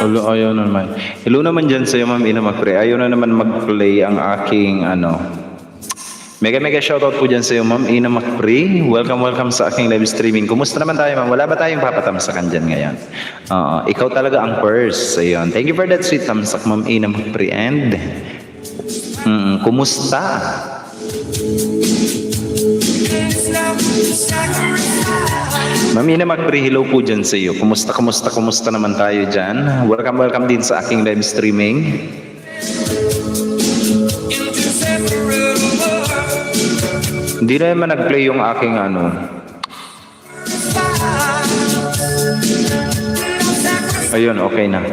Hello, ayaw na naman. Hello naman dyan sa'yo, Ma'am Ina Macre. Ayaw na naman mag-play ang aking mega shoutout po dyan sa'yo, Ma'am Ina Macre. Welcome sa aking live streaming. Kumusta naman tayo, Ma'am? Wala ba tayong papatamsakan dyan ngayon? Ikaw talaga ang first. Ayun. Thank you for that sweet tamsak, Ma'am Ina Macre. And kumusta? Ma'am Ina Macre, hello po dyan sa iyo. Kumusta naman tayo dyan? Welcome din sa aking live streaming. Hindi na naman nag-play yung aking Ayun, okay na.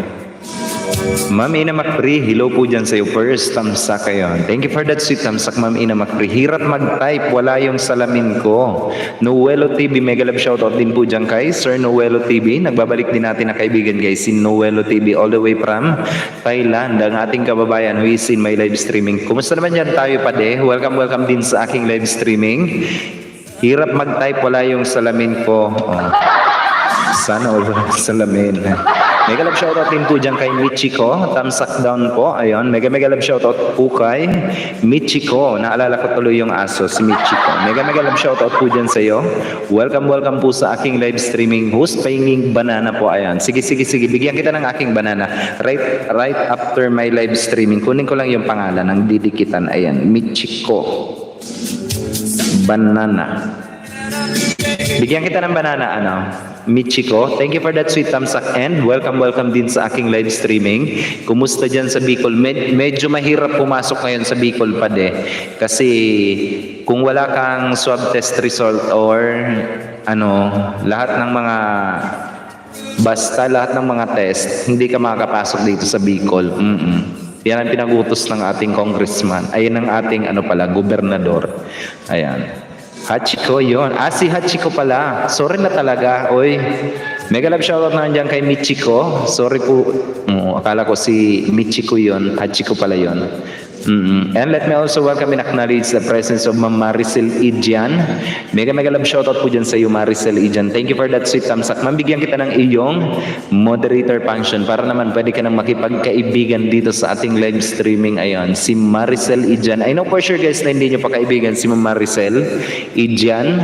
Ma'am Ina Macre, hello po dyan sa iyo. First tamsak kayo. Thank you for that sweet tamsak, Ma'am Ina Macre. Hirap mag-type, wala yung salamin ko. Noelo TV, mega love shoutout din po dyan kay Sir Noelo TV. Nagbabalik din natin na kaibigan guys, si Noelo TV all the way from Thailand. Ang ating kababayan who is in my live streaming. Kumusta naman dyan tayo pade? Welcome din sa aking live streaming. Hirap mag-type, wala yung salamin ko. Sana wala salamin. Mega love shoutout din po dyan kay Michiko. Tamsak down po. Ayun. Mega love shoutout po kay Michiko. Naalala ko tuloy yung aso, si Michiko. Mega love shoutout po dyan sa iyo. Welcome po sa aking live streaming host. Pahinging banana po. Ayan. Sige. Bigyan kita ng aking banana. Right after my live streaming. Kunin ko lang yung pangalan ng didikitan. Ayan. Michiko. Banana. Bigyan kita ng banana, Michiko. Thank you for that sweet tamsak and welcome din sa aking live streaming. Kumusta dyan sa Bicol? Medyo mahirap pumasok ngayon sa Bicol pade. Kasi kung wala kang swab test result or lahat ng mga lahat ng mga test, hindi ka makakapasok dito sa Bicol. Yan ang pinagutos ng ating congressman. Ayun ang ating gobernador. Ayan. Hachiko yun. Si Hachiko pala. Sorry na talaga. Oy. Mega love shoutout na dyan kay Michiko. Sorry po. Akala ko si Michiko yun. Hachiko pala yun. And let me also welcome and acknowledge the presence of Ma'am Maricel Idian. Mega love shoutout po dyan sa iyo, Maricel Idian. Thank you for that sweet tamsak. Ma'am, bigyan kita ng iyong moderator function para naman pwede ka nang makipagkaibigan dito sa ating live streaming. Ayan, si Maricel Idian. I know for sure guys na hindi nyo pa kaibigan si Ma'am Maricel Idian.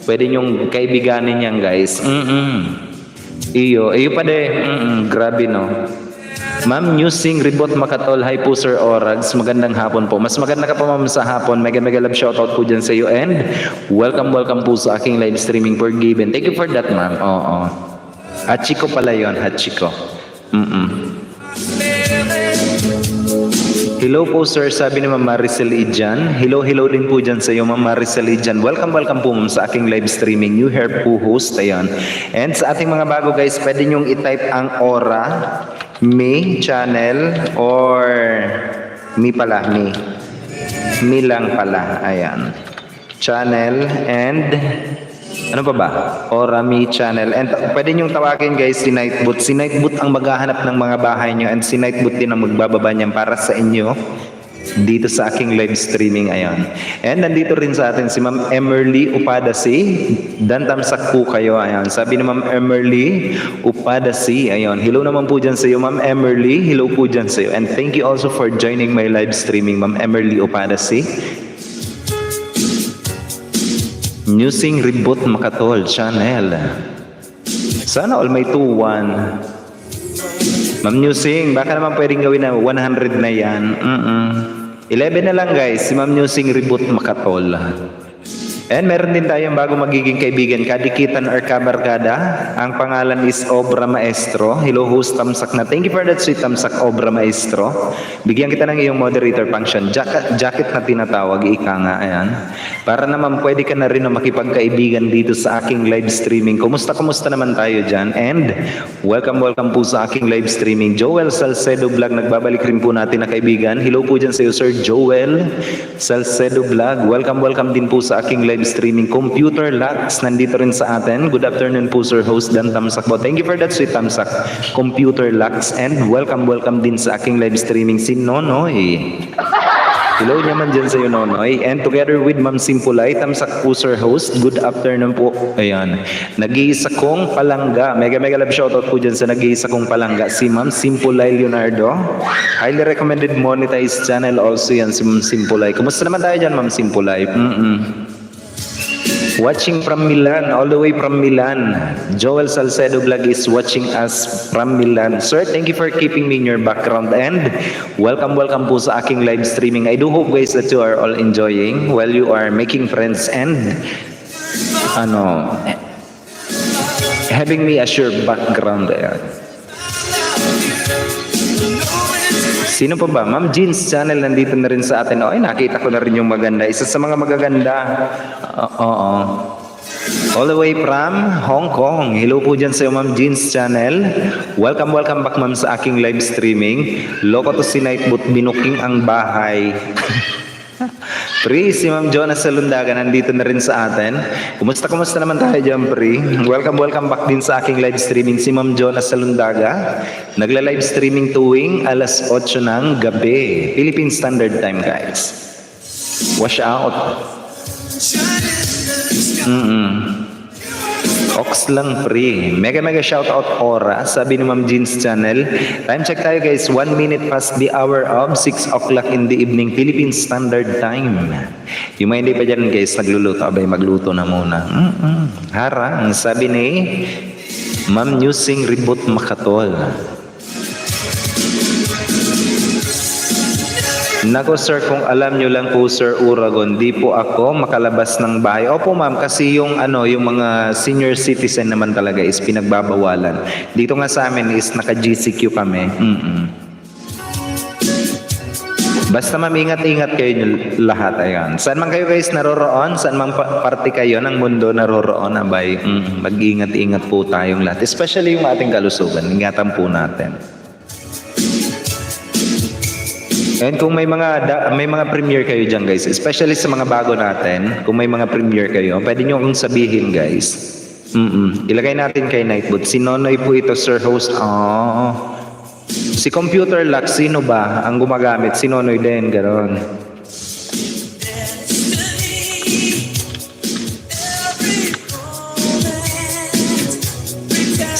Pwede nyong kaibiganin yan guys. Iyo pa de. Grabe no. Ma'am Newsing Ribot Makatol, hi po Sir Orags, magandang hapon po. Mas maganda ka pa ma'am sa hapon. Mega love shoutout po dyan sa iyo and welcome po sa aking live streaming forgiven. Thank you for that ma'am. Hachiko pala yun, Hachiko. Hello po sir, sabi ni Ma'am Maricel Idian. Hello din po dyan sa iyo Ma'am Maricel Idian. Welcome po ma'am sa aking live streaming. New hair po host, ayan. And sa ating mga bago guys, pwede nyong i-type ang Aura Me channel or Me lang pala, ayan. Channel and ano pa ba? Aura Me channel. And pwede nyong tawagin guys si Nightboot. Si Nightboot ang maghahanap ng mga bahay nyo and si Nightboot din ang magbababa niyan para sa inyo dito sa aking live streaming. Ayan. And nandito rin sa atin si Ma'am Emerly Upadasi. Dan tamsak po kayo. Ayan. Sabi ni Ma'am Emerly Upadasi. Ayan. Hello naman po dyan sa iyo Ma'am Emerly. Hello po dyan sa iyo. And thank you also for joining my live streaming Ma'am Emerly Upadasi. Newsing Ribot Makatol channel. Sana all may 2-1. Ma'am Newsing, baka naman pwedeng gawin na 100 na yan. 11 na lang guys, si Ma'am Newsing Ribot Makatol. And meron din tayong bago magiging kaibigan, kadikitan or kabarkada. Ang pangalan is Obra Maestro. Hello host Tamsak na. Thank you for that sweet Tamsak, Obra Maestro. Bigyan kita ng iyong moderator function. Jacket na tinatawag, ika nga. Ayan. Para naman pwede ka na rin na makipagkaibigan dito sa aking live streaming. Kumusta naman tayo dyan? And welcome po sa aking live streaming. Joel Salcedo Vlog, nagbabalik rin po natin na kaibigan. Hello po dyan sa iyo Sir Joel Salcedo Vlog. Welcome din po sa aking live streaming. Computer Lux, nandito rin sa atin. Good afternoon po Sir Host Dan Tamsak po. Thank you for that sweet Tamsak, Computer Lux. And welcome din sa aking live streaming si Nonoy. Hello naman dyan sa iyo, Nonoy. And together with Ma'am Simpulay, Tamsak po, Sir Host. Good afternoon po. Ayan. Nag-iisa kong palangga. Mega love shoutout po dyan sa nag-iisa kong palangga. Si Ma'am Simpulay Leonardo. Highly recommended monetized channel also yan si Ma'am Simpulay. Kumusta naman tayo dyan, Ma'am Simpulay? Watching from Milan, all the way from Milan. Joel Salcedo Vlog is watching us from Milan. Sir, thank you for keeping me in your background. And welcome po sa aking live streaming. I do hope guys that you are all enjoying while you are making friends and having me as your background. Sino pa ba? Ma'am Jeans Channel nandito na rin sa atin. Ay, nakita ko na rin yung maganda. Isa sa mga magaganda. All the way from Hong Kong. Hello po dyan sa iyo, Ma'am Jeans Channel. Welcome back, Ma'am, sa aking live streaming. Loko to si Nightbot, binuking ang bahay. Pri, si Ma'am Jonas Salundaga nandito na rin sa atin. Kumusta naman tayo dyan, Pri? Welcome back din sa aking live streaming si Ma'am Jonas Salundaga. Nagla-live streaming tuwing alas 8 ng gabi. Philippine Standard Time, guys. Wash out. Ox lang, Pri. Mega shoutout Ora, sabi ni Ma'am Jeans Channel. Time check tayo guys, 1 minute past the hour of 6 o'clock in the evening, Philippine Standard Time. Yung mga hindi pa dyan guys, nagluluto, abay magluto na muna. Harang, sabi ni Ma'am Newsing Reboot Makatol. Nako sir, kung alam nyo lang po Sir Uragon, di po ako makalabas ng bahay. Opo ma'am, kasi yung mga senior citizen naman talaga is pinagbabawalan. Dito nga sa amin is naka-GCQ kami. Basta ma'am, ingat kayo lahat. Ayan. Saan man kayo guys naroroon, saan man parte kayo ng mundo naroroon, abay, mag-ingat po tayong lahat. Especially yung ating kalusugan, ingatan po natin. And kung may mga premiere kayo dyan guys, especially sa mga bago natin, kung may mga premiere kayo, pwede nyo akong sabihin guys. Ilagay natin kay Nightbot. Si Nonoy po ito, Sir Host. Si Computer Lux, sino ba ang gumagamit? Si Nonoy din, gano'n.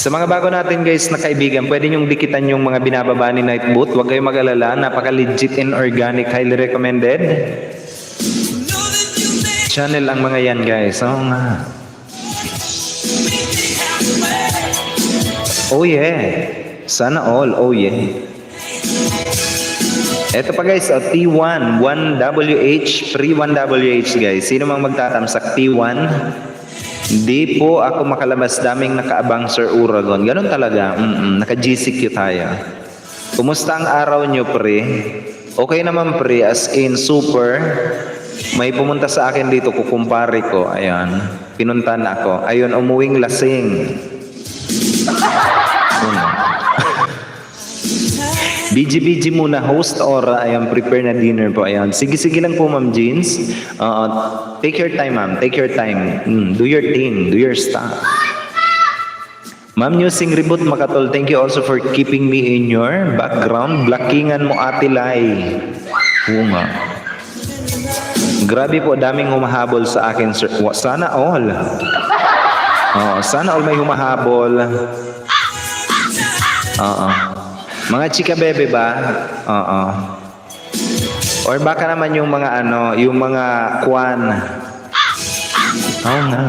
Sa mga bago natin guys na kaibigan, pwede nyong dikitan yung mga binababa ni Nightbot. Huwag kayong mag-alala, napaka-legit and organic, highly recommended channel ang mga yan guys. Oo nga. Oh yeah. Sana all. Oh yeah. Eto pa guys, T1, 1WH, free 1WH guys. Sino mang magtatamsak T1? Hindi po ako makalabas, daming nakaabang Sir Uragon. Ganun talaga, naka-GCQ tayo. Kumusta ang araw nyo, Pre? Okay naman, Pre, as in super. May pumunta sa akin dito, kukumpare ko. Ayan, pinuntan ako. Ayun, umuwing lasing. BG muna, host Ora. Ayan, prepare na dinner po. Ayan, sige lang po, Ma'am Jeans. Take your time, ma'am. Take your time. Do your thing. Do your stuff. Ma'am Newsing Reboot Makatol, thank you also for keeping me in your background. Blockingan mo, Ate Lai. Oo nga. Grabe po, daming humahabol sa akin, sir. Sana all. Sana all may humahabol. Mga chika bebe ba? Or baka naman yung mga yung mga kwan. Oo nga.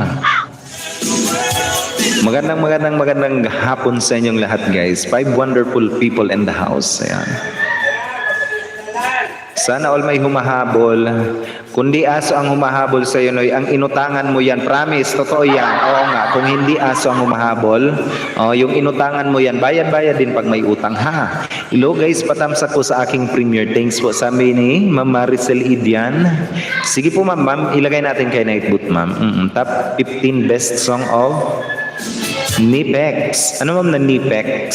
Magandang hapon sa inyong lahat guys. 5 wonderful people in the house. Ayan. Sana all may humahabol. Kundi aso ang humahabol sa iyo, Noy, ang inutangan mo yan. Promise, totoo yan. Oo nga, kung hindi aso ang humahabol, yung inutangan mo yan, bayad-bayad din pag may utang, ha? Hello guys, patamsak po sa aking premiere. Thanks po sa amin ni Ma'am Maricel Idian. Sige po ma'am, ilagay natin kay Nightboot ma'am. Top 15 best song of Nipex. Ano ma'am na Nipex?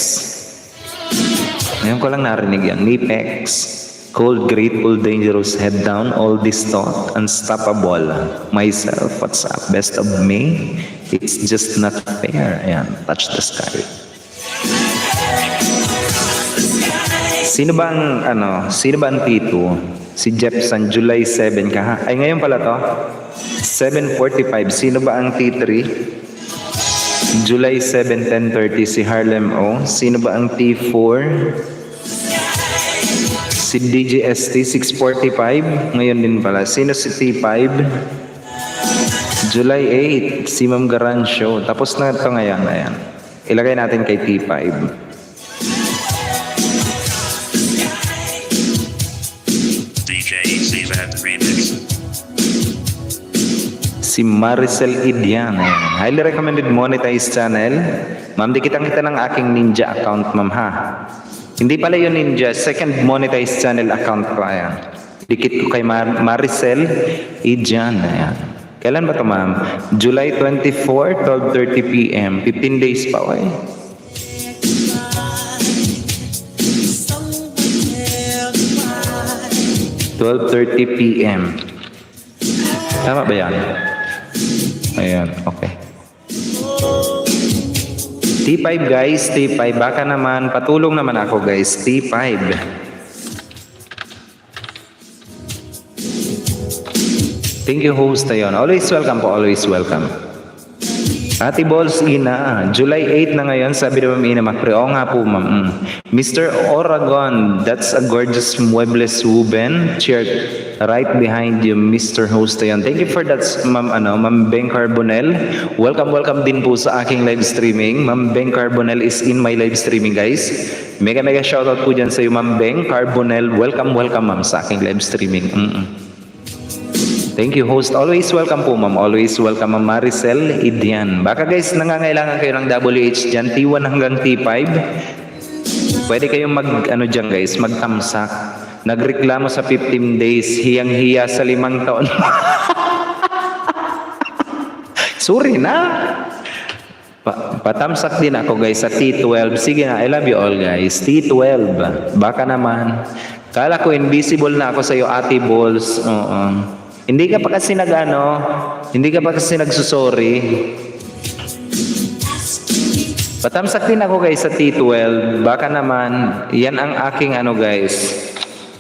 Ngayon ko lang narinig yan. Nipex. Cold, grateful, dangerous, head down, all this thought, unstoppable, myself, what's up, best of me, it's just not fair, ayan, touch the sky. Sino ba ang Tito? Si Jepson, July 7 ka, ay ngayon pala to, 7:45, sino ba ang T3? July 7, 10:30, si Harlem O, sino ba ang T4? Si DGST 6:45 ngayon din pala. Sino si T5? July 8 si Ma'am Garancio. Tapos na ito ngayon. Ayan. Ilagay natin kay T5. DJ Zayman Remix. Si Maricel Idian. Ayan. Highly recommended monetized channel. Ma'am, dikitan kita ng aking Ninja account, ma'am, ha? Hindi pala yun Ninja, second monetized channel account ko, ayan. Dikit ko kay Maricel Idian, ayan. Kailan ba ito ma'am? July 24, 12:30 p.m. 15 days pa, okay? $12:30 p.m. Tama ba yan? Ayan, okay. T5 guys, T5. Baka naman, patulong naman ako guys. T5. Thank you host ayon. Always welcome po, always welcome. Ate Balls Ina, July 8 na ngayon, sabi na Ma'am Ina Macri. Oo nga po ma'am. Mr. Oragon, that's a gorgeous muebles woven. Cheer right behind you, Mr. Host ayon. Thank you for that, Ma'am Beng Carbonell. Welcome din po sa aking live streaming. Ma'am Beng Carbonell is in my live streaming guys. Mega shoutout po dyan sa iyo Ma'am Beng Carbonell. Welcome ma'am sa aking live streaming. Thank you host. Always welcome po ma'am. Always welcome Ma'am Maricel Idian. Baka guys nangangailangan kayo ng WH dyan, T1 hanggang T5. Pwede kayong dyan guys, magtamsak. Nagreklamo sa 15 days, hiyang-hiya sa 5 taon. Sorry na. Patamsak din ako guys sa T12. Sige na, I love you all guys. T12. Baka naman. Kala ko invisible na ako sa iyo, Ate Balls. Hindi ka pa kasi nagsusorry. Patamsak din ako guys sa T12. Baka naman, yan ang aking guys.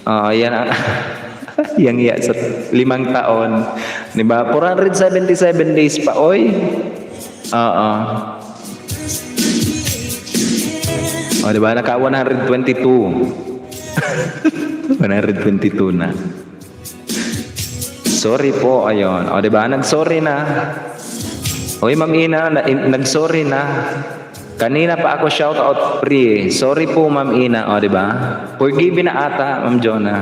Yan ang yang sa 5 taon. Diba? 477 days pa, oy. Diba? Naka 122. 122 na. Sorry po, ayun. Diba? Nag-sorry na. Oy, Ma'am Ina, nag-sorry na. Kanina pa ako shoutout free. Sorry po, Ma'am Ina. Diba? Forgive na ata, Ma'am Jonah.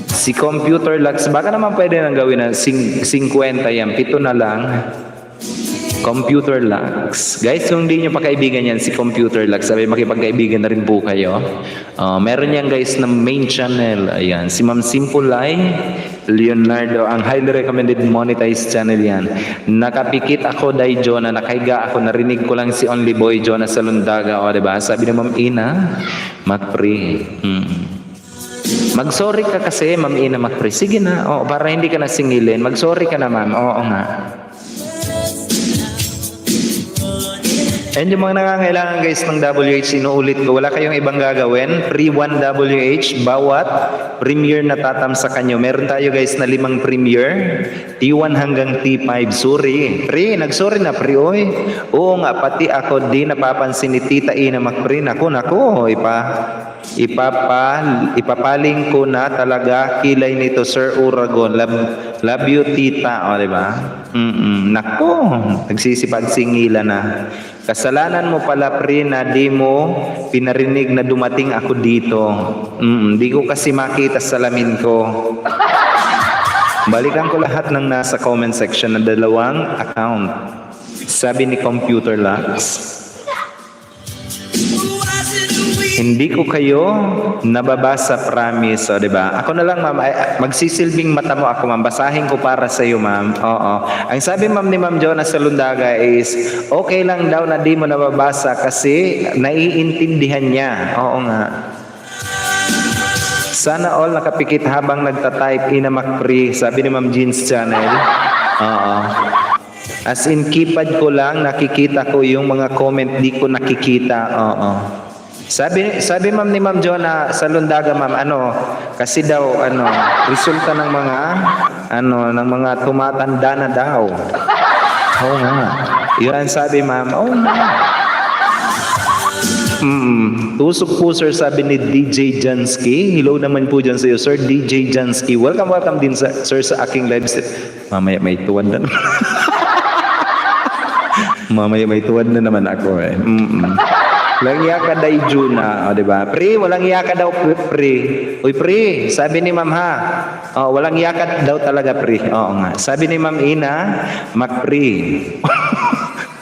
Si Computer Lux, baka naman pwede nang gawin na 50 yan. 7 na lang. Computer Lux. Guys, kung hindi nyo pa kaibigan yan, si Computer Lux, sabi makipagkaibigan na rin po kayo. Meron yan guys na main channel. Ayan, si Ma'am Simple Leonardo, ang highly recommended monetized channel yan. Nakapikit ako dahil Jonah, nakahiga ako, narinig ko lang si Only Boy Jonah sa Lundaga. Diba? Sabi na Ma'am Ina Macri. Mag-sorry ka kasi, Ma'am Ina Macri. Sige na, para hindi ka nasingilin. Mag-sorry ka na, ma'am. Oo nga. And yung mga nangangailangan guys ng WH, inuulit ko, wala kayong ibang gagawin. Free 1 WH bawat premiere na tatamsakan nyo. Meron tayo guys na 5 premiere, T1 hanggang T5. Sorry. Pre, nagsorry na pre, oy. Oo nga, pati ako di napapansin ni Tita Ina Macri. Naku, ipapaling ko na talaga kilay nito Sir Uragon. Love you Tita, diba? Naku, nagsisipag-singila na. Kasalanan mo pala, pre, na di mo pinarinig na dumating ako dito. Di ko kasi makita sa salamin ko. Balikan ko lahat ng nasa comment section ng 2 account. Sabi ni Computer Lux. Hindi ko kayo nababasa, promise. O, diba? Ako na lang, ma'am. Magsisilbing mata mo ako, ma'am. Basahin ko para sa iyo, ma'am. Oo. Ang sabi, ma'am, ni Ma'am Jonas Salundaga is, okay lang daw na di mo nababasa kasi naiintindihan niya. Oo nga. Sana all nakapikit habang nagtatype in a McPree. Sabi ni Ma'am Jeans Channel. Oo. As in, keypad ko lang, nakikita ko yung mga comment, di ko nakikita. Oo. Sabi ma'am ni Ma'am Jonah sa Lundaga, ma'am, kasi daw, resulta ng mga tumatanda na daw. Oo nga. Yun ang sabi, ma'am. Oo nga. Tusok po, sir, sabi ni DJ Jansky. Hello naman po dyan sa iyo, sir, DJ Jansky. Welcome din, sir, sa aking live stream. Mamaya may tuwan na naman. Mamaya may tuwan na naman ako, eh. Walang iya ka day Juna, o diba? Pre, walang iya ka daw, pre. Uy, pre, sabi ni Ma'am ha. Walang iya ka daw talaga, pre. Oo nga. Sabi ni Ma'am Ina, Macpre.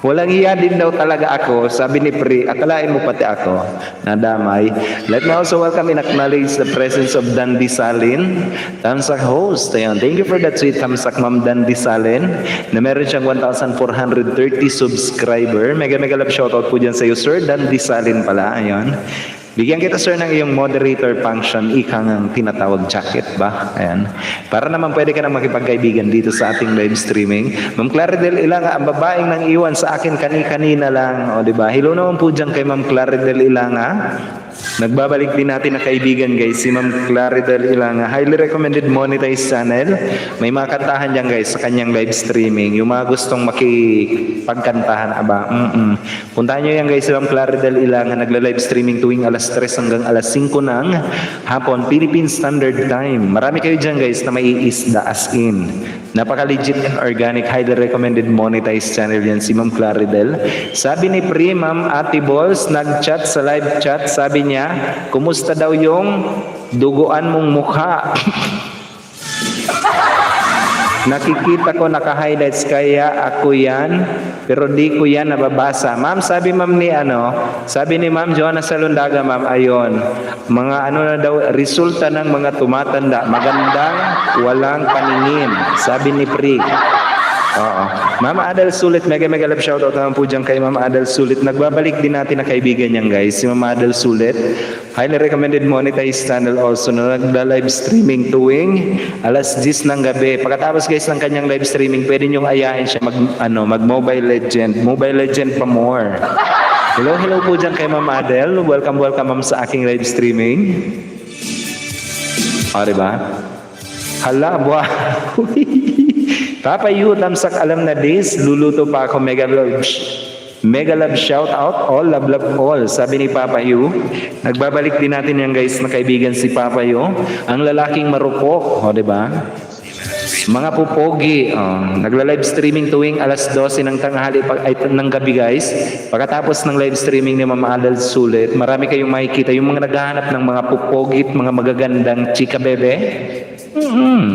Walang iya din daw talaga ako, sabi ni Pre. Akalain mo pati ako, nadamay. Let me also welcome and acknowledge the presence of Dandy Salin, Tamsak host. Ayan. Thank you for that sweet Tamsak, Ma'am Dandy Salin, na meron siyang 1,430 subscriber. Mega love shoutout po dyan sa iyo, Sir Dandy Salin pala. Ayan. Bigyan kita, sir, ng iyong moderator function, ikang ang tinatawag jacket ba? Ayan. Para naman pwede ka na makipagkaibigan dito sa ating live streaming. Ma'am Claridel Ilanga, ang babaeng nang iwan sa akin kanina lang. O, diba? Hello naman po dyan kay Ma'am Claridel Ilanga. Nagbabalik din natin na kaibigan, guys, si Ma'am Claridel Ilanga. Highly recommended monetized channel. May mga kantahan dyan, guys, sa kanyang live streaming. Yung mga gustong makipagkantahan, aba. Puntahan nyo yan, guys, si Ma'am Claridel Ilanga. Nagla-live streaming tuwing alas 3 hanggang alas 5 ng hapon, Philippine Standard Time. Marami kayo dyan, guys, na may isda as in. Napaka-legit and organic, highly recommended monetized channel yan, si Ma'am Claridel. Sabi ni Pre, Ma'am Ate Balls, nag-chat sa live chat, sabi niya, kumusta daw yung duguan mong mukha? Nakikita ko naka-highlights kaya ako yan, pero di ko yan nababasa. Ma'am, sabi ma'am sabi ni Ma'am Joanna Salundaga, ma'am, ayon, mga na daw, resulta ng mga tumatanda, magandang walang paningin, sabi ni Pri. Oo. Ma'am Adel Sulit, mega love shoutout naman po dyan kay Ma'am Adel Sulit. Nagbabalik din natin na kaibigan niyan, guys, si Ma'am Adel Sulit. Highly recommended monetized channel also na nagda-live streaming tuwing alas 10 ng gabi. Pagkatapos, guys, ng kanyang live streaming, pwede niyong ayahin siya mag Mobile Legend. Mobile Legend pa more. Hello po dyan kay Ma'am Adel. Welcome, ma'am, sa aking live streaming. O, diba? Hala, buwan. Papa Yu, Tamsak, alam na this, luluto pa ako, mega love shout out, all love all, sabi ni Papa Yu. Nagbabalik din natin yan, guys, na kaibigan si Papa Yu, ang lalaking marupok, o, diba? Mga pupogi, nagla-live streaming tuwing alas 12 ng tanghali ng gabi, guys. Pagkatapos ng live streaming ni Ma'am Adel Sulit, marami kayong makikita yung mga naghahanap ng mga pupogi at mga magagandang chika bebe.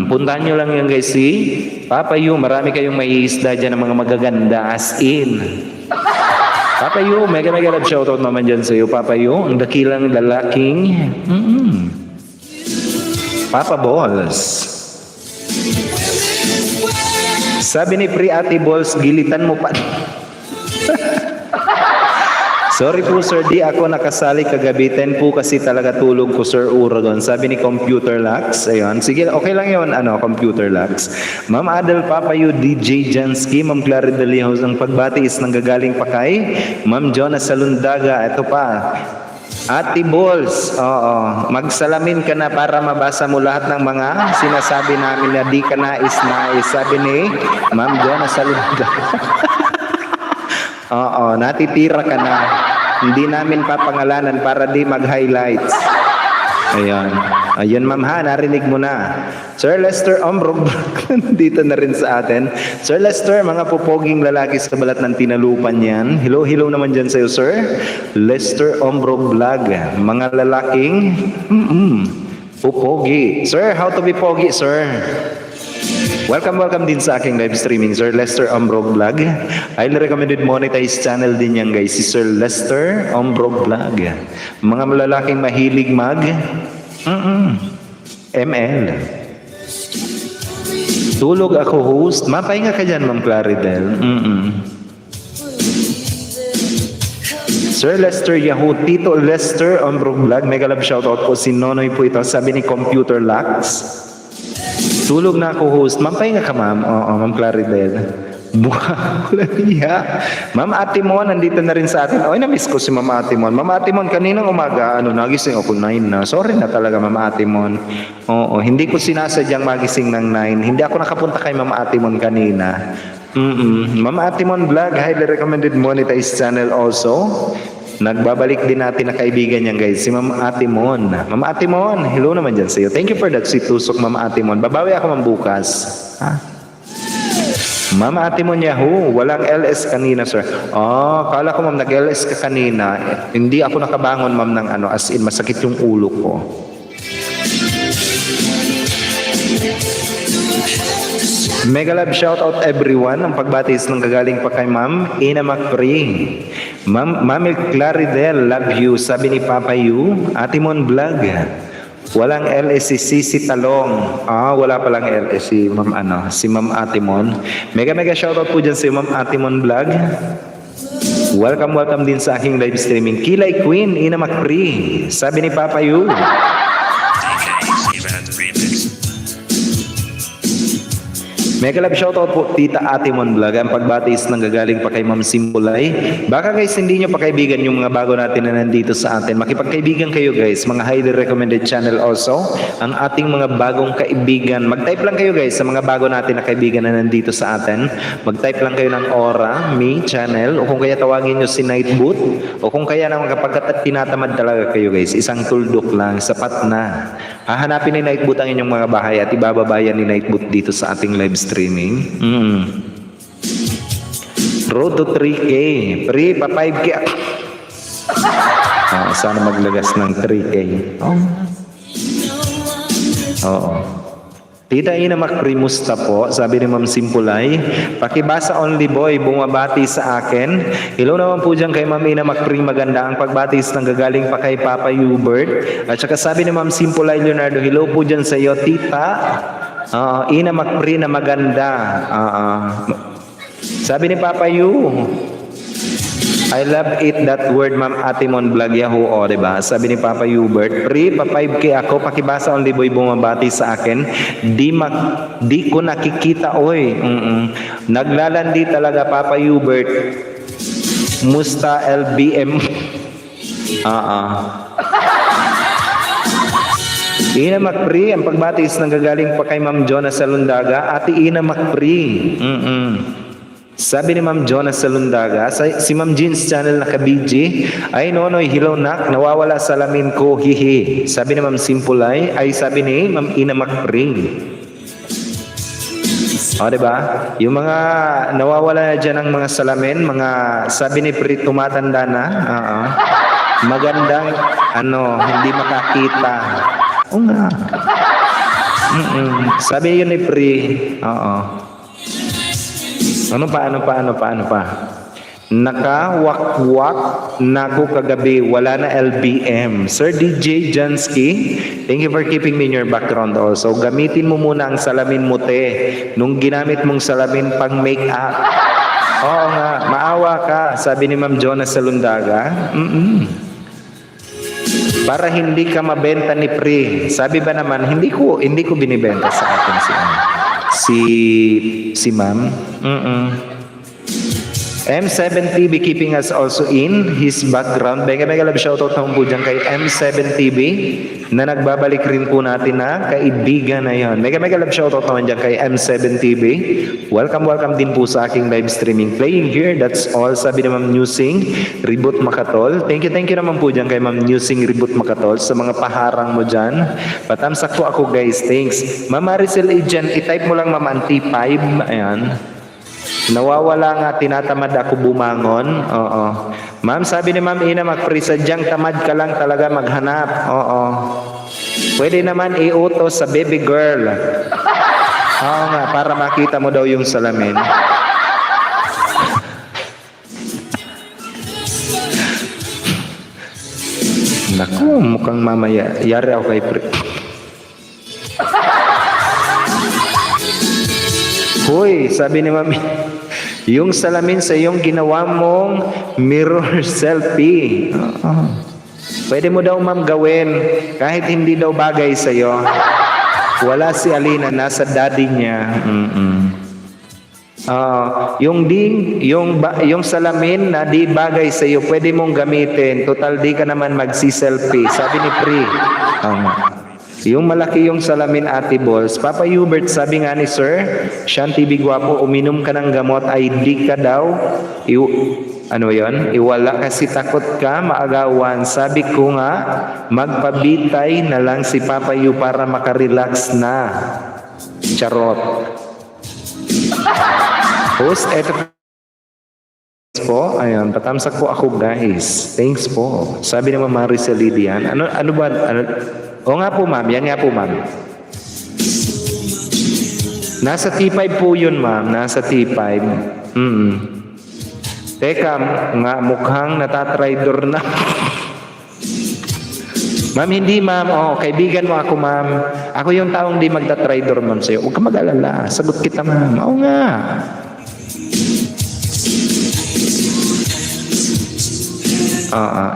Puntahan nyo lang yan, guys, si Papa Yu. Marami kayong maiisda dyan ng mga magaganda as in. Papa Yu, mega love shoutout naman dyan sa iyo, Papa Yu. Ang dakilang lalaking Papa Balls. Sabi ni Pri Ate Balls, gilitan mo pa. Sorry po, sir, di ako nakasali kagabi. 10 po kasi talaga tulog ko, Sir Uragon. Sabi ni Computer Lux. Ayun. Sige, okay lang yun, Computer Lux. Ma'am Adel, Papa Yu, DJ Jansky, Ma'am Claridel House. Ang pagbati is nanggagaling pa kay Ma'am Jonas Salundaga. Ito pa. Ate Balls, magsalamin ka na para mabasa mo lahat ng mga sinasabi namin na di ka nais. Sabi ni Ma'am Jonas Salundaga. Natitira ka na. Hindi namin papangalanan para di mag-highlights. Ayan. Ayun ma'am ha, narinig mo na. Sir Lester Ombrog, dito na rin sa atin. Sir Lester, mga pupoging lalaki sa balat ng tinalupan yan. Hello, hello naman dyan sa'yo, sir. Lester Ombrog Vlog. Mga lalaking pupogi. Sir, how to be pogi, sir? Welcome din sa aking live streaming, Sir Lester Ombrog Vlog. Highly recommended monetized channel din yan, guys. Si Sir Lester Ombrog Vlog. Mga malalaking mahilig ML. Tulog ako, host. Mapahinga ka dyan, Ma'am Claridel. Sir Lester Yahoo, Tito Lester Ombrog Vlog. Mega love shoutout po si Nonoy po ito. Sabi ni Computer Lux. Tulog na ako, host. Ma'am, pahinga ka, ma'am. Oo, Ma'am Claridel. Ma'am Atimon, nandito na rin sa atin. Oy, na-miss ko si Ma'am Atimon. Ma'am Atimon, kaninang umaga, nagising ako 9 na. Sorry na talaga, Ma'am Atimon. Oo, hindi ko sinasadyang magising ng 9. Hindi ako nakapunta kay Ma'am Atimon kanina. Ma'am Atimon Vlog, highly recommended monetized channel also. Nagbabalik din natin na kaibigan niyan, guys, si Ma'am Atimon. Ma'am Atimon, hello naman dyan sa iyo. Thank you for that sweet tusok, Ma'am Atimon. Babawi ako, Ma'am, bukas. Ha? Ma'am Atimon Yahoo, walang LS kanina, sir. Kala ko, ma'am, nag-LS ka kanina. Hindi ako nakabangon, ma'am, ng as in, masakit yung ulo ko. Mega love shoutout everyone. Ang pagbatis ng gagaling pa kay Ma'am Ina Macri. Ma'am Claridel, love you. Sabi ni Papa Yu, Atimon Vlog. Walang LSC si Talong. Wala palang LSC, Ma'am si Ma'am Atimon. Mega shoutout po dyan si Ma'am Atimon Vlog. Welcome din sa aking live streaming. Kilay Queen, Ina Macri. Sabi ni Papa Yu. DJ Sivan Remix. Mega love shoutout po Tita Atimon Vlog. Ang pagbatis ng gagaling pa kay Ma'am Simpulay. Baka guys hindi nyo pa kaibigan yung mga bago natin na nandito sa atin. Makipagkaibigan kayo, guys. Mga highly recommended channel also. Ang ating mga bagong kaibigan. Mag-type lang kayo, guys, sa mga bago natin na kaibigan na nandito sa atin. Mag-type lang kayo ng Aura, Me Channel, o kung kaya tawagin nyo si Nightboot, o kung kaya naman kapag tinatamad talaga kayo, guys, isang tuldok lang, sapat na. Hahanapin ni Nightboot ang inyong mga bahay at ibababayan ni Nightboot dito sa ating live streaming. Road to 3K. Free pa 5K. Sana maglagas ng 3K. Oo. Tita Ina Macri, musta po? Sabi ni Ma'am Simpulay. Pakibasa only boy, bumabati sa akin. Hello naman po dyan kay Ma'am Ina Macri, maganda ang pagbatis ng gagaling pa kay Papa Hubert. At saka sabi ni Ma'am Simpulay Leonardo, hello po dyan sa iyo, Tita Ina Macri na maganda. Sabi ni Papa Yu, I love it that word, Ma'am Atimon Vlog Yahoo, diba? Sabi ni Papa Hubert, free pa 5K ako, pakibasa only boy bumabati sa akin. Di ko nakikita, oy. Naglalandi talaga, Papa Hubert. Musta LBM. Ina Macri, ang pagbatis ng gagaling pa kay Ma'am Jonas Salundaga. Ate Ina Macri. Sabi ni Ma'am Jonas Salundaga, si Ma'am Jeans Channel na ka-BG, ay nonoy, hello nak, nawawala salamin ko, hihi. Sabi ni Ma'am Simpulay, ay sabi ni Ma'am Ina Macri. Diba? Yung mga nawawala na dyan ng mga salamin, mga sabi ni Pri, tumatanda na. Magandang, hindi makakita. Oo nga. Sabi yun ni Pri, Ano pa? Nakawakwak na ako kagabi, wala na LBM. Sir DJ Jansky, thank you for keeping me in your background also. Gamitin mo muna ang salamin mo, te. Nung ginamit mong salamin pang make-up. Oo nga, maawa ka, sabi ni Ma'am Jonas Salundaga. Para hindi ka mabenta ni Pri. Sabi ba naman, hindi ko binibenta sa akin si Ma'am. M7 TV keeping us also in his background. Mega love shoutout naman po dyan kay M7 TV na nagbabalik rin po natin na kaibigan na yon. Mega love shoutout naman dyan kay M7 TV. Welcome din po sa aking live streaming playing here. That's all. Sabi ni Ma'am Newsing Ribot Makatol. Thank you naman po dyan kay Ma'am Newsing Ribot Makatol sa mga paharang mo dyan. Patamsak po ako guys. Thanks. Ma'am Maricel Ijan, i-type mo lang Ma'am Anti 5. Ayan. Nawawala nga, tinatamad ako bumangon. Oo. Ma'am, sabi ni Ma'am Ina Macfree, sadyang tamad ka lang talaga maghanap. Oo. Pwede naman iutos sa baby girl. Oo nga, para makita mo daw yung salamin. Naku, mukhang mamaya. Yari ako kay Pre. Hoy, sabi ni Mami, yung salamin sa yung ginawa mong mirror selfie. Pwede mo daw Ma'am gawin kahit hindi daw bagay sa iyo. Wala si Alina, nasa daddy niya. Yung salamin na di bagay sa iyo, pwede mong gamitin. Total di ka naman magsi-selfie. Sabi ni Pri. Yung malaki yung salamin Ate Balls. Papa Hubert, sabi nga ni Sir Sean TV Guapo, uminom ka ng gamot ay di ka daw iwala kasi takot ka maagawan. Sabi ko nga magpabitay na lang si Papa Yu para makarelax na. Charot. Host, eto po. Ayun, patamsak po ako guys. Thanks po. Sabi naman Maricel Lidian. Ano ba? O nga po ma'am, yan nga po ma'am. Nasa T5 po yun ma'am, nasa T5. Teka, nga mukhang natatraidor na. Ma'am, hindi ma'am. Kaibigan mo ako ma'am. Ako yung taong di magtatraidor ma'am sa'yo. Huwag ka mag-alala. Sagot kita ma'am. Oo nga.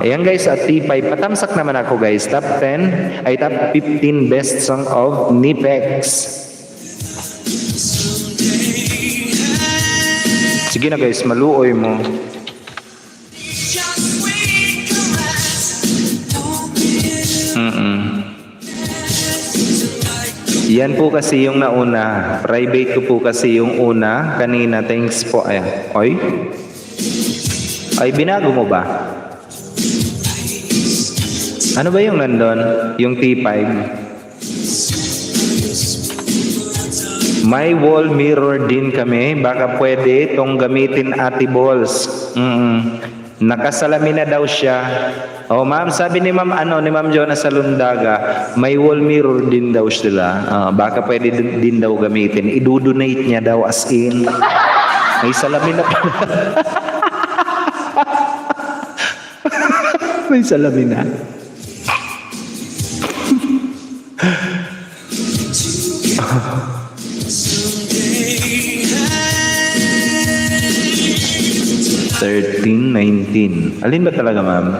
Ayan guys, at T5. Patamsak naman ako guys. Top 10 ay top 15 best song of Nipex. Sige na guys, maluoy mo. Yan po kasi yung nauna. Private ko po kasi yung una. Kanina, thanks po. Ay, binago mo ba? Ano ba yung nandun? Yung T5. May wall mirror din kami. Baka pwede itong gamitin Ate Balls. Nakasalamin na daw siya. Ma'am, sabi ni Ma'am ni Ma'am Jonah Salundaga, may wall mirror din daw sila. Baka pwede din daw gamitin. I-donate niya daw as in. May salamin na pala. May salamin na. $13.19. Alin ba talaga, ma'am?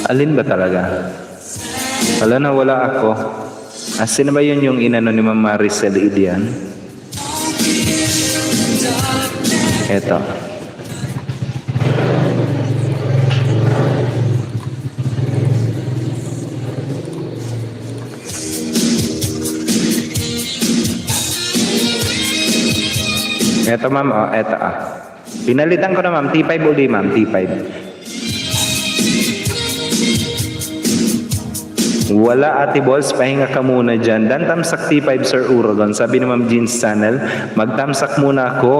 Alin ba talaga? Wala ako. Asin ba yun yung inano ni Ma'am Maricel Idian? Eto. Eto ma'am, eto Pinalitan ko na ma'am, T5 uli ma'am, T5. Wala Ate Balls, pahinga ka muna dyan. Dan tamsak T5 Sir Uragon. Sabi ni Ma'am Jeans Channel, magtamsak muna ako.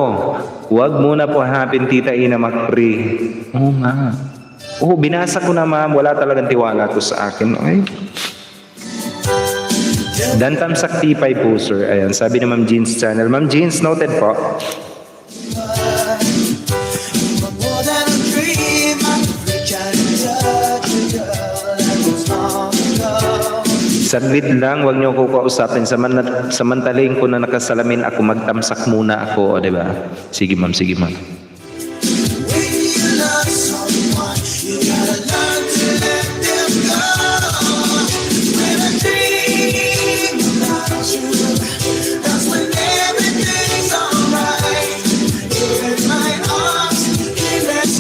Huwag muna po hanapin Tita Ina Macfree. Oo nga. Binasa ko na ma'am, wala talagang tiwala to sa akin. Ay. Dan tamsak T5 po sir. Ayan, sabi ni Ma'am Jeans Channel. Ma'am Jeans, noted po. Saglit lang, wag niyo ako kausapin. Samantaling ko na nakasalamin ako, magtamsak muna ako, di ba? Sige ma'am, sige ma'am.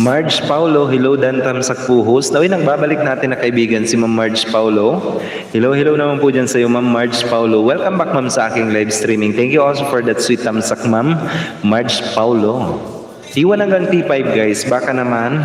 Marge Paulo, hello Dan Tamsak po host. Naway nagbabalik natin na kaibigan si Ma'am Marge Paulo. Hello naman po dyan sa iyo Ma'am Marge Paulo. Welcome back ma'am sa aking live streaming. Thank you also for that sweet tamsak Ma'am Marge Paulo. Iwan hanggang T5 guys, baka naman.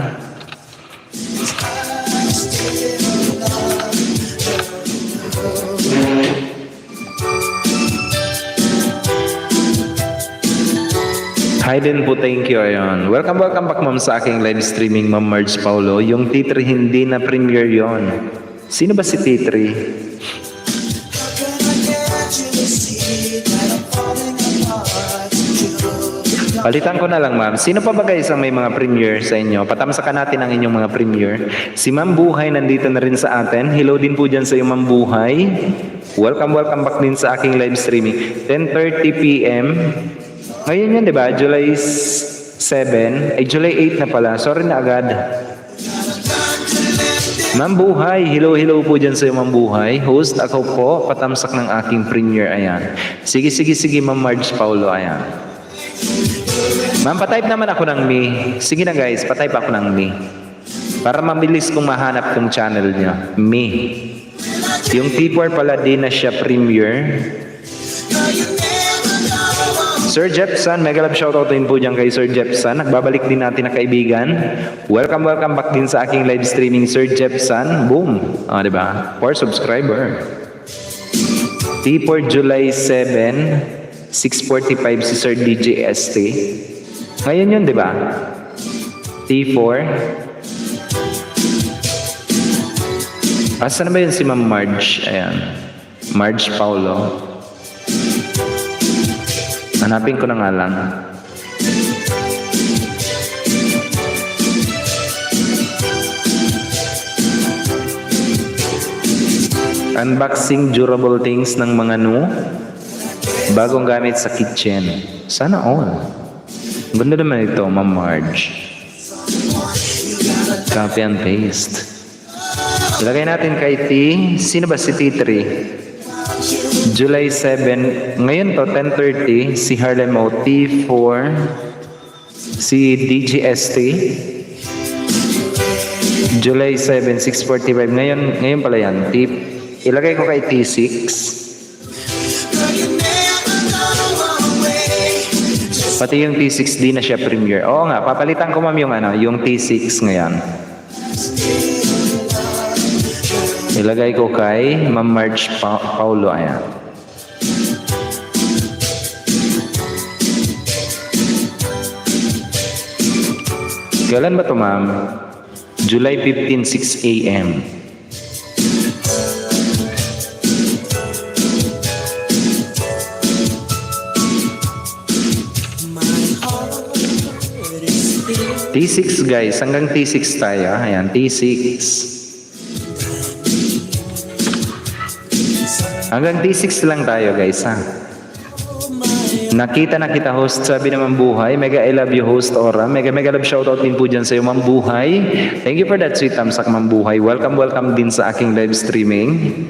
Hi din po, thank you. Ayun. Welcome back ma'am sa aking live streaming, Ma'am Marge Paulo. Yung T3 hindi na premiere yon. Sino ba si T3? Palitan ko na lang ma'am. Sino pa ba guys ang may mga premiere sa inyo? Patamsakan natin ang inyong mga premiere. Si Ma'am Buhay nandito na rin sa atin. Hello din po dyan sa iyo Ma'am Buhay. Welcome back din sa aking live streaming. 10:30 p.m. Ngayon yan, di ba? July 7. Ay, July 8 na pala. Sorry na agad. Ma'am Buhay. Hello po dyan sa'yo, Ma'am Buhay. Host, ako po. Patamsak ng aking premiere. Ayan. Sige, Ma'am Marge Paulo. Ayan. Ma'am, patype naman ako ng me. Sige na guys, patype ako ng me. Para mabilis kong mahanap tong channel niya. Me. Yung T4 pala din na siya premiere. Sir Jepson, mega love shoutout din po dyan kay Sir Jepson. Nagbabalik din natin na kaibigan. Welcome back din sa aking live streaming, Sir Jepson. Boom! Diba? 4 subscriber. T4 July 7, 6:45 si Sir DJ ST. Ngayon yun, diba? T4. Asa na ba yun si Ma'am Marge? Ayan. Marge Paulo. Hanapin ko na nga lang. Unboxing durable things ng mga bagong gamit sa kitchen. Sana all. Ganda naman ito, Ma'am Marge. Copy and paste. Ilagay natin kay T. Sino ba si T3? July 7, ngayon to 10:30, si Harlem O T4, si DGST. July 7, 6:45. Ngayon pala yan. Ilagay ko kay T6. Pati yung T6 di na siya premiere. Oo nga, papalitan ko ma'am yung T6 ngayon. Ilagay ko kay Ma'am Marge Paulo. Ayan. Kailan ba ito ma'am? July 15, 6 a.m. T6 guys, hanggang T6 tayo. Ayan, T6. Hanggang T6 lang tayo guys ha. Nakita host, sabi naman Buhay. Mega I love you host Ora. Mega love shoutout din po dyan sa iyo Ma'am Buhay. Thank you for that sweet tamsak Ma'am Buhay. Welcome din sa aking live streaming.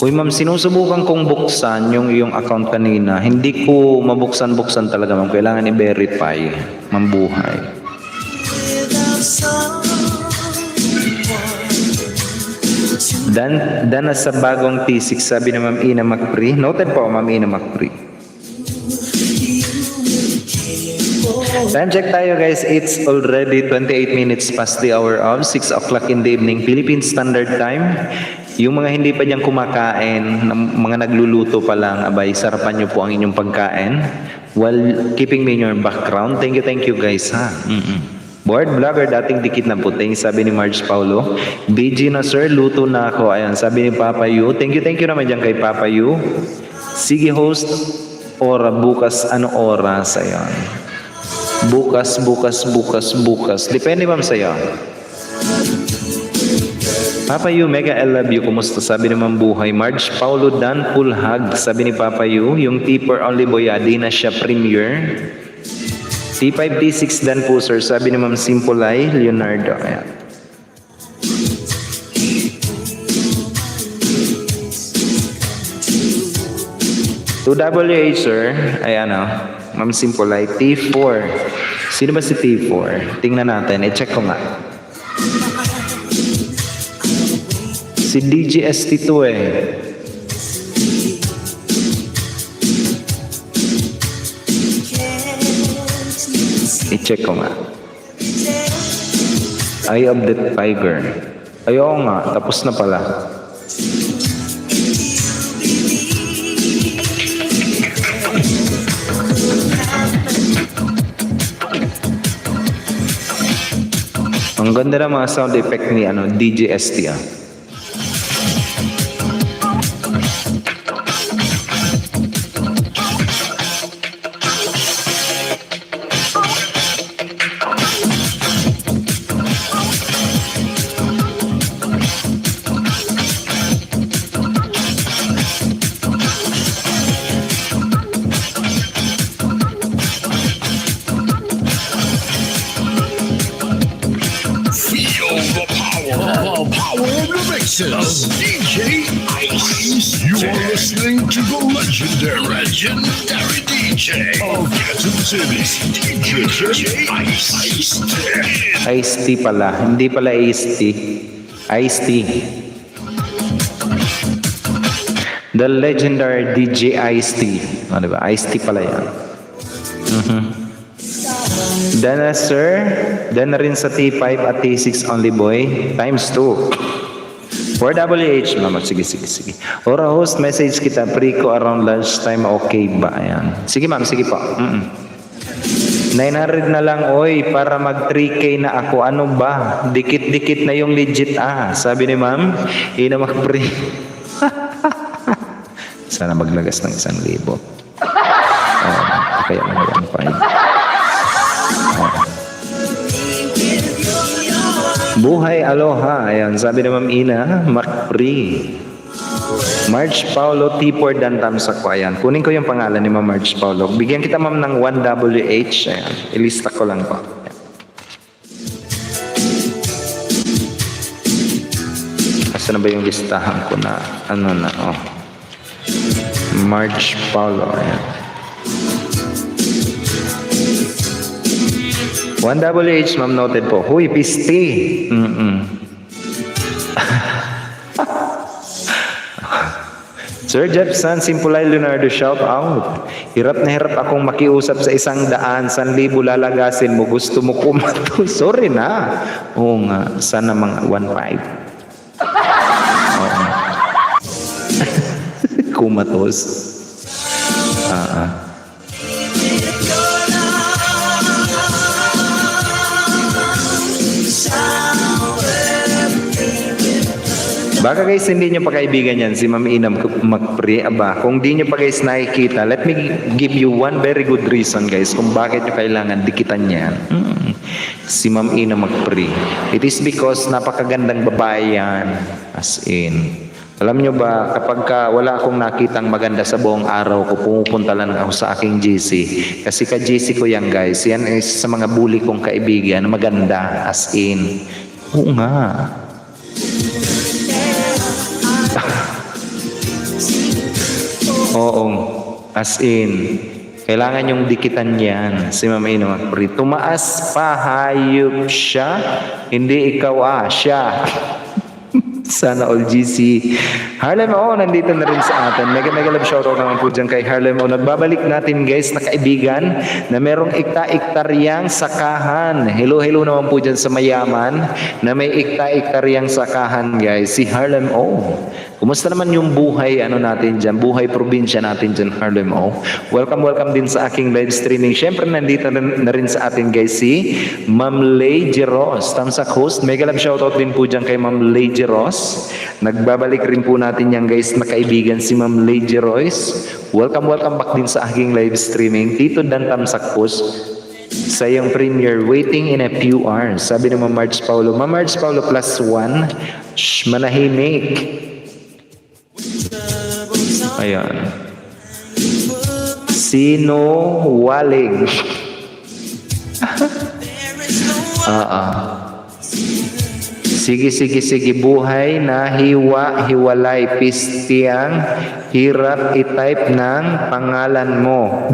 Uy ma'am, sinusubukan kong buksan yung iyong account kanina. Hindi ko mabuksan talaga ma'am. Kailangan i-verify Ma'am Buhay. Dan na sa bagong T6, sabi na Ma'am Ina Macpri. Noted po, Ma'am Ina Macpri. Time check tayo guys. It's already 28 minutes past the hour of 6 o'clock in the evening, Philippine Standard Time. Yung mga hindi pa dyan kumakain, mga nagluluto pa lang, abay, sarapan nyo po ang inyong pagkain while keeping me in your background. Thank you guys ha. Board vlogger, dating dikit na puting, sabi ni Marge Paulo. BG na sir, luto na ako. Ayan, sabi ni Papa Yu. Thank you naman dyan kay Papa Yu. Sige host, ora bukas, ano oras? Ayan. Bukas. Depende ma'am sa'yo. Papa Yu, mega I love you. Kumusta? Sabi ni Ma'am Buhay. Marge Paulo Dan, full hug. Sabi ni Papa Yu. Yung T4 only boyadi na siya premiere. T5, T6 Dan po sir. Sabi ni Ma'am Simpolay Leonardo. Ayan. To WH sir. Ayan o. Ma'am Simple T4. Sino ba si T4? Tingnan natin. I-check ko nga. Si DGST to eh. I-check ko nga. Eye of the Tiger. Ayaw nga. Tapos na pala. Ang ganda ng mga sound effect ni DJST ah. Feel the power of the mixes. DJ Ice. You are listening to the legendary DJ of Kansas City. DJ Ice. Ice-T pala. Hindi pala Ice-T. Ice-T. The legendary DJ Ice-T. Diba? Ice-T pala yan. Dana sir, dana rin sa T5 at T6 only boy, times 2. 4WH, mama, sige. Ora host, message kita, pre ko around lunchtime, okay ba? Ayan. Sige ma'am, sige po. 900 na lang, oy, para mag 3K na ako. Ano ba? Dikit-dikit na yung legit sabi ni ma'am, ina mag-pre. Sana maglagas ng 1,000. Kaya mga 1.5. Buhay aloha. Ayan, sabi ni Ma'am Ina, Macpri. March Paulo T4 Dantam Sakwa. Ayan, kunin ko yung pangalan ni Ma'am March Paulo. Bigyan kita ma'am ng 1WH. Ayan, ilista ko lang po. Asa na ba yung listahan ko na March Paulo. Ayan. 1WH, ma'am, noted po. Huy, pisti. Sir Jefferson, Simpulay Leonardo, shout out. Hirap na hirap akong makiusap sa 100. 1,000 lalagasin mo. Gusto mo kumato. Sorry na. Oo nga. Sana mga 1.5. Oo. Kumatos. Baka guys, hindi nyo pa kaibigan yan, si Ma'am Ina Macpri. Aba, kung di nyo pa guys nakikita, let me give you one very good reason guys kung bakit nyo kailangan dikitan yan. Si Ma'am Ina Macpri. It is because napakagandang babae yan. As in. Alam nyo ba, kapag wala akong nakitang maganda sa buong araw ko, pumupunta lang ako sa aking GC. Kasi ka GC ko yan guys. Yan is sa mga bully kong kaibigan, maganda. As in. Oo nga. Oo, as in, kailangan yung dikitan yan, si Ma'am Ina Macpri. Tumaas pa, hayop siya, hindi ikaw siya. Sana all GC. Harlem nandito na rin sa atin. Mega love shoutout naman po dyan kay Harlem Nagbabalik natin guys na kaibigan na merong ikta-iktaryang sakahan. Hello naman po dyan sa mayaman na may ikta-iktaryang sakahan guys. Si Harlem Kumusta naman yung buhay natin dyan? Buhay probinsya natin dyan, Harlem Welcome din sa aking live streaming. Siyempre nandito na rin sa atin guys si Ma'am Lady Ross. Tamsak host. Mega love shoutout din po dyan kay Ma'am Lady Ross. Nagbabalik rin po natin yan guys na kaibigan si Ma'am Lady Royce. Welcome back din sa aking live streaming. Tito Dan Tamsak host. Sa iyong premiere, waiting in a few hours. Sabi ni Ma'am March Paulo. Ma'am March Paulo +1. Manahimik. Ayan. Sino walig? Sige, buhay na hiwalay, pistiyang, hirap i-type ng pangalan mo.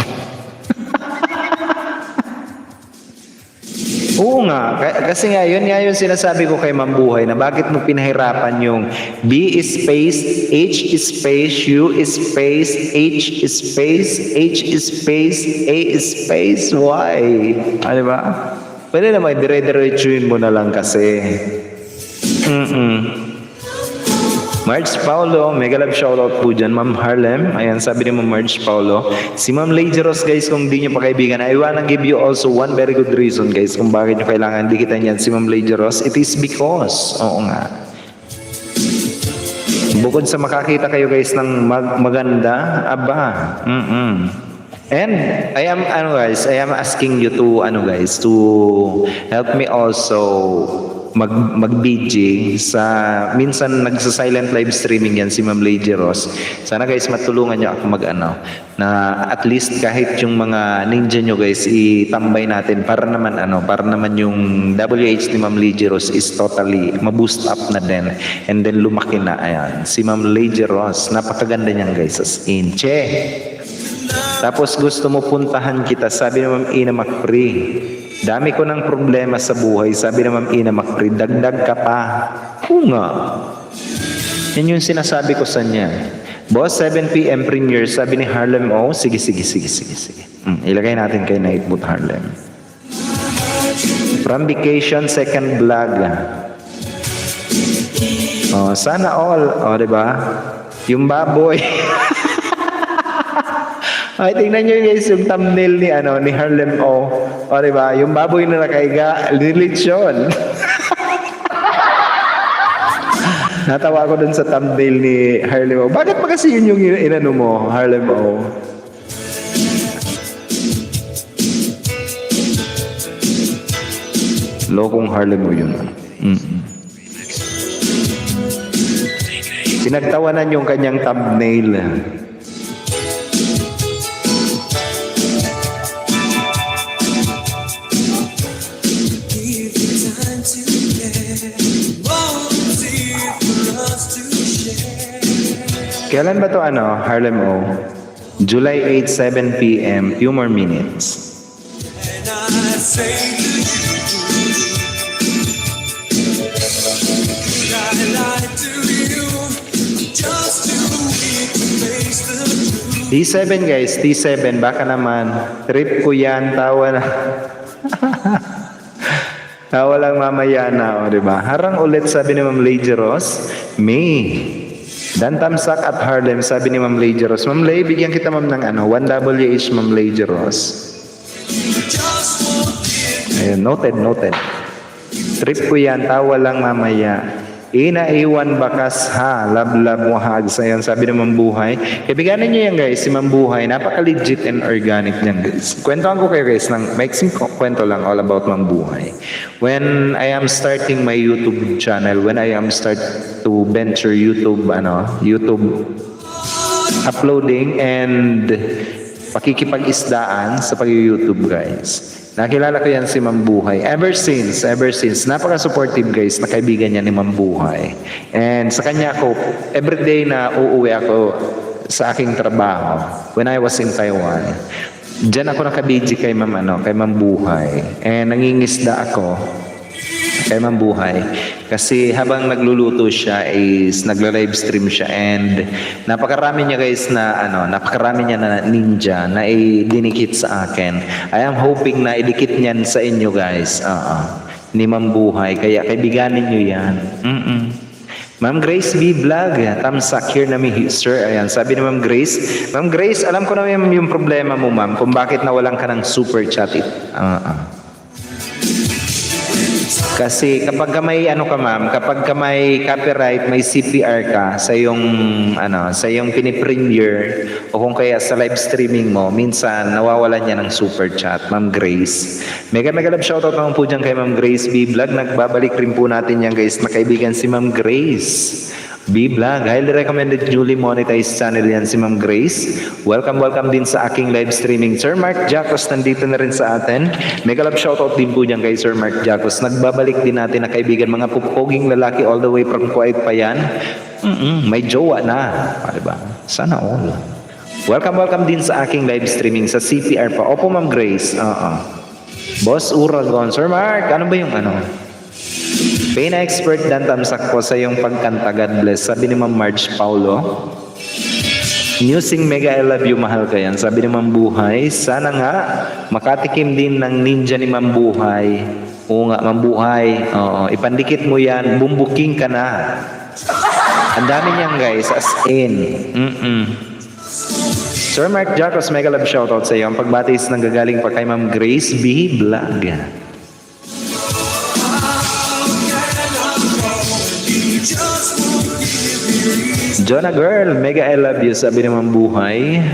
Oo nga, kasi nga yun sinasabi ko kay Mambuhay na bakit mo pinahirapan yung B space, H space, U space, H space, H space, A space, why? Ano ba? Pwede naman, dire-diretsuin mo na lang kasi. Marge Paulo, mega love shoutout po dyan. Ma'am Harlem, ayan sabi ni Ma'am Marge Paulo. Si Ma'am Lady Rose guys, kung di nyo pa kaibigan, I wanna give you also one very good reason guys kung bakit nyo kailangan dikitan yan si Ma'am Lady Rose. It is because, oo nga, bukod sa makakita kayo guys ng maganda, aba, And I am asking you to help me also mag-BG sa minsan nagsa-silent live streaming yan si Ma'am Lady Rose. Sana guys matulungan niyo ako na at least kahit yung mga ninja nyo guys itambay natin para naman yung WH ni Ma'am Lady Rose is totally ma-boost up na din and then lumaki na. Ayan si Ma'am Lady Rose, napakaganda niyan guys, as in tapos gusto mo puntahan kita, sabi ni Ma'am Ina Macpri. Dami ko ng problema sa buhay, sabi ni Ma'am Ina Macpri, dagdag ka pa. Oo nga. Yan yung sinasabi ko sa niya. Boss, 7 p.m. premiere, sabi ni Harlem, oh, sige. Ilagay natin kay Nightboot Harlem. From vacation, second vlog. Oh, sana all. Oh, diba? Yung baboy. Ay, tingnan nyo guys yung thumbnail ni Harlem O. O, diba? Yung baboy na nakaiga, lilitsyon. Natawa ako dun sa thumbnail ni Harlem O. Bakit pa kasi yun yung inano mo, Harlem O? Lokong Harlem O yun. Pinagtawanan yung kanyang thumbnail. Kailan ba to Harlem O? July 8, 7 p.m. Few more minutes. T7 guys, T7, baka naman. Trip ko yan, tawa na. Tawa lang mamaya na, diba? Harang ulit, sabi ni Ma'am Lady Rose. May. Dan Tamsak at Harlem, sabi ni Ma'am Lady Rose. Ma'am Lady, bigyan kita ma'am ng 1WH Ma'am Lady Rose. Ayun, noted. Trip ko yan, tawa lang mamaya. Inaiwan bakas ha, love wahag sayon, sabi ni Ma'am Buhay. Kaibiganin nyo yan guys, si Ma'am Buhay, napaka-legit and organic niyan guys. Kwentuhan ko kayo guys, ng mixing kwento lang all about Ma'am Buhay. When I am starting my YouTube channel, when I am start to venture YouTube uploading and pakikipag-isdaan sa pag-YouTube guys. Nakilala ko yan si Ma'am Buhay. Ever since, napaka-supportive guys na kaibigan niya ni Ma'am Buhay. And sa kanya ako, everyday na uuwi ako sa aking trabaho when I was in Taiwan. Diyan ako nakabidji kay Ma'am Buhay. And nangingisda ako kay Ma'am Buhay. Kasi habang nagluluto siya is nagla-live stream siya and napakarami niya guys napakarami niya na ninja na idinikit sa akin. I am hoping na idikit niyan sa inyo guys. Ni Ma'am Buhay. Kaya kaibiganin niyo yan. Ma'am Grace B. Vlog, tamsak here na mi sir. Ayan, sabi ni Ma'am Grace. Ma'am Grace, alam ko na yung problema mo ma'am kung bakit nawalan ka ng super chat. Kasi kapag may kapag may copyright, may CPR ka sa yung pinipremiere o kung kaya sa live streaming mo, minsan nawawalan niya ng super chat, Ma'am Grace. Mega love shoutout naman po dyan kay Ma'am Grace B. Vlog. Nagbabalik rin po natin yan guys na kaibigan si Ma'am Grace B. Vlog. Highly recommended, newly monetized channel yan si Ma'am Grace. Welcome din sa aking live streaming. Sir Mark Jacos nandito na rin sa atin. Mega love shoutout din po dyan kay Sir Mark Jacos. Nagbabalik din natin na kaibigan, mga pupoging lalaki all the way from Kuwait pa yan. May jowa na. Diba? Sana all. Welcome din sa aking live streaming sa CPR pa. Opo Ma'am Grace. Boss Uragon. Sir Mark, ano ba yung ano? Pain expert dan tamsak po sa iyong pagkanta. God bless. Sabi ni Ma'am Marge Paulo. Musing Mega I love you, mahal ka yan. Sabi ni Ma'am Buhay. Sana nga makatikim din ng ninja ni Ma'am Buhay. Oo nga, Ma'am Buhay. Oo, ipandikit mo yan. Bumbuking ka na. Ang dami niyan guys, as in. Sir Mark Jacos, mega love shoutout sa iyo. Ang pagbati is nanggagaling pa kay Ma'am Grace B. Vlog. Jonah girl, mega I love you, sabi ni Ma'am Buhay.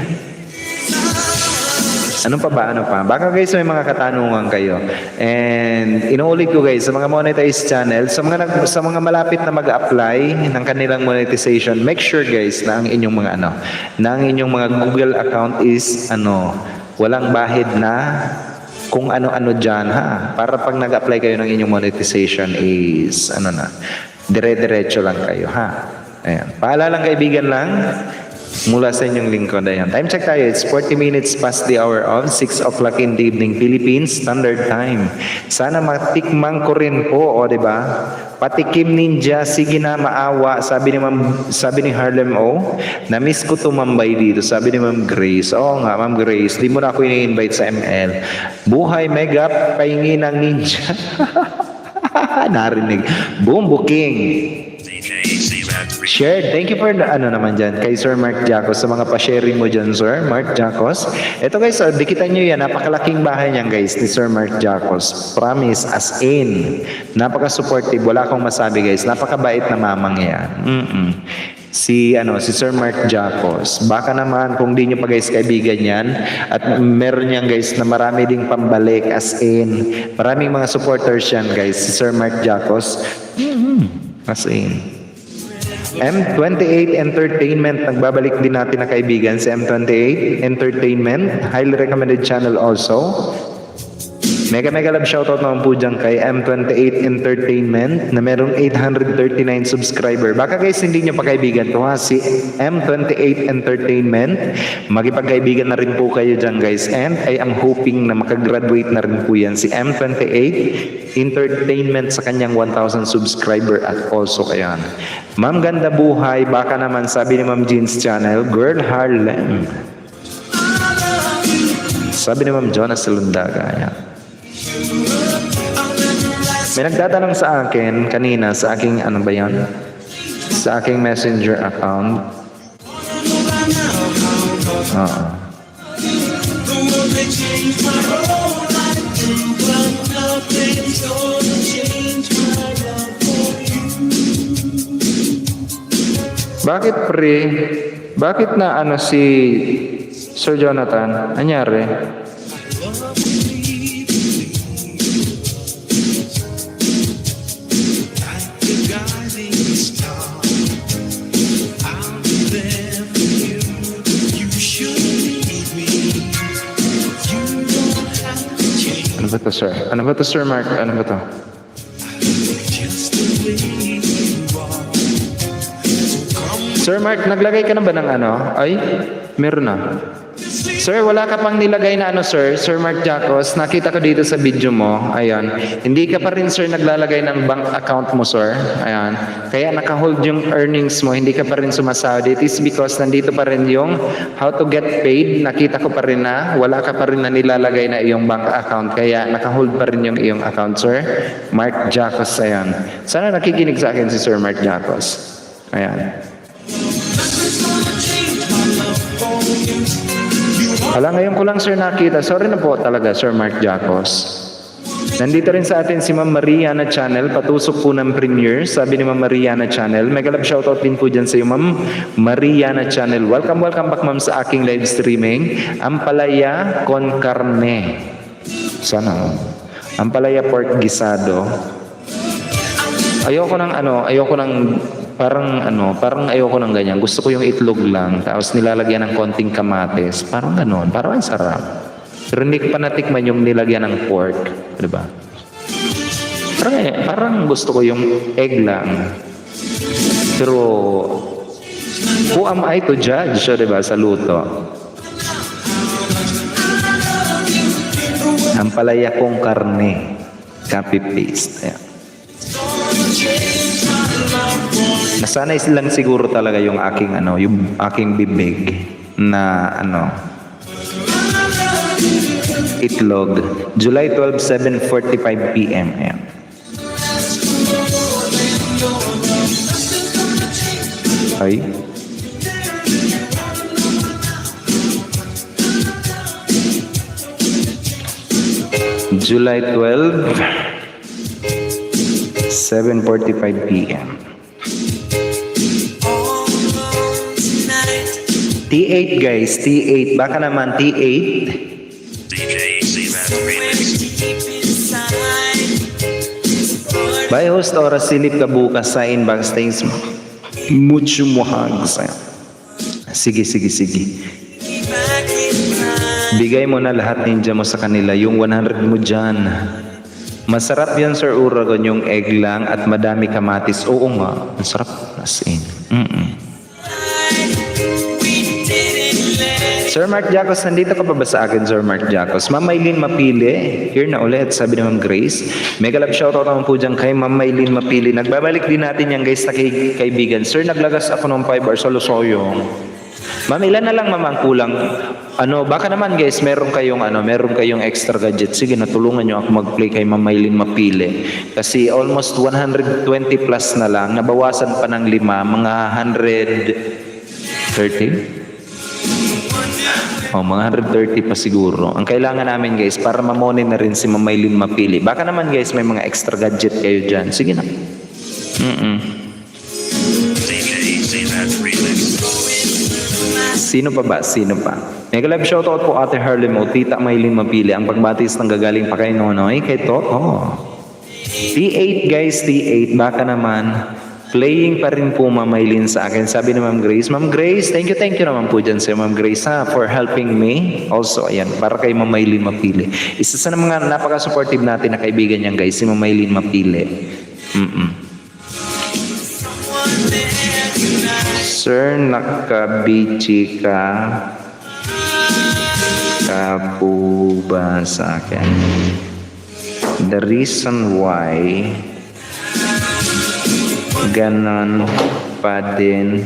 Ano pa ba? Baka guys may mga katanungan kayo. And inuulit ko guys, sa mga monetized channel, sa mga malapit na mag-apply ng kanilang monetization, make sure guys na ang inyong mga na ang inyong mga Google account is walang bahid na kung ano-ano dyan ha. Para pag nag-apply kayo ng inyong monetization is dire-diretso lang kayo ha. Ayan. Paalalang kaibigan lang mula sa inyong lingkod. Ayan. Time check tayo. It's 40 minutes past the hour of 6 o'clock in the evening Philippines Standard Time. Sana matikman ko rin po, diba? Patikim ninja, sige na maawa, sabi ni Harlem O. Na-miss ko tumambay dito, sabi ni Ma'am Grace. Oo nga, Ma'am Grace, di mo na ako ini-invite sa ML. Buhay mega, pahingi ng ninja. Narinig. Boom, booking. DJ Seaman Remix. Share. Thank you for naman dyan kay Sir Mark Jacos sa mga pa-sharing mo dyan, Sir Mark Jacos. Ito guys, dikitan nyo yan. Napakalaking bahay niyan guys ni Sir Mark Jacos. Promise, as in. Napaka-supportive. Wala akong masabi guys. Napakabait na mamang yan. Si Sir Mark Jacos. Baka naman kung di nyo pa guys kaibigan yan at meron yan guys na marami ding pambalik as in. Maraming mga supporters yan guys. Si Sir Mark Jacos. As in. M28 Entertainment, nagbabalik din natin na kaibigan si M28 Entertainment, highly recommended channel also. Mega love shoutout naman po dyan kay M28 Entertainment na merong 839 subscriber. Baka guys hindi nyo pa kaibigan to ha, si M28 Entertainment. Magipagkaibigan na rin po kayo dyan guys. And I am hoping na makagraduate na rin po yan si M28 Entertainment sa kanyang 1,000 subscriber at also kayan. Ma'am Ganda Buhay, baka naman sabi ni Ma'am Jean's channel, Girl Harlem. Sabi ni Ma'am Jonas Salundaga, yan. May nagtatanong sa akin kanina sa aking sa aking messenger account. Bakit pre? Bakit na si Sir Jonathan? Anyari? Ano ba to, sir? Ano ba to, Sir Mark? Ano ba to? Sir Mark, naglagay ka na ba ng Ay, meron na. Sir, wala ka pang nilagay na sir? Sir Mark Jacos, nakita ko dito sa video mo. Ayan. Hindi ka pa rin, sir, naglalagay ng bank account mo, sir. Ayan. Kaya naka-hold yung earnings mo, hindi ka pa rin sumasahod. It is because nandito pa rin yung how to get paid. Nakita ko pa rin na wala ka pa rin na nilalagay na iyong bank account. Kaya naka-hold pa rin yung iyong account, sir. Mark Jacos, ayan. Sana nakikinig sa akin si Sir Mark Jacos. Ayan. Ngayon ko lang, sir, nakita. Sorry na po talaga, Sir Mark Jacos. Nandito rin sa atin si Ma'am Mariana Channel. Patusok po ng premiere. Sabi ni Ma'am Mariana Channel. Mega love shoutout din po dyan sa iyo, Ma'am Mariana Channel. Welcome back, Ma'am, sa aking live streaming. Ampalaya con carne. Sana. Ampalaya pork gisado. Ayoko ng parang ayoko ng ganyan. Gusto ko yung itlog lang, tapos nilalagyan ng konting kamatis. Parang ganon, parang ang sarap. Pero hindi ko pa natikman yung nilagyan ng pork. Diba? Parang gusto ko yung egg lang. Pero, who am I to judge, diba, sa luto? Ang palaya kong karne. Copy paste. Ayan. Nasanay lang siguro talaga yung aking bibig na itlog. July 12, 7:45 p.m. Ayan. Ay. July 12, 7:45 p.m. T8 guys, T8. Baka naman T8. DJ C-Mac Remix. By host oras silip ka bukas sa inbox. Thanks mo. Mucho muhags. Sige. Bigay mo na lahat ninja mo sa kanila. Yung 100 mo dyan. Masarap yan, Sir Uragon, yung egg lang at madami kamatis. Oo nga. Masarap. As in. Sir Mark Jacos, nandito ka pa ba sa akin, Sir Mark Jacos? Ma'am Maylin Mapili, here na ulit, sabi ni Ma'am Grace. Mega love shoutout naman po dyan kay Ma'am Maylin Mapili. Nagbabalik din natin yan guys na kaibigan. Sir, naglagas ako ng 5 hours sa Losoyong. Ma'am, ilan na lang ma'am ang kulang? Baka naman guys, meron kayong extra gadget. Sige, natulungan nyo ako mag-play kay Ma'am Maylin Mapili. Kasi almost 120 plus na lang. Nabawasan pa ng 5, mga 130? Mga 130 pa siguro. Ang kailangan namin guys, para mamonin na rin si Ma'am Maylin Mapili. Baka naman guys, may mga extra gadget kayo dyan. Sige na. DJ C-Mac Remix. Sino pa? Mega live shoutout po Ate Harlem o Tita Maylin Mapili. Ang pagbatis ng gagaling pa kay Nonoy, kay Toto. T8 guys, T8. Baka naman. Playing pa rin po Ma'am Maylin sa akin. Sabi ni Ma'am Grace. Ma'am Grace, thank you naman po dyan sa Ma'am Grace for helping me. Also, ayan, para kay Ma'am Maylin Mapili. Isa sa mga napaka-supportive natin na kaibigan niyan guys, si Ma'am Maylin Mapili. Sir, nakabichi ka po ba sa akin? The reason why ganon pa din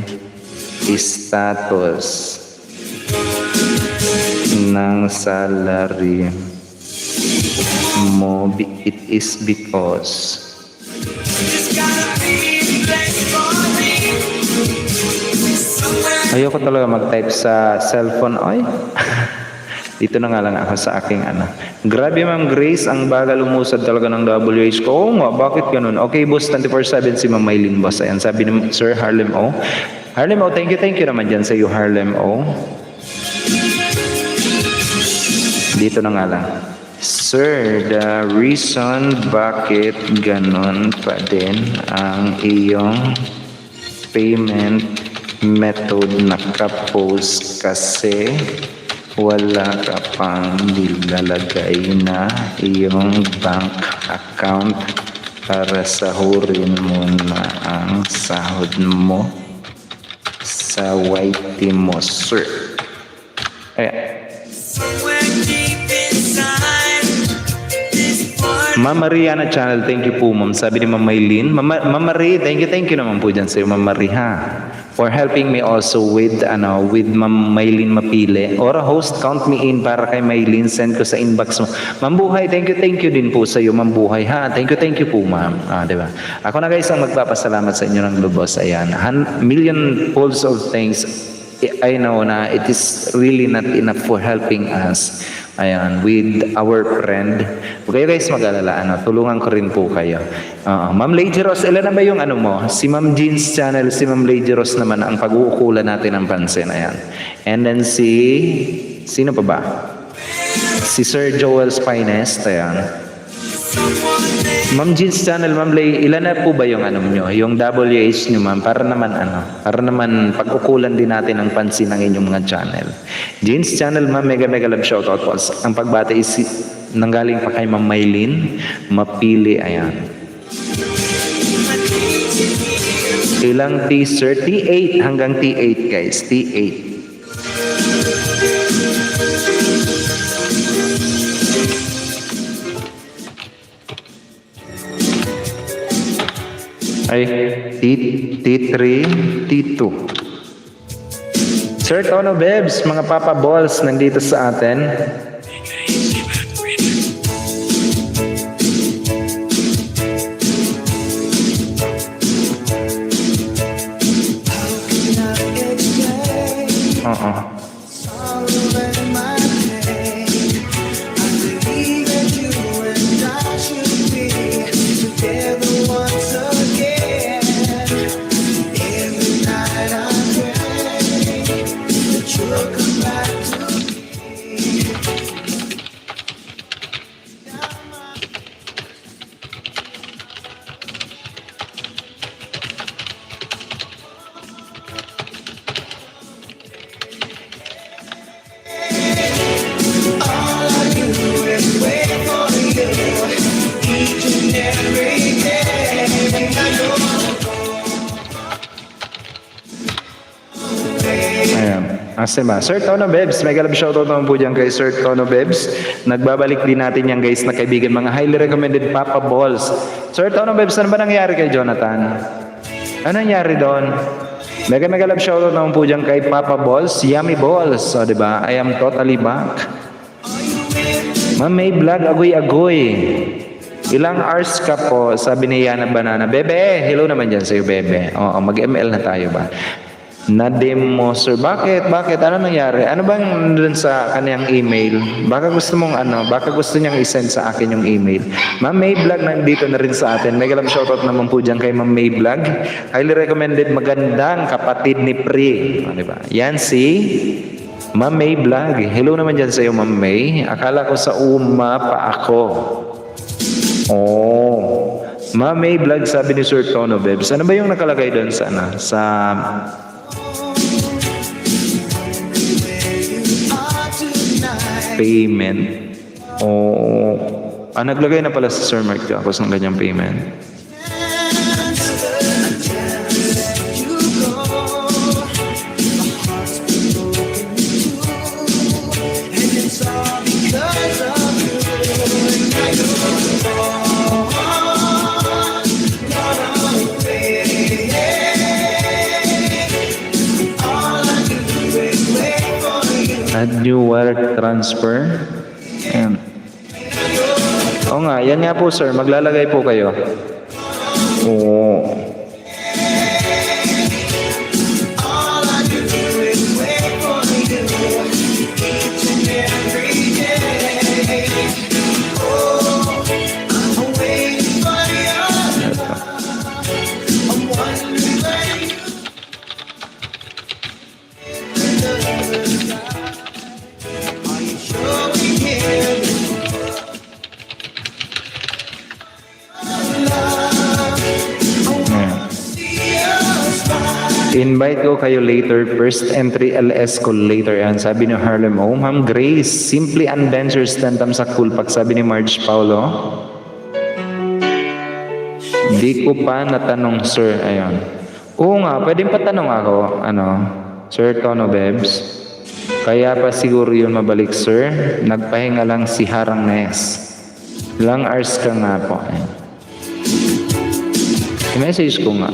status ng salary mo, it is because ayoko talaga mag-type sa cellphone. Ay, dito na nga lang ako sa aking Grabe Ma'am Grace, ang bagal umusad talaga ng WH ko. Oo nga, bakit ganun? Okay, boss, 24/7 si Ma'am Maylin, boss. Ayan, sabi ni Sir Harlem O. Harlem O, thank you naman dyan sa iyo, Harlem O. Dito na nga lang. Sir, the reason bakit ganun pa din ang iyong payment method nakapost kasi wala ka pang nilalagay na iyong bank account para sahurin mo na ang sahod mo sa YT mo, sir. Ayan. Ma'am Mariana Channel, thank you po ma'am. Sabi ni Ma'am Maylin. Ma'am Marie, thank you naman po dyan sa'yo, Ma'am Marie, ha? For helping me also with Ma'am Maylin Mapili. Or a host, count me in para kay Maylin, send ko sa inbox mo. Ma'am Buhay, thank you din po sa'yo, Ma'am Buhay, ha? Thank you po ma'am. Diba? Ako na guys ang magpapasalamat sa inyo ng lubos. Ayan, million folds of thanks. I know na it is really not enough for helping us. Ayan, with our friend. Huwag kayo guys mag-alala, tulungan ko rin po kayo. Ma'am Lady Rose, ilan na ba yung mo? Si Ma'am Jeans Channel, si Ma'am Lady Rose naman ang pag-uukulan natin ng pansin. Ayan. And then sino pa ba? Si Sir Joel's Finest. Ayan. Ma'am Jeans Channel, Ma'am Lay, ilan na po ba yung nyo? Yung WH nyo, ma'am, para naman pag-ukulan din natin ang pansin ng inyong mga channel. Jeans Channel, ma'am, mega love shoutout po. Ang pagbati is nanggaling pa kay Ma'am Maylin Mapili. Ayan. Ilang T-sir? T8 hanggang T8 guys. T8. Ay, T3, T2. Sir Tono Bebs, mga Papa Balls nandito sa atin. DJ C-Mac Remix. Oo. Ayan. Asema. Sir Tono Bebs, may galab shoutout naman po dyan kay Sir Tono Bebs. Nagbabalik din natin yan guys na kaibigan, mga highly recommended Papa Balls. Sir Tono Bebs, ano ba nangyari kay Jonathan? Ano nangyari doon? May galab shoutout naman po dyan kay Papa Balls, Yummy Balls. O, diba? I am totally back. Ma'am, may vlog, agoy-agoy. Ilang hours ka po, sabi ni Yana Banana. Bebe, hello naman dyan sa'yo, Bebe. Oo, mag-ML na tayo ba? Na-demo, sir. Bakit? Bakit? Ano nangyari? Ano bang dun sa kanyang email? Baka gusto mong baka gusto niyang isend sa akin yung email. Ma'am May Vlog nandito na rin sa atin. May galang shoutout naman po dyan kay Ma'am May Vlog. Highly recommended, magandang kapatid ni Pri. Diba? Yan si Ma'am May Vlog. Hello naman dyan sa iyo, Ma'am May. Akala ko sa pa ako. Oh. Ma'am May Vlog, sabi ni Sir Tono Bebs. Ano ba yung nakalagay doon sa payment? Oh. Naglagay na pala si Sir Mark Jacos ng ganyang payment. Add new wire transfer. Ayan. Oo nga, yan nga po sir. Maglalagay po kayo. Oo. Invite ko kayo later. First entry LS ko later yan. Sabi ni Harlem. Oh, Ma'am Grace. Simply Adventures Tantam sa Kulpak. Sabi ni Marge Paulo. Di ko pa natanong, sir. Ayun. Oo nga, pwedeng patanong ako. Sir Tono Bebs. Kaya pa siguro yun mabalik, sir. Nagpahinga lang si Harang Nes. Ilang hours ka nga po. Ayun. I-message ko nga.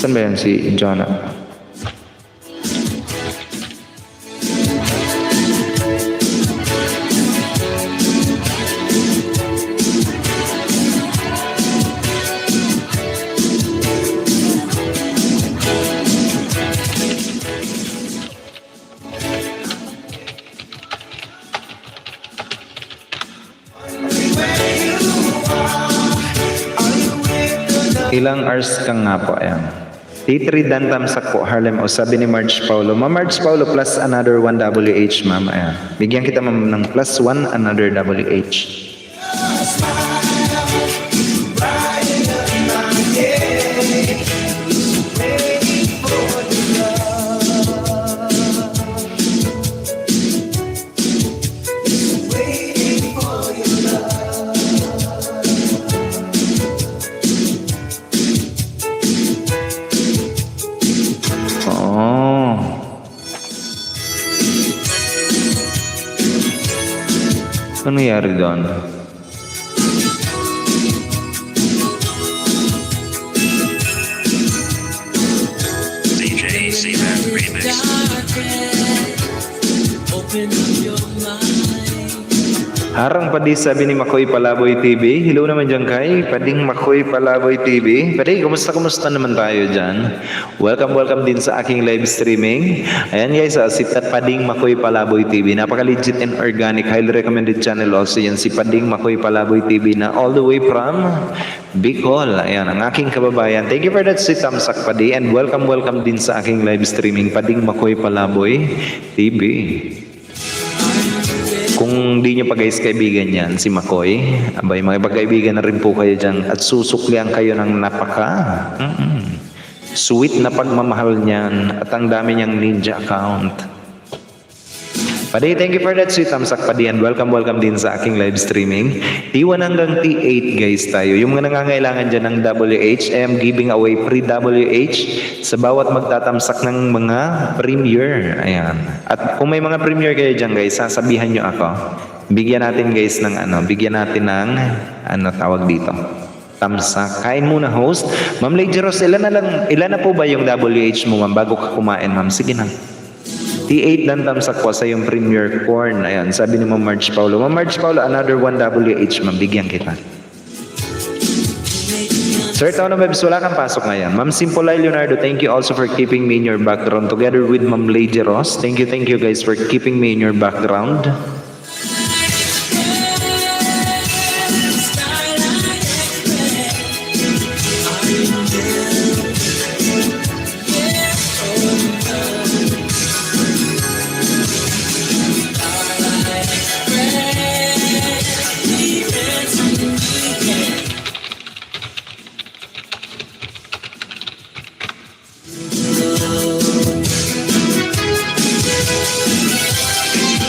Saan ba yan si Jonah? Ilang hours ka nga po? Ayan. T3 Dantam Sakpo, Harlem. O sabi ni Marge Paulo. Ma'am Marge Paulo plus another 1 WH, ma'am. Ayan. Bigyan kita ma'am ng plus 1 another WH. Ano nangyari doon? AC Band Remix. Harang Padi, sabi ni Makoy Palaboy TV. Hello naman dyan kay Pading Makoy Palaboy TV. Padi, kumusta naman tayo dyan? Welcome din sa aking live streaming. Ayan guys, si Pading Makoy Palaboy TV. Napaka-legit and organic. Highly recommended channel also yan. Si Pading Makoy Palaboy TV na all the way from Bicol. Ayan, ang aking kababayan. Thank you for that, si Tamsak Padi. And welcome din sa aking live streaming. Pading Makoy Palaboy TV. Kung di nyo pa guys kaibigan yan, si Makoy, abay makipagkaibigan na rin po kayo dyan at susuklian kayo ng sweet na pagmamahal niyan at ang dami niyang ninja account. Padi, thank you for that, sweet Tamsak Padi, and welcome din sa aking live streaming. T1 hanggang T8 guys tayo. Yung mga nangangailangan dyan ng WH, I am giving away free WH sa bawat magtatamsak ng mga premier. Ayan. At kung may mga premier kayo dyan guys, sasabihan nyo ako. Bigyan natin guys ng tawag dito. Tamsak. Kain muna host. Ma'am Lady Rose, ilan na po ba yung WH mo ma'am bago ka kumain ma'am? Sige na. T8 dan tamsak po sa yung premier corn. Ayan, sabi ni Ma'am Marge Paulo. Ma'am Marge Paulo, another 1 WH, ma'am. Bigyan kita. Sir Tono Bebs, wala kang pasok ngayon. Ma'am Simpolay Leonardo, thank you also for keeping me in your background. Together with Ma'am Lady Ross, thank you guys for keeping me in your background.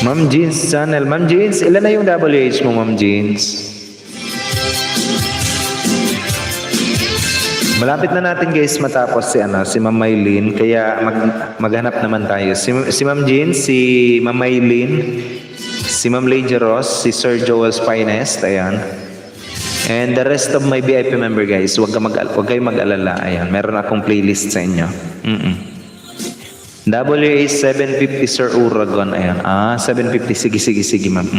Ma'am Jeans channel. Ma'am Jeans, ilan na yung WH mo, Ma'am Jeans? Malapit na natin guys matapos si Ma'am Maylin, kaya maghanap naman tayo. Si Ma'am Jeans, si Ma'am Maylin, si Ma'am Lady Ross, si Sir Joel's Finest, ayan. And the rest of my VIP member guys, huwag kayong mag-alala, ayan. Meron akong playlist sa inyo. WA 750 Sir Uragon. Ayan. 750. Sige ma'am.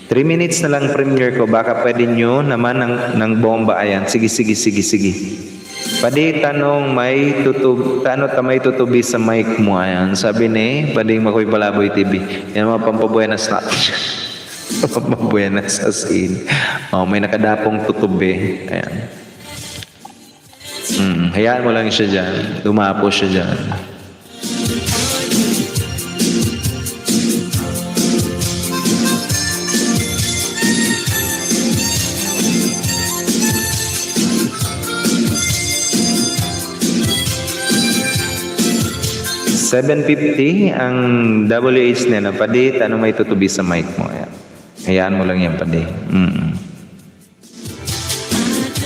3 minutes na lang premiere ko. Baka pwede nyo naman ng bomba. Ayan. Sige. Pwede tanong may tutubi sa mic mo. Ayan. Sabi ni Pwede Makoy Palaboy TV. Yan mga pampabuenas na. Pampabuenas as in. May nakadapong tutubi. Ayan. Hayaan mo lang siya dyan. Dumapo siya dyan. $750 ang WH nila. Padi, ano may tutubi sa mic mo? Ayan. Hayaan mo lang yan, Padi.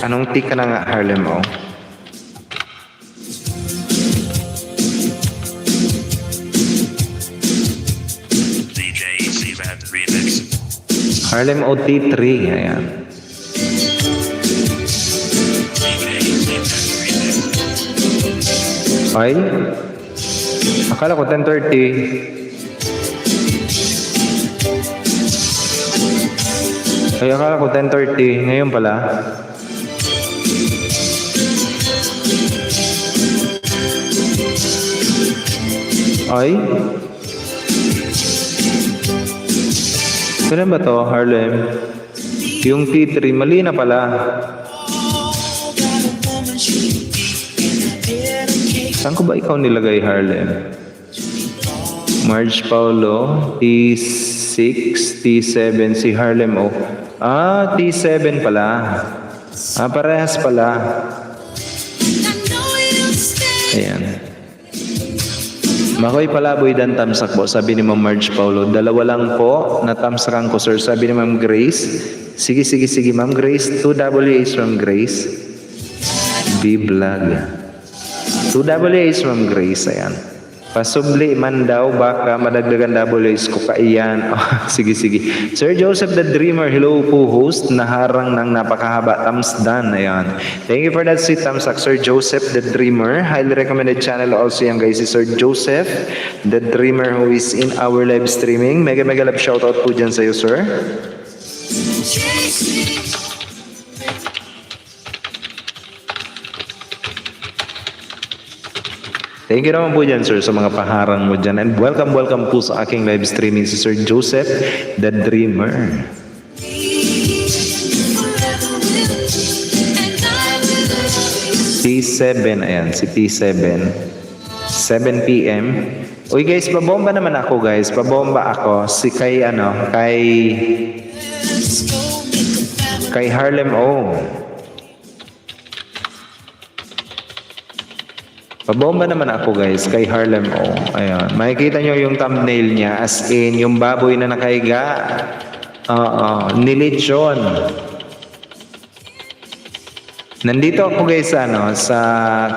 Anong tika na nga, Harlem, oh? DJ AC Band Remix. Harlem OT3, ayan. DJ AC Band Remix. Ay? Akala ko 10:30. Ay, akala ko 10:30. Ngayon pala. Ay? Kailan ba to, Harlem? Yung T3, mali na pala. Saan ko ba ikaw nilagay, Harlem? Marge Paulo, T6, T7, si Harlem O. T7 pala. Parehas pala. Ayan. Makoy Palaboy dan tamsak po, sabi ni Ma'am Marge Paulo. 2 lang po na tamsakan ko, sir. Sabi ni Ma'am Grace. Sige, Ma'am Grace. 2 WH from Grace. B-Vlog. 2 WH from Grace, ayan. Pasubli man daw, baka madagdagan WS ko kaiyan. Oh, sige. Sir Joseph the Dreamer, hello po host. Naharang ng napakahaba. Thumbs down. Ayan. Thank you for that sweet thumbs up, Sir Joseph the Dreamer. Highly recommended channel also yan guys, si Sir Joseph the Dreamer who is in our live streaming. Mega love shoutout po dyan sa iyo, sir. Thank you naman po dyan, sir, sa mga paharang mo dyan. And welcome po sa aking live streaming si Sir Joseph the Dreamer. T7, ayan, si T7. 7 p.m. Uy guys, pabomba naman ako guys. Pabomba ako. Si kay Harlem O. Pabomba naman ako guys kay Harlem O. Ayan. Makikita nyo yung thumbnail niya as in yung baboy na nakahiga. Nilitsyon. Nandito ako guys sa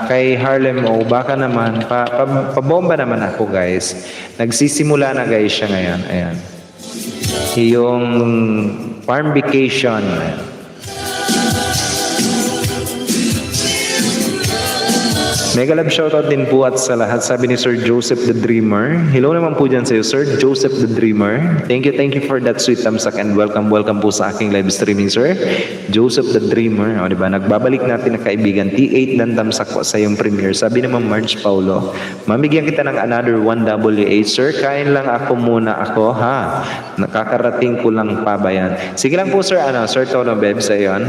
kay Harlem O. Baka naman pabomba naman ako guys. Nagsisimula na guys siya ngayon. Ayan. Yung farm vacation. Mega love shoutout din po at sa lahat, sabi ni Sir Joseph the Dreamer. Hello naman po dyan sa iyo, Sir Joseph the Dreamer. Thank you for that sweet thumbs up and welcome po sa aking live streaming, Sir Joseph the Dreamer. O diba, nagbabalik natin na kaibigan. T8 dan thumbs up sa iyong premiere. Sabi ni Ma'am Marge Paulo, mamigyan kita ng another 1W8. Sir, kain lang ako muna ako, ha? Nakakarating ko lang pa ba yan? Sige lang po, Sir, Sir Tono Beb, sa iyon.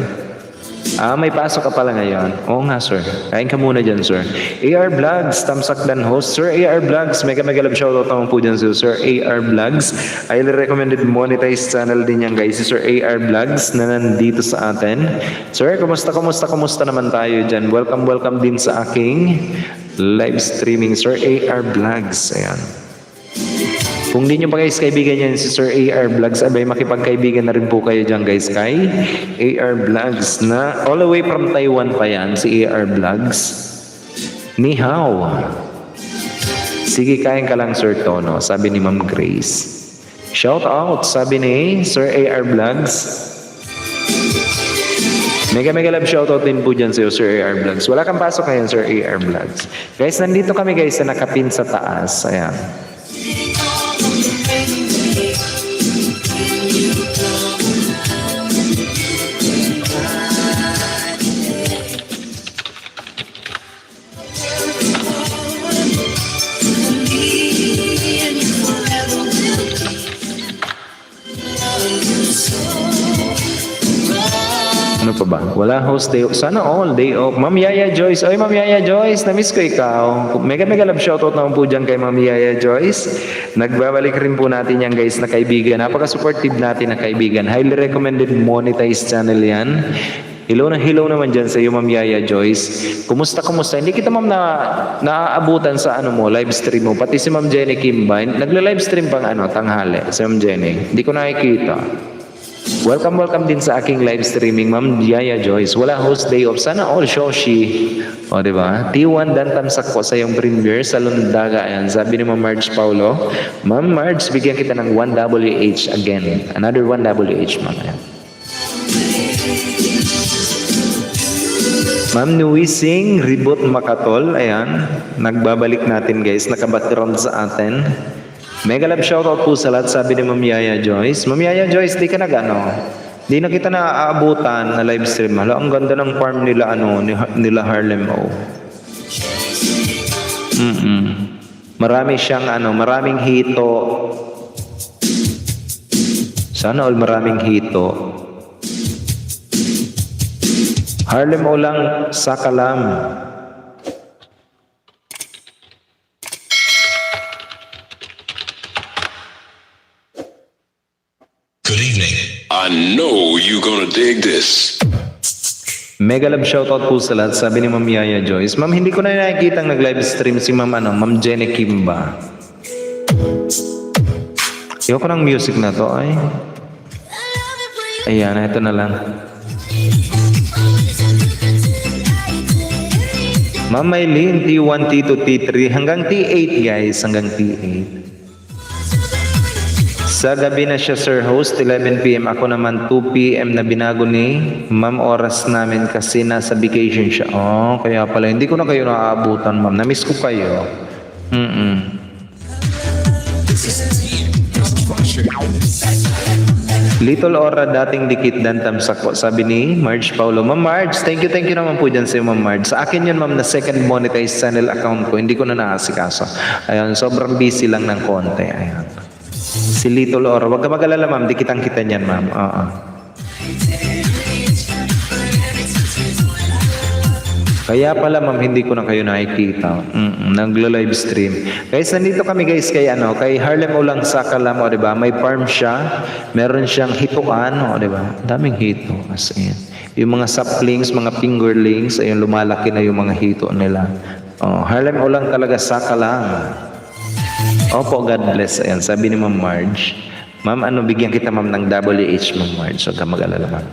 May pasok ka pala ngayon. Oo nga, sir. Kain ka muna dyan, sir. AR Vlogs, tamsak dan host. Sir, AR Vlogs, mega love shoutout naman po dyan, sir. AR Vlogs, highly recommended monetized channel din yan, guys. Si Sir AR Vlogs na nandito sa atin. Sir, kumusta naman tayo dyan? Welcome din sa aking live streaming, Sir AR Vlogs. Ayan. Kung di nyo pa guys kaibigan yan si Sir AR Vlogs, abay makipagkaibigan na rin po kayo dyan guys kay AR Vlogs na all the way from Taiwan pa yan si AR Vlogs. Ni hao. Sige, kain ka lang Sir Tono, sabi ni Ma'am Grace. Shout out, sabi ni Sir AR Vlogs. Mega love shoutout din po dyan sa Sir AR Vlogs. Wala kang pasok ngayon Sir AR Vlogs. Guys, nandito kami guys na nakapin sa taas. Ayan. Ano pa ba? Wala host day off. Sana all day off. Ma'am Yaya Joyce. Oy, Ma'am Yaya Joyce. Na-miss ko ikaw. Mega love shoutout naman po dyan kay Ma'am Yaya Joyce. Nagbabalik rin po natin yan guys na kaibigan. Napaka-supportive natin na kaibigan. Highly recommended monetized channel yan. Hello naman dyan sa iyo, Ma'am Yaya Joyce. Kumusta? Hindi kita ma'am naaabutan sa live stream mo. Pati si Ma'am Jenny Kimba. Nagla-live stream pang tanghali. Si Ma'am Jenny. Hindi ko nakikita. Welcome din sa aking live streaming, Ma'am Yaya Joyce. Wala host day off. Sana all Shoshi. O, diba? T1 dan tamsak po sa iyong premiere sa Lundaga. Ayan, sabi ni Ma'am Marge Paulo. Ma'am Marge, bigyan kita ng 1WH again. Another 1WH, Ma'am. Ayan. Ma'am Nuwising, Reboot Makatol. Ayan, nagbabalik natin guys. Naka-background sa atin. Mega love shoutout po sa lahat, sabi ni Ma'am Yaya Joyce. Ma'am Yaya Joyce, di ka di na kita naaabutan na live stream. Hala, ang ganda ng farm nila, nila Harlem O. Marami siyang, maraming hito. Sana all maraming hito. Harlem O lang, Sakalam. Good evening. I know you're gonna dig this. Mega love shoutout po sa lahat, sabi ni Ma'am Yaya Joyce. Ma'am, hindi ko na nakikita nag-live stream si Ma'am Jenny Kimba. Ayoko ng music na to, ay. Ayan, ito na lang. Ma'am Maylin, T1, T2, T3, hanggang T8 guys, hanggang T8. Sa gabi na siya sir host, 11 PM. Ako naman 2 PM na binago ni ma'am oras namin kasi nasa vacation siya. Oh, kaya pala hindi ko na kayo naaabutan ma'am. Namiss ko kayo. Little Ora dating dikit dan tamsak po. Sabi ni Marge Paulo. Ma'am Marge, thank you naman po dyan sa Ma'am Marge. Sa akin yun ma'am na second monetized channel account ko. Hindi ko na nakasikaso. Ayun, sobrang busy lang ng konti. Ayun. Si Little Ora. Huwag ka mag-alala ma'am. Dikitang kita niyan ma'am. Oo. Kaya pala ma'am, hindi ko na kayo nakikita. Naglo-live stream. Guys, nandito kami guys kay Harlem Ulang Sakalam, o diba? May farm siya. Meron siyang hituan, o diba? Daming hito. As in. Yung mga saplings, mga fingerlings, ayun, lumalaki na yung mga hito nila. Oh, Harlem Ulang talaga Sakalam. Opo, God bless. Ayan, sabi ni Ma'am Marge. Ma'am, bigyan kita ma'am ng WH, Ma'am Marge. Huwag ka mag-alala ma'am.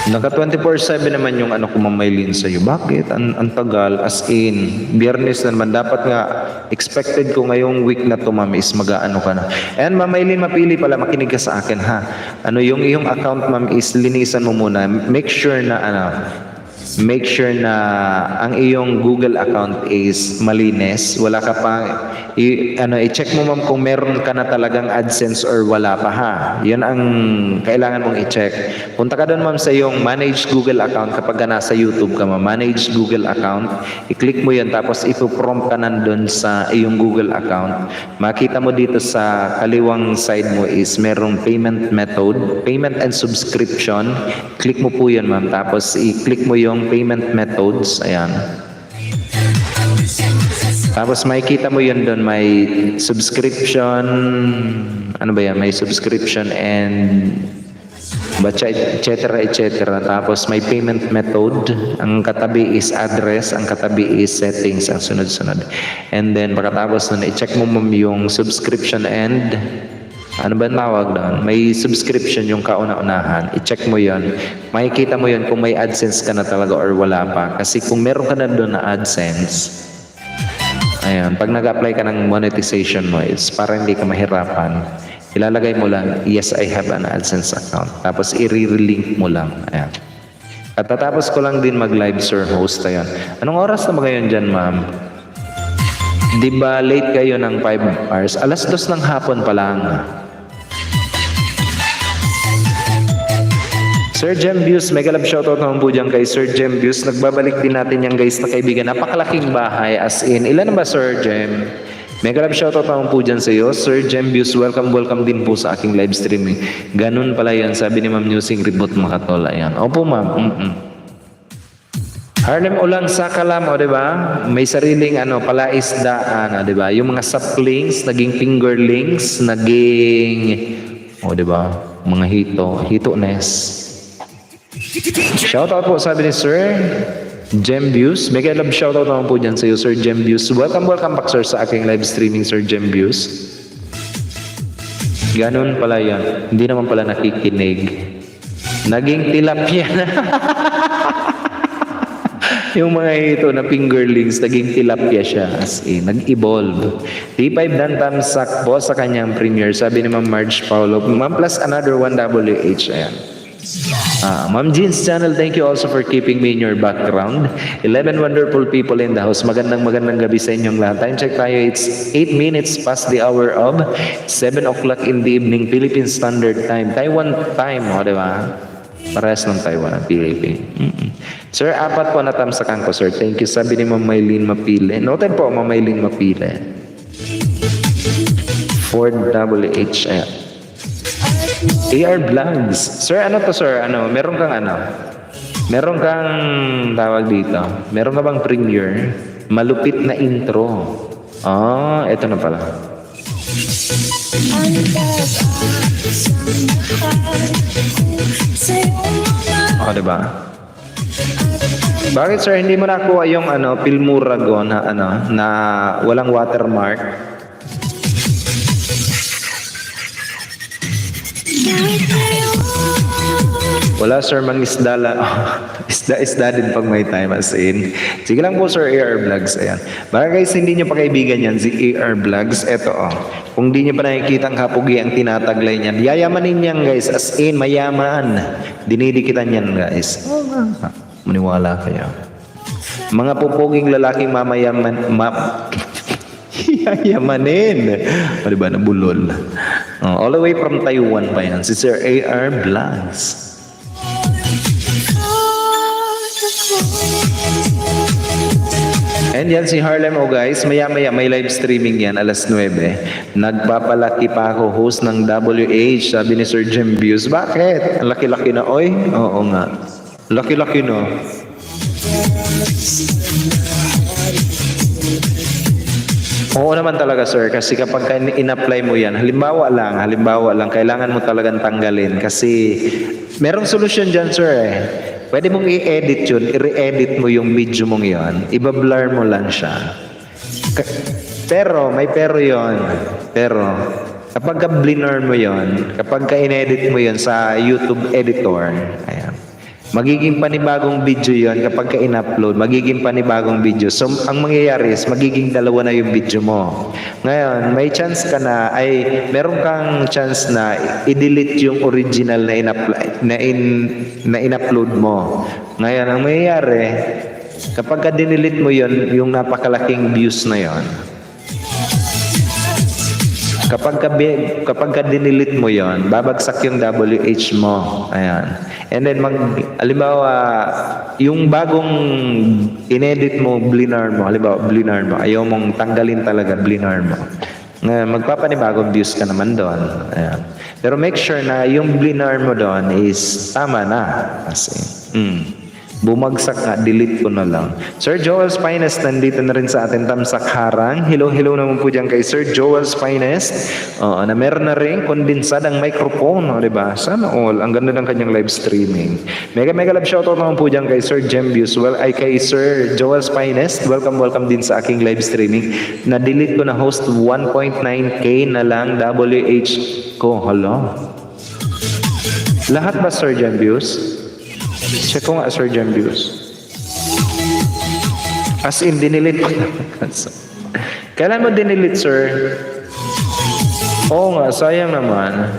Naka 24/7 naman yung ko Ma'am Maylin sa'yo. Bakit? Ang tagal. As in, Biyernes na naman. Dapat nga, expected ko ngayong week na to ma'am is mag-ano ka na. And Ma'am Maylin, mapili pala, makinig ka sa akin ha. Yung iyong account ma'am is linisan mo muna. Make sure na ang iyong Google account is malinis. Wala ka pa i-check mo ma'am kung meron ka na talagang AdSense or wala pa ha. 'Yun ang kailangan mong i-check. Punta ka doon ma'am sa iyong manage Google account kapag nasa YouTube ka ma'am. Manage Google account. I-click mo 'yun tapos ipo-prompt ka nandoon sa iyong Google account. Makita mo dito sa kaliwang side mo is merong payment method, payment and subscription. Click mo po 'yun ma'am. Tapos i-click mo yung payment methods. Ayan. Tapos makikita mo yun doon, may subscription, may subscription and etc. Tapos may payment method, ang katabi is address, ang katabi is settings, ang sunod-sunod. And then pagkatapos nun, i-check mo yung subscription and tawag doon? May subscription yung kauna-unahan. I-check mo yon. Makikita mo yon kung may AdSense ka na talaga or wala pa. Kasi kung meron ka na doon na AdSense, ayun, pag nag-apply ka ng monetization mo is para hindi ka mahirapan, ilalagay mo lang, yes, I have an AdSense account. Tapos i-re-link mo lang. Ayan. At tatapos ko lang din mag-live sir host. Ayan. Anong oras na ba ngayon dyan, ma'am? Di ba late kayo ng 5 hours? 2:00 ng hapon pa lang. Sir Jem Views, mega love shoutout naman po dyan kay Sir Jem Views. Nagbabalik din natin yung guys na kaibigan. Napakalaking bahay as in. Ilan na ba Sir Jem? Mega love shoutout naman po dyan sa iyo. Sir Jem Views, welcome din po sa aking live streaming. Ganun pala yan. Sabi ni Ma'am Newsing Reboot Makatol. Ayan. Opo ma'am. Harlem Ulang Sakalam, o diba? May sariling palaisdaan, o diba? Yung mga saplings, naging fingerlings, naging, o diba? Mga hito nest. Shoutout po, sabi ni Sir Jem Views. Mega love shoutout naman po dyan sa iyo, Sir Jem Views. Welcome back sir sa aking live streaming, Sir Jem Views. Ganun pala yan. Hindi naman pala nakikinig. Naging tilapia na. Yung mga ito na fingerlings, naging tilapia siya as in, nag-evolve. T5 dan tamsak po sa kanyang premiere. Sabi ni Ma'am Marge Paulo, ma'am plus another 1 WH. Ayan. Ma'am Jean's channel, thank you also for keeping me in your background. 11 wonderful people in the house. Magandang gabi sa inyong lahat. Time check tayo, it's 8 minutes past the hour of 7 o'clock in the evening, Philippine Standard Time. Taiwan time, o diba? Parehas ng Taiwan ang Philippine. Sir, 4 po natamsakan ko, sir. Thank you. Sabi ni Ma'am Maylin Mapile. Noted po, Ma'am Maylin Mapile. 4WH. Ayan. AR Vlogs. Sir, to, sir? Meron kang Meron kang tawag dito. Meron ka bang premiere? Malupit na intro. Ito na pala. Diba? Bakit sir hindi mo nakuha yung Filmurago na walang watermark? Wala sir, mangisda lang. Isda din pag may time as in. Sige lang po sir, AR Vlogs. Ayan. Baka guys, hindi nyo pa kaibigan yan, si AR Vlogs. Eto Kung di nyo pa nakikita ang kapugi ang tinataglay niyan, yayamanin yan guys. As in, mayaman. Dinidikitan yan guys. Maniwala kayo. Mga pupuging lalaking yayamanin. O diba, nabulol. All the way from Taiwan pa yan. Si Sir AR Vlogs. And yan si Harlem guys, maya-maya may live streaming yan, alas 9. Nagpapalaki pa ako, host ng WH, sabi ni Sir Jem Views. Bakit? Ang laki-laki na, oy? Oo nga. Laki-laki na. Oo naman talaga sir, kasi kapag in-apply mo yan, halimbawa lang, kailangan mo talagang tanggalin kasi merong solusyon dyan sir Pwede mong i-edit yun, i-re-edit mo yung video mong yun, iba-blur mo lang siya. Pero, may pero yun. Pero, kapag ka-blur mo yun, kapag ka-inedit mo yun sa YouTube editor, ayan, magiging panibagong video yon kapag ka-in-upload, magiging panibagong video. So, ang mangyayari is, magiging dalawa na yung video mo. Ngayon, may chance ka na, meron kang chance na i-delete yung original na in-upload mo. Ngayon, ang mangyayari, kapag ka-delete mo yon yung napakalaking views na yon, kapag ka-delete mo yon, babagsak yung WH mo. Ayan. And then, halimbawa, yung bagong inedit mo, blinar mo, ayaw mong tanggalin talaga, blinar mo. Ngayon, magpapanibagong views ka naman doon. Ayan. Pero make sure na yung blinar mo doon is tama na. Kasi, bumagsak nga, delete ko na lang. Sir Joel's Finest, nandito na rin sa atin, Tamsak Harang. Hello naman po dyan kay Sir Joel's Finest. Na meron na rin kondensadang microphone, diba? Sana all. Ang ganda ng kanyang live streaming. Mega love shoutout naman po dyan kay Sir Jem Views. Kay Sir Joel's Finest. Welcome din sa aking live streaming. Na-delete ko na host 1.9k na lang WH ko. Hala. Lahat ba Sir Jem Views? Check ko nga Sir Jem Views. As in, dinilit ko. Kailan mo dinilit, sir? Oo nga, sayang naman.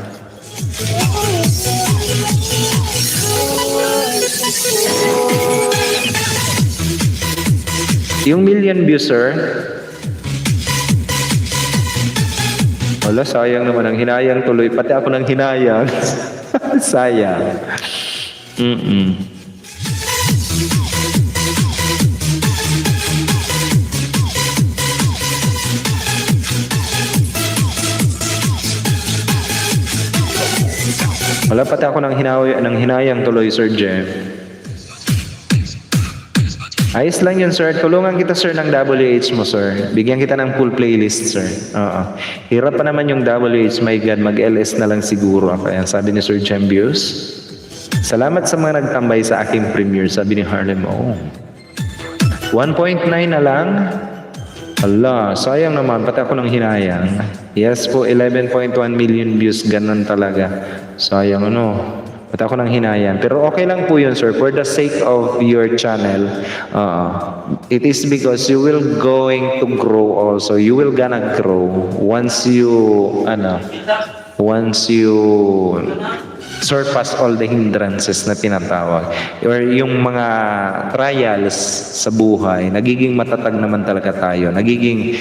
Yung million views, sir? Wala, sayang naman. Ang hinayang tuloy. Pati ako nang hinayang. Sayang. Wala, pati ako nang hinayang tuloy, Sir Jem. Ayos lang yun, sir. Tulungan kita, sir, ng WH mo, sir. Bigyan kita ng full playlist, sir. Hirap pa naman yung WH. My God, mag-LS na lang siguro ako. Ayan, sabi ni Sir Jem Views. Salamat sa mga nagtambay sa aking premiere, sabi ni Harlem. 1.9 na lang? Hala, sayang naman. Pati ako nang hinayang. Yes po, 11.1 million views. Ganun talaga. Sayang Pati ako nang hinayang. Pero okay lang po yun, sir. For the sake of your channel, it is because you will going to grow also. You will gonna grow once you surpass all the hindrances na tinatawag or yung mga trials sa buhay, nagiging matatag naman talaga tayo, nagiging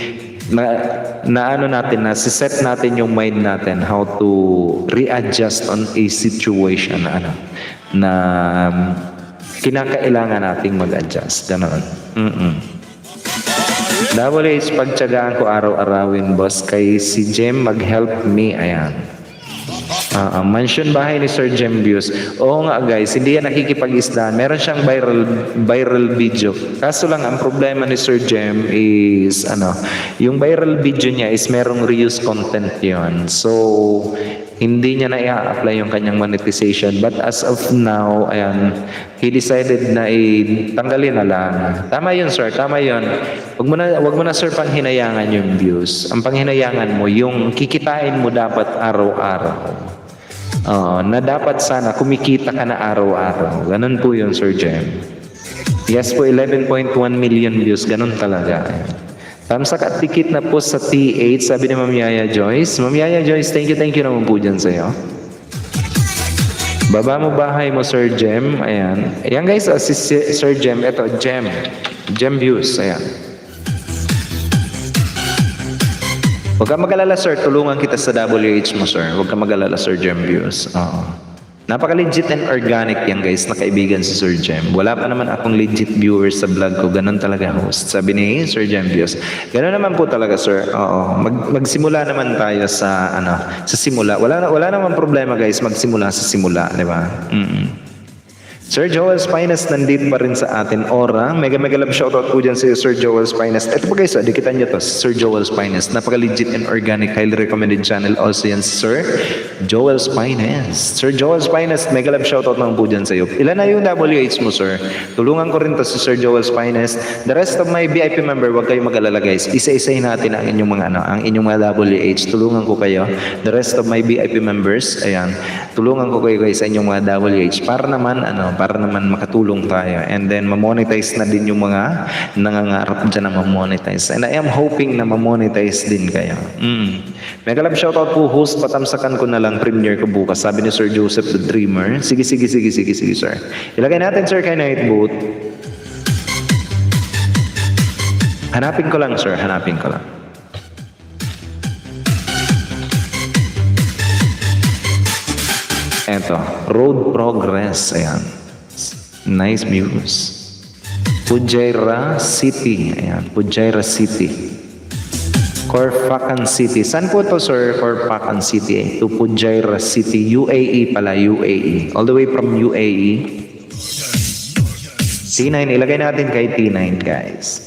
set natin yung mind natin how to readjust on a situation na kinakailangan nating mag-adjust. Ganon. WH, pagtyagaan ko araw-arawin, boss. Kay si Jem, mag-help me. Ayan. Mansion bahay ni Sir Jem Views. Oo nga guys, hindi yan nakikipag-isdahan. Meron siyang viral video. Kaso lang, ang problema ni Sir Jem is, yung viral video niya is merong reuse content yon. So, hindi niya na i-apply yung kanyang monetization. But as of now, ayan, he decided na tanggalin na lang. Tama yun, sir. Tama yun. Wag mo na, sir, panghinayangan yung views. Ang panghinayangan mo, yung kikitain mo dapat araw-araw. Na dapat sana kumikita ka na araw-araw. Ganun po yun, Sir Jem. Yes po, 11.1 million views. Ganun talaga. Tamsak at tikit na po sa T8, sabi ni Ma'am Yaya Joyce. Ma'am Yaya Joyce, thank you naman po dyan sa'yo. Baba mo bahay mo, Sir Jem. Ayan. Ayan guys, si Sir Jem. Ito, Jem. Jem views. Ayan. Huwag ka mag-alala, sir. Tulungan kita sa WH mo, sir. Huwag ka mag-alala, Sir Jem views. Napaka-legit and organic yan, guys, na kaibigan si Sir Jem. Wala pa naman akong legit viewers sa vlog ko. Ganun talaga, host. Sabi ni Sir Jem views. Ganun naman po talaga, sir. Oo. Magsimula naman tayo sa, sa simula. Wala naman problema, guys. Magsimula sa simula, di ba? Sir Joel's Finest nandito pa rin sa atin. Ora, mega love shoutout po dyan sa Sir Joel's Finest. Ito po guys, dikitan nyo to, Sir Joel's Finest. Napaka-legit and organic, highly recommended channel also yan, Sir Joel's Finest. Sir Joel's Finest, mega love shoutout naman po dyan sa iyo. Ilan na yung WH mo, sir? Tulungan ko rin to si Sir Joel's Finest. The rest of my VIP member, huwag kayong mag-alala guys. Isa-isahin natin ang inyong mga ang inyong mga WH. Tulungan ko kayo. The rest of my VIP members, ayan. Tulungan ko kayo guys sa inyong mga WH para naman makatulong tayo. And then mamonetize na din yung mga nangangarap dyan na mamonetize. And I am hoping na mamonetize din kayo. Mega love shoutout po, host. Patamsakan ko na lang premiere ko bukas. Sabi ni Sir Joseph the Dreamer. Sige, sir. Ilagay natin, sir, kay Nightboot. Hanapin ko lang, sir. Eto, Road Progress. Ayan. Nice views. Pujaira City. Ayan, Pujaira City. Corfacan City. Saan po to, sir? Corfacan City. To Pujaira City. UAE pala, UAE. All the way from UAE. T9. Ilagay natin kay T9, guys.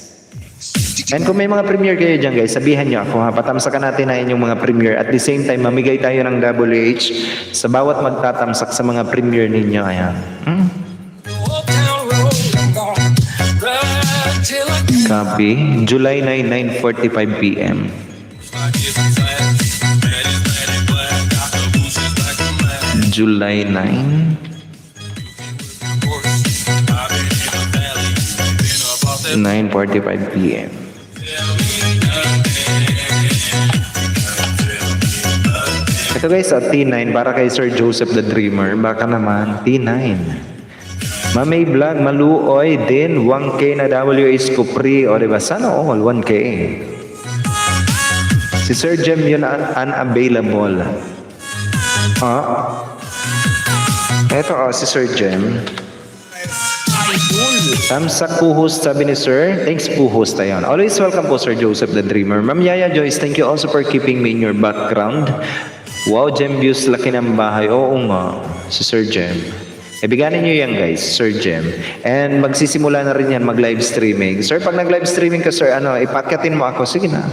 And kung may mga premiere kayo dyan, guys, sabihan nyo ako, ha? Patamsakan natin na inyong mga premiere. At the same time, mamigay tayo ng WH sa bawat magtatamsak sa mga premiere ninyo. Ayan. Copy. July 9, 9:45 p.m. July 9. 9:45 p.m. Ito guys, at T9 para kay Sir Joseph the Dreamer. Baka naman T9. Mamay Vlog, Maluoy din, 1K na WH Kupri. O diba, sana all 1K. Si Sir Jem yun unavailable. Eto si Sir Jem. Tamsak po host, sabi ni Sir. Thanks po host, ayan. Always welcome po Sir Joseph the Dreamer. Ma'am Yaya Joyce, thank you also for keeping me in your background. Wow, Jem views, laki ng bahay. Oo nga, si Sir Jem. Biganin nyo yan guys, Sir Jem. And magsisimula na rin yan mag-live streaming. Sir, pag nag-live streaming ka, sir, ipakyatin mo ako. Sige na.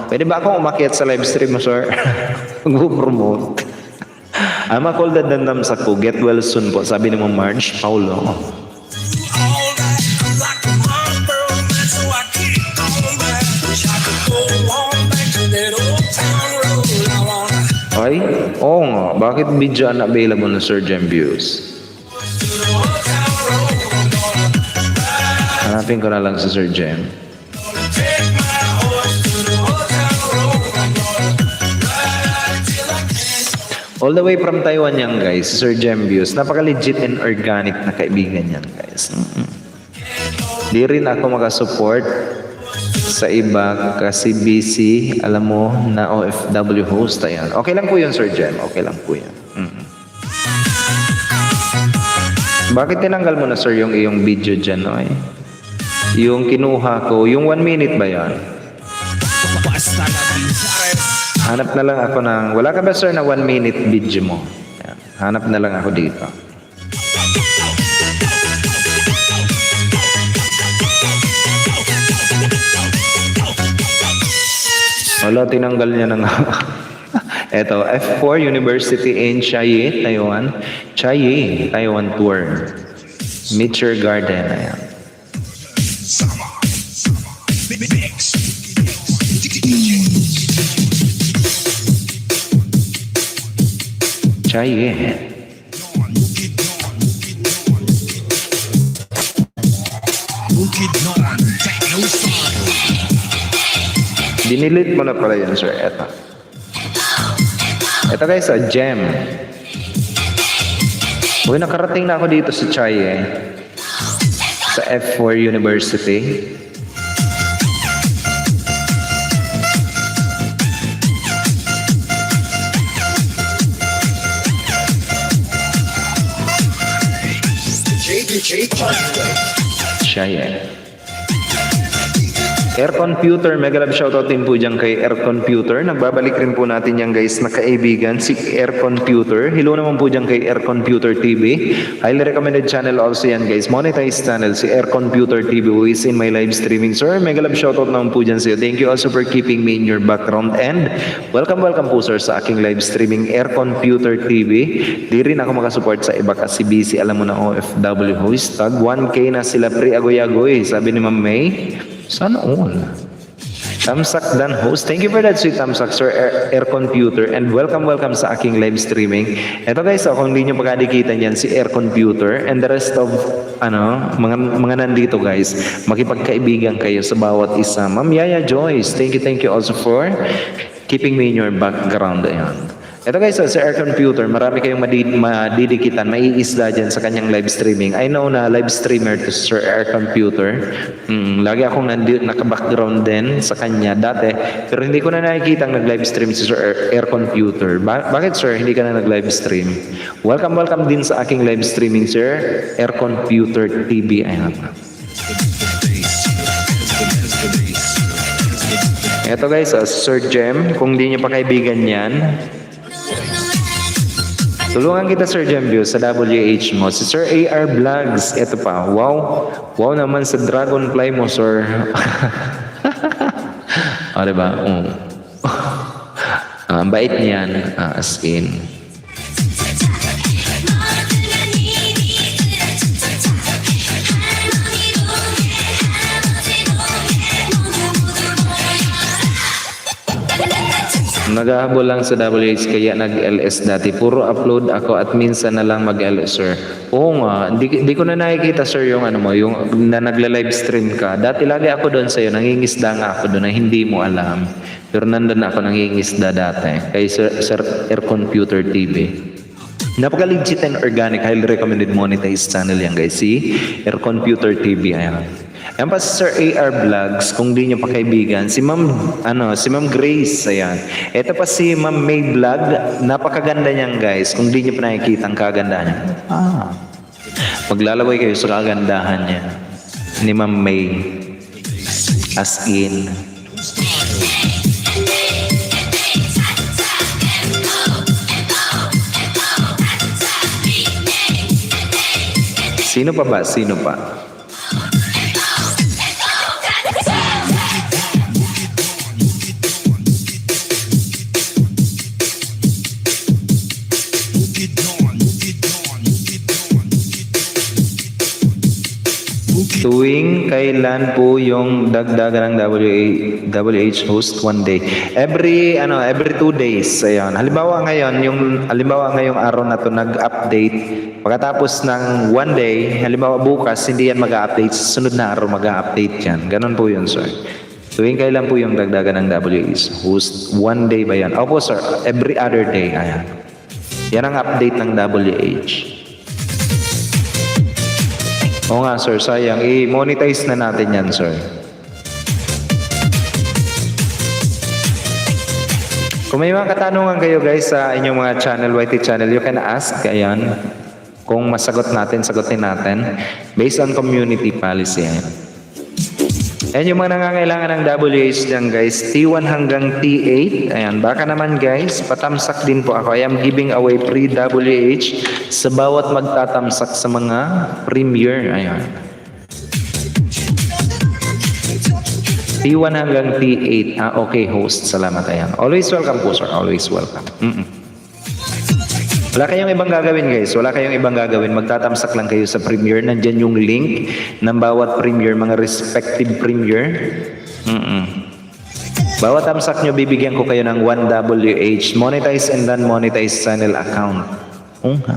Pwede ba akong umakyat sa live stream mo, sir? Mag-promote. Ama call the dandam sa ko. Get well soon po. Sabi ni mo Marge Paulo. Ay, oo nga. Bakit video unavailable na Sir Jem views? Hanapin ko na lang si Sir Jem. All the way from Taiwan yan guys, Sir Jem views. Napaka-legit and organic na kaibigan yan guys. Di rin ako makasupport sa iba kasi busy, alam mo, na OFW host. Ayan. Okay lang po yun, Sir Jem. Okay lang po yan. Bakit tinanggal mo na, sir, yung iyong video dyan, no? Yung kinuha ko, yung 1 minute ba yan? Hanap na lang ako ng, wala ka ba, sir, na 1 minute video mo? Ayan. Hanap na lang ako dito. Wala, tinanggal niya na nga. Eto, F4 University in Chiayi, Taiwan. Chiayi, Taiwan tour. Nature Garden, ayan. Cheyenne. Dinilit mo na pala yun, sir. Eto. Ito guys, Gem. Uy, nakarating na ako dito sa Cheyenne. Sa F4 University. Cheyenne. Air Computer, mega love shoutout din po dyan kay Air Computer. Nagbabalik rin po natin yan guys na kaibigan, si Air Computer. Hello naman po dyan kay Air Computer TV. Highly recommended channel also yan guys. Monetized channel, si Air Computer TV who is in my live streaming. Sir, mega love shoutout naman po dyan sa'yo. Thank you also for keeping me in your background. And welcome po sir sa aking live streaming Air Computer TV. Di rin ako makasupport sa iba kasi busy. Alam mo na OFW host. Tag 1K na sila pre-agoy-agoy. Sabi ni Ma'am May. Sana all. Tamsak Dan host. Thank you for that sweet Tamsak sir Air Computer and welcome sa aking live streaming. Ito guys, kung hindi nyo pagkadikita niyan si Air Computer and the rest of mga nandito guys, makipagkaibigan kayo sa bawat isa. Ma'am Yaya Joyce, thank you also for keeping me in your background. Ayan. Ito guys, sa Air Computer, marami kayong madidikitan, maiisla dyan sa kanyang live streaming. I know na live streamer to Sir Air Computer. Lagi akong naka-background din sa kanya dati, pero hindi ko na nakikita ang nag-live stream si Sir Air Computer. Bakit sir, hindi ka na nag-live stream? Welcome din sa aking live streaming, Sir Air Computer TV. Ayan. Ito guys, Sir Jem, kung di nyo pa kaibigan yan, tulungan kita Sir Jembio sa WH mo. Si Sir AR Vlogs, ito pa. Wow naman sa Dragonfly mo, Sir. Diba? Ang bait niyan, as in. Naghahabol lang sa WH kaya nag-LS dati. Puro upload ako at minsan na lang mag-LS, sir. Oo nga, di ko na nakikita, sir, yung yung na nagla-live stream ka. Dati lagi ako doon sa'yo, nangingisda nga ako doon na hindi mo alam. Pero nandun ako nangingisda dati. Kay Sir Air Computer TV. Napaka-legit and organic, highly recommended monetized channel yan, guys. Si Air Computer TV, ayan. Ayan pa si Sir AR Vlogs, kung di nyo pa kaibigan, si Ma'am Grace, ayan. Ito pa si Ma'am May Vlog, napakaganda niyan guys, kung di nyo pa nakikita ang kagandahan niya. Maglalaway kayo sa kagandahan niya, ni Ma'am May, as in. Sino pa ba? Tuwing kailan po yung dagdagan ng WH host? One day. Every 2 days. Ayan. Halimbawa ngayong araw na to nag-update. Pagkatapos ng 1 day, halimbawa bukas, hindi yan mag-update. Sunod na araw mag-update yan. Ganon po yun, sir. Tuwing kailan po yung dagdagan ng WH host? 1 day ba yan? Opo, sir. Every other day. Ayan. Yan ang update ng WH. Oo nga sir, sayang. I-monetize na natin yan sir. Kung may mga katanungan kayo guys sa inyong mga channel, YT channel, you can ask. Ayan. Kung masagot natin, sagutin natin. Based on community policy. Ayan. Ayan yung mga nangangailangan ng WH dyan guys. T1 hanggang T8. Ayan. Baka naman guys, patamsak din po ako. I am giving away free WH sa bawat magtatamsak sa mga premier. Ayan. T1 hanggang T8. Okay host. Salamat. Ayan. Always welcome po sir. Always welcome. Wala kayong ibang gagawin guys. Wala kayong ibang gagawin. Magtatamsak lang kayo sa premier. Nandyan yung link ng bawat premier, mga respective premier. Bawat tamsak nyo, bibigyan ko kayo ng 1 WH monetized and non-monetized channel account. Nga.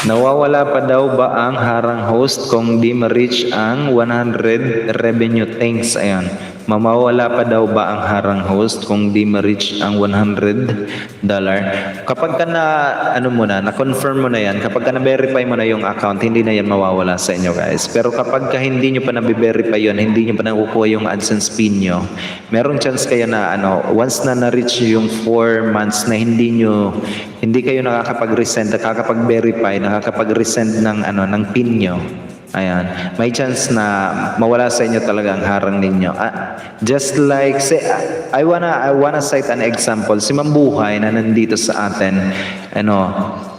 Nawawala pa daw ba ang harang host kung di ma-reach ang 100 revenue? Thanks. Ayan. Mamawala pa daw ba ang harang host kung di ma-reach ang $100? Kapag ka na, na-confirm mo na yan, kapag ka na-verify mo na yung account, hindi na yan mawawala sa inyo guys. Pero kapag ka hindi nyo pa na-verify yun, hindi nyo pa nakukuha yung AdSense pin nyo, meron chance kayo na, once na na-reach yung 4 months na hindi kayo nakakapag-resend, nakakapag-verify, nakakapag-resend ng pin nyo, ayan, may chance na mawala sa inyo talaga ang harang ninyo. Just like, say, I wanna cite an example. Si Mambuhay na nandito sa atin,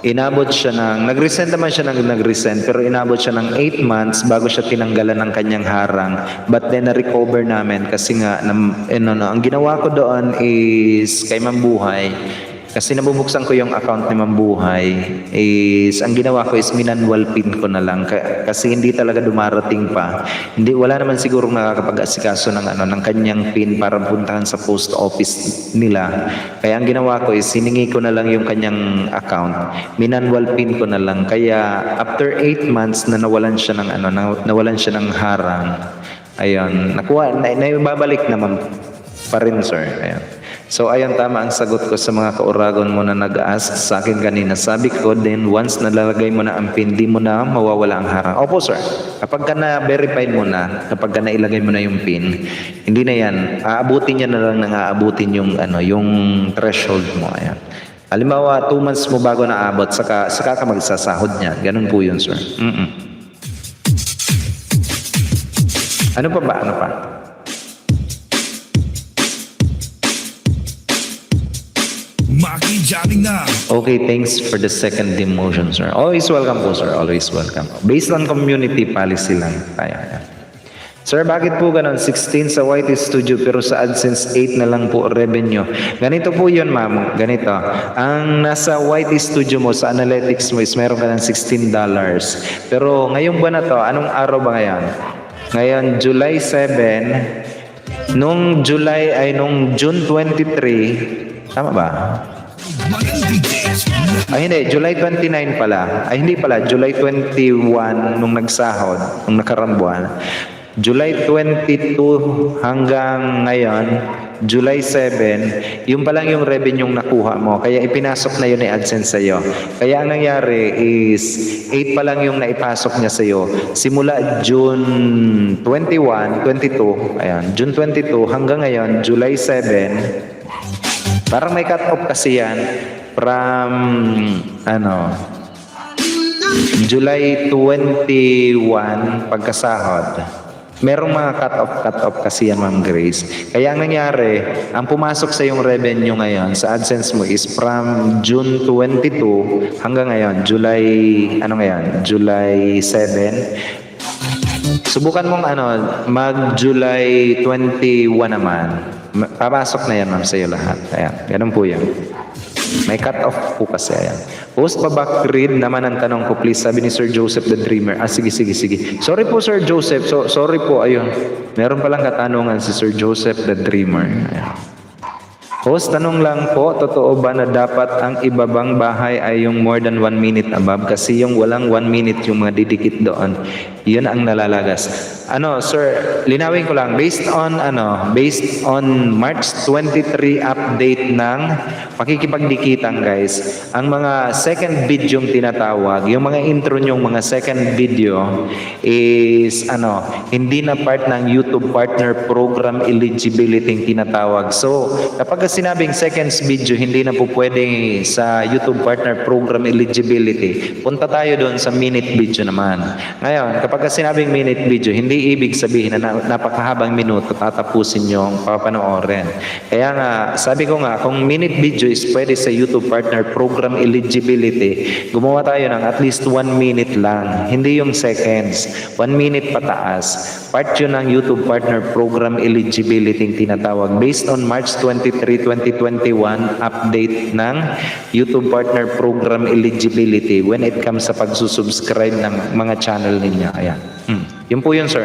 inabot siya nag-resend naman siya nag-resend, pero inabot siya ng 8 months bago siya tinanggalan ng kanyang harang. But then, na-recover namin kasi nga, ang ginawa ko doon is kay Mambuhay, kasi nabubuksan ko yung account ni Mambuhay, is ang ginawa ko is minanwal pin ko na lang kasi hindi talaga dumarating pa. Wala naman siguro nakakapag-asikaso ng kanyang pin para puntahan sa post office nila. Kaya ang ginawa ko is hiningi ko na lang yung kanyang account. Minanwal pin ko na lang. Kaya after 8 months na nawalan siya ng harang. Ayun, naibabalik naman pa rin, sir. Ayun. So ayun, tama ang sagot ko sa mga kauragon mo na nag-ask sa akin kanina. Sabi ko din, once nalalagay mo na ang pin, di mo na mawawala ang harang. Opo sir, kapag ka na-verify mo na, kapag ka nailagay mo na yung pin, hindi na yan, aabutin niya na lang aabutin yung threshold mo. Ayan. Halimbawa, 2 months mo bago naabot, saka ka magsasahod niya. Ganun po yun sir. Ano pa? Maki Johnny na. Okay, thanks for the second demotion, sir. Always welcome po, sir. Always welcome. Based on community policy lang tayo. Sir, bakit po ganun? 16 sa White Studio pero sa AdSense 8 na lang po revenue. Ganito po yun, ma'am. Ganito. Ang nasa White Studio mo, sa analytics mo is meron ka ng $16. Pero ngayong buwan na to, anong araw ba ngayon? Ngayon, July 7. Nung June 23, tama ba? Ay hindi, July 29 pala. Ay hindi pala, July 21 nung nagsahod, nung nakarang buwan. July 22 hanggang ngayon, July 7, yung pa lang yung revenue yung nakuha mo. Kaya ipinasok na yun ni AdSense sa'yo. Kaya ang nangyari is 8 pa lang yung naipasok niya sa'yo. Simula June 21, 22, ayan, June 22 hanggang ngayon, July 7, parang may cut-off kasi yan from July 21 pagkasahod. Merong mga cut-off kasi yan, Ma'am Grace. Kaya ang nangyari, ang pumasok sa yung revenue ngayon sa AdSense mo is from June 22 hanggang ngayon, July 7. Subukan mong mag-July 21 naman. Papasok na yan, ma'am, sa iyo lahat. Ayan, ganun po yan. May cut-off po kasi. Ayan. Post pa back read naman ang tanong ko, please. Sabi ni Sir Joseph the Dreamer. Sige. Sorry po, Sir Joseph. Sorry po, ayun. Meron palang katanungan si Sir Joseph the Dreamer. Ayan. Host, tanong lang po, totoo ba na dapat ang ibabang bahay ay yung more than 1 minute above? Kasi yung walang 1 minute yung mga didikit doon, yun ang nalalagas. Sir, linawin ko lang, based on March 23 update ng pakikipagdikitan, guys, ang mga second video yung tinatawag, yung mga intro nyong mga second video is hindi na part ng YouTube Partner Program eligibility yung tinatawag. So, kapag sinabing seconds video, hindi na po pwede sa YouTube Partner Program eligibility. Punta tayo doon sa minute video naman. Ngayon, kapag sinabing minute video, hindi ibig sabihin na napakahabang minuto tatapusin yung papanoorin. Kaya nga, sabi ko nga, kung minute video is pwede sa YouTube Partner Program eligibility, gumawa tayo ng at least 1 minute lang. Hindi yung seconds. 1 minute pataas. Part yun ng YouTube Partner Program eligibility yung tinatawag. Based on March 23, 2021 update ng YouTube Partner Program eligibility when it comes sa pagsusubscribe ng mga channel ninyo. Ayan. Yun po yun, sir.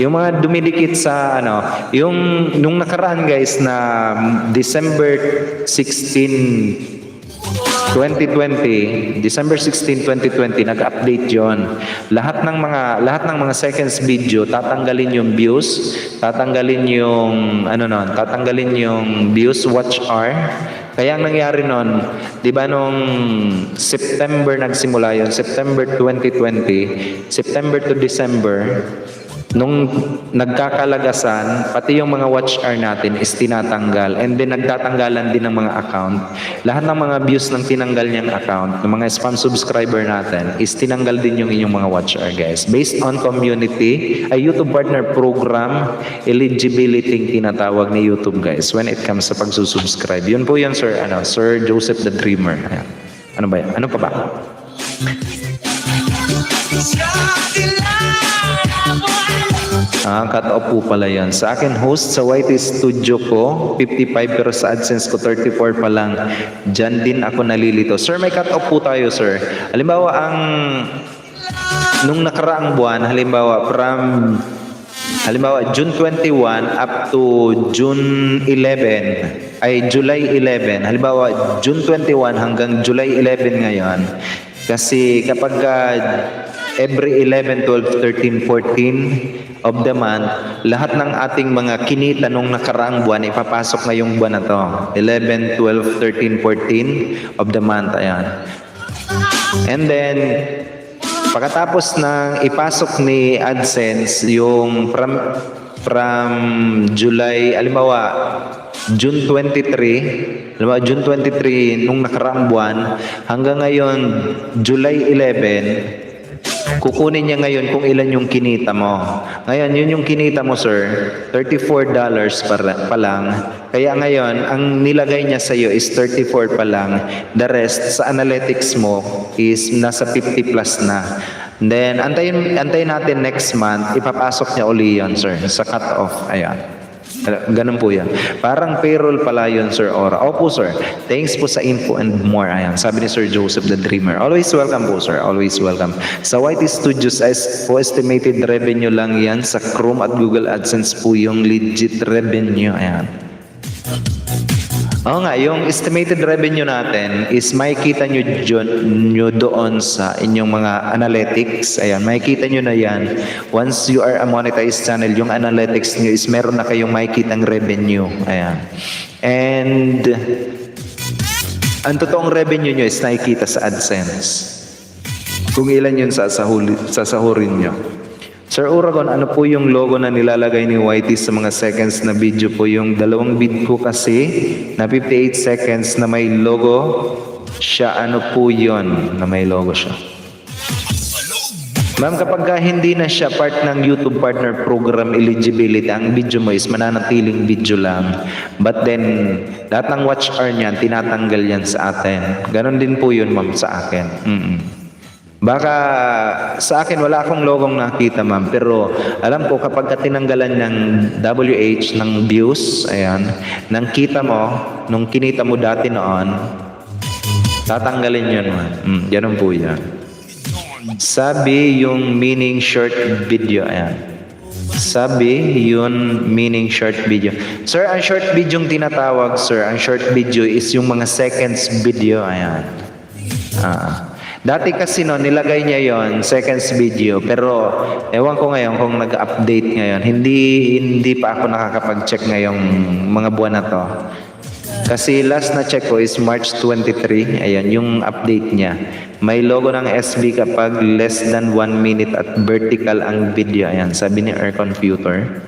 Yung mga dumidikit sa yung nung nakaraan guys na December 16, 2020, December 16, 2020, nag-update 'yon. Lahat ng mga seconds video, tatanggalin yung views, tatanggalin yung tatanggalin yung views, watch hour. Kaya ang nangyari nun, 'di ba nung September nagsimula 'yon, September 2020, September to December, nung nagkakalagasan, pati yung mga watch hour natin is tinatanggal. And then nagtatanggalan din ng mga account. Lahat ng mga views ng tinanggal niyang account, ng mga spam subscriber natin, is tinanggal din yung inyong mga watch hour guys. Based on community, ay YouTube Partner Program, eligibility yung tinatawag ni YouTube guys when it comes sa pagsusubscribe. Yun po yun Sir, Sir Joseph the Dreamer. Ayan. Ano ba yan? Ano pa ba? Cut off po pala yan. Sa akin, host sa YT Studio ko, 55 pero sa AdSense ko, 34 pa lang. Diyan din ako nalilito. Sir, may cut off po tayo, sir. Halimbawa, nung nakaraang buwan, halimbawa, June 21 up to June 11, ay July 11. Halimbawa, June 21 hanggang July 11 ngayon. Kasi kapag every 11, 12, 13, 14 of the month, lahat ng ating mga kinita nung nakaraang buwan, ipapasok ngayong buwan na to. 11, 12, 13, 14 of the month. Ayan. And then, pagkatapos ng ipasok ni AdSense, yung from July, halimbawa, June 23, June 23 nung nakaraang buwan, hanggang ngayon, July 11, kukunin niya ngayon kung ilan yung kinita mo. Ngayon, yun yung kinita mo, sir, $34 pa lang. Kaya ngayon, ang nilagay niya sa iyo is 34 pa lang. The rest, sa analytics mo, is nasa 50 plus na. Then, antayin natin next month, ipapasok niya uli yun, sir, sa cut-off. Ayan. Ganun po yan. Parang payroll pala yun, Sir Ora. Opo, sir. Thanks po sa info and more. Ayan. Sabi ni Sir Joseph the Dreamer. Always welcome po, sir. Always welcome. Sa YT Studios, po estimated revenue lang yan. Sa Chrome at Google AdSense po yung legit revenue. Ayan. Oo nga, yung estimated revenue natin is makikita nyo doon sa inyong mga analytics. Ayan, makikita nyo na yan. Once you are a monetized channel, yung analytics nyo is meron na kayong makikitang revenue. Ayan. And ang totoong revenue nyo is nakikita sa AdSense. Kung ilan yun sasahurin nyo. Sir Uragon, ano po yung logo na nilalagay ni YT sa mga seconds na video po? Yung dalawang vid ko kasi na 58 seconds na may logo siya. Ano po yun na may logo siya? Ma'am, kapag hindi na siya part ng YouTube Partner Program eligibility, ang video mo is mananatiling video lang. But then, lahat ng watch hour niyan, tinatanggal yan sa atin. Ganon din po yun, ma'am, sa akin. Baka sa akin wala akong logong nakita, ma'am, pero alam ko kapag tinanggalan ng WH ng views, ayan, ng kita mo, nung kinita mo dati noon, tatanggalin yun, ma'am. Ganun po yan. Sabi yung meaning short video, ayan. Sabi yun meaning short video. Sir, ang short video yung tinatawag, sir, ang short video is yung mga seconds video, ayan. Dati kasi nilagay niya yon seconds video, pero ewan ko ngayon kung nag-update ngayon. Hindi pa ako nakakapag-check ngayong mga buwan na to. Kasi last na check ko is March 23. Ayan, yung update niya. May logo ng SB kapag less than 1 minute at vertical ang video. Ayan, sabi ni Air Computer.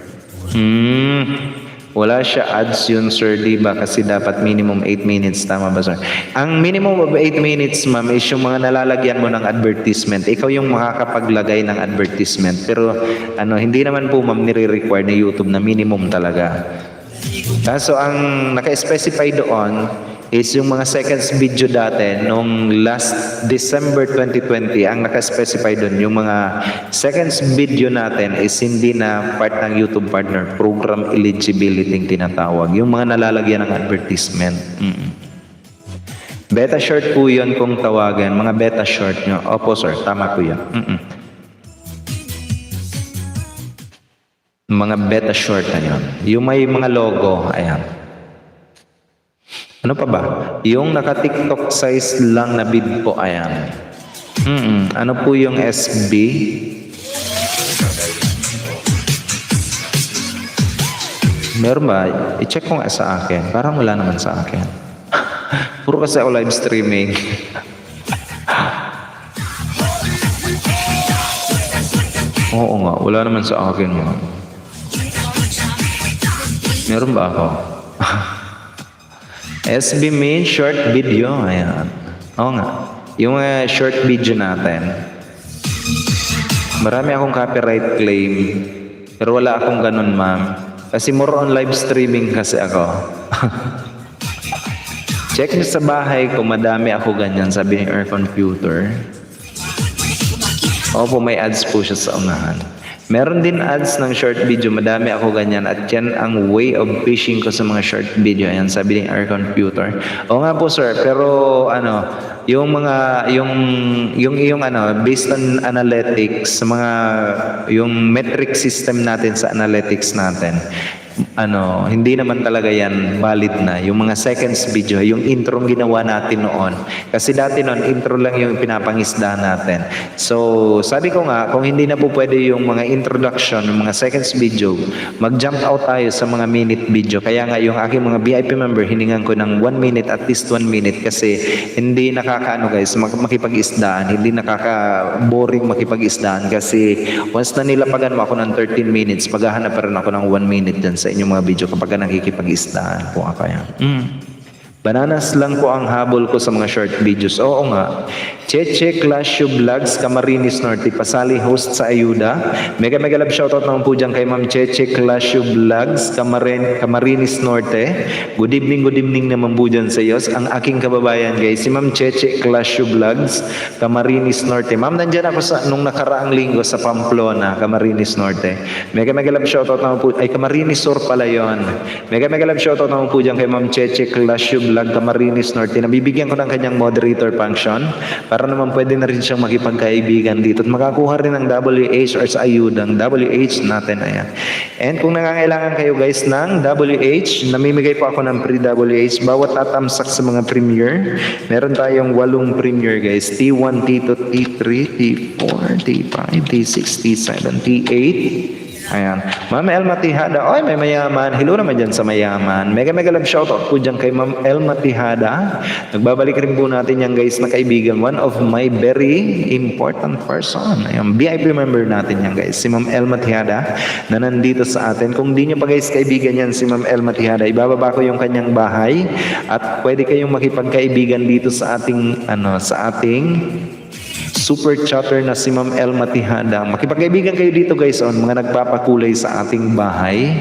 Wala siya ads yun, sir, diba? Kasi dapat minimum 8 minutes. Tama ba, sir? Ang minimum of 8 minutes, ma'am, is yung mga nalalagyan mo ng advertisement. Ikaw yung makakapaglagay ng advertisement. Pero hindi naman po, ma'am, nire-require ni YouTube na minimum talaga. Kaso ang naka-specify doon is yung mga seconds video dati nung last December 2020, ang naka-specify doon, yung mga seconds video natin is hindi na part ng YouTube Partner Program eligibility yung tinatawag. Yung mga nalalagyan ng advertisement. Beta short po yun kung tawagan. Mga beta short nyo. Opo, sir. Tama po yan. Mga beta short na yun. Yung may mga logo, ayan. Ano pa ba? Yung naka-TikTok size lang na bid po, ayan. Ano po yung SB? Meron ba? I-check ko nga sa akin. Parang wala naman sa akin. Puro kasi ako live streaming. Oo nga, wala naman sa akin. Meron ba ako? SB means short video. Ayan. Oo nga. Yung short video natin. Marami akong copyright claim. Pero wala akong ganun, ma'am. Kasi more on live streaming kasi ako. Check nyo sa bahay kung madami ako ganyan, sabi ni Air Computer. Opo, may ads po siya sa unahan. Meron din ads ng short video, madami ako ganyan. At yan ang way of fishing ko sa mga short video. Ayan, sabi ni Air Computer. Oo nga po, sir. Pero yung based on analytics, yung metric system natin sa analytics natin, hindi naman talaga yan valid na. Yung mga seconds video, yung intro ginawa natin noon. Kasi dati noon, intro lang yung pinapangisda natin. So, sabi ko nga, kung hindi na po pwede yung mga introduction, yung mga seconds video, mag-jump out tayo sa mga minute video. Kaya nga, yung aking mga VIP member, hiningan ko ng 1 minute, at least 1 minute, kasi hindi guys, makipag-isdaan, hindi nakaka-boring makipag-isdaan, kasi once na nilapagan mo ako ng 13 minutes, maghahanap pa rin ako ng 1 minute dyan sa inyong mga video kapag nakikipag-isdaan po ako yan. Bananas lang po ang habol ko sa mga short videos. Oo nga. Cheche Clash Vlogs, Camarines Norte. Pasali host sa ayuda. Mega love shoutout naman po dyan kay Ma'am Cheche Clash Vlogs, Camarines Norte. Good evening naman po dyan sa iyo. Ang aking kababayan guys, si Ma'am Cheche Clash Vlogs, Camarines Norte. Ma'am, nandyan ako nung nakaraang linggo sa Pamplona, Camarines Norte. Mega love shoutout naman po. Ay, Camarines Sur pala yun. Mega love shoutout naman po dyan kay Ma'am Cheche Clash Vlogs, Camarines Norte. Nabibigyan ko ng kanyang moderator function para naman pwede na rin siyang makipagkaibigan dito at makakuha rin ng WH or sa ayudang WH natin. Ayan. And kung nangangailangan kayo guys ng WH, namimigay po ako ng free WH bawat tatamsak sa mga premiere. Meron tayong 8 premiere guys. T1, T2, T3, T4, T5, T6, T7, T8. Ayan. Ma'am Elma Tihada. Oy, may mayaman. Hello naman dyan sa mayaman. Mega love shoutout po dyan kay Ma'am Elma Tihada. Nagbabalik rin po natin yan guys na kaibigan. One of my very important person. Ayan. VIP member natin yan guys. Si Ma'am Elma Tihada na nandito sa atin. Kung di nyo pa guys kaibigan yan si Ma'am Elma Tihada, ibababa ko yung kanyang bahay at pwede kayong makipagkaibigan dito sa ating super chatter na si Ma'am Elma Tihada. Makipagkaibigan kayo dito guys mga nagpapakulay sa ating bahay.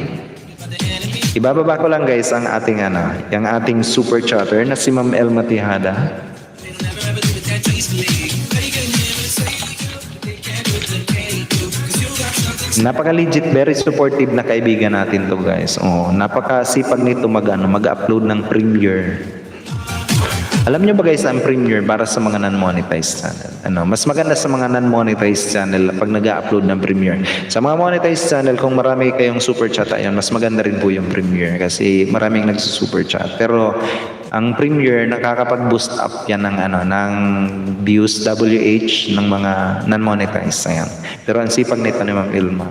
Ibababa ko lang guys ang ating yung ating super chatter na si Ma'am Elma Tihada. Napaka-legit, very supportive na kaibigan natin to guys. Napakasipag nito mag-upload ng premiere. Alam nyo ba guys, ang premiere para sa mga non-monetized channel. Mas maganda sa mga non-monetized channel pag nag-upload ng premiere. Sa mga monetized channel, kung marami kayong super chat, ayun, mas maganda rin po yung premiere kasi maraming nagsusuper chat. Pero ang premiere, nakakapag-boost up yan ng views, WH ng mga non-monetized. Ayan. Pero ang sipag nito ni Ma'am Ilma.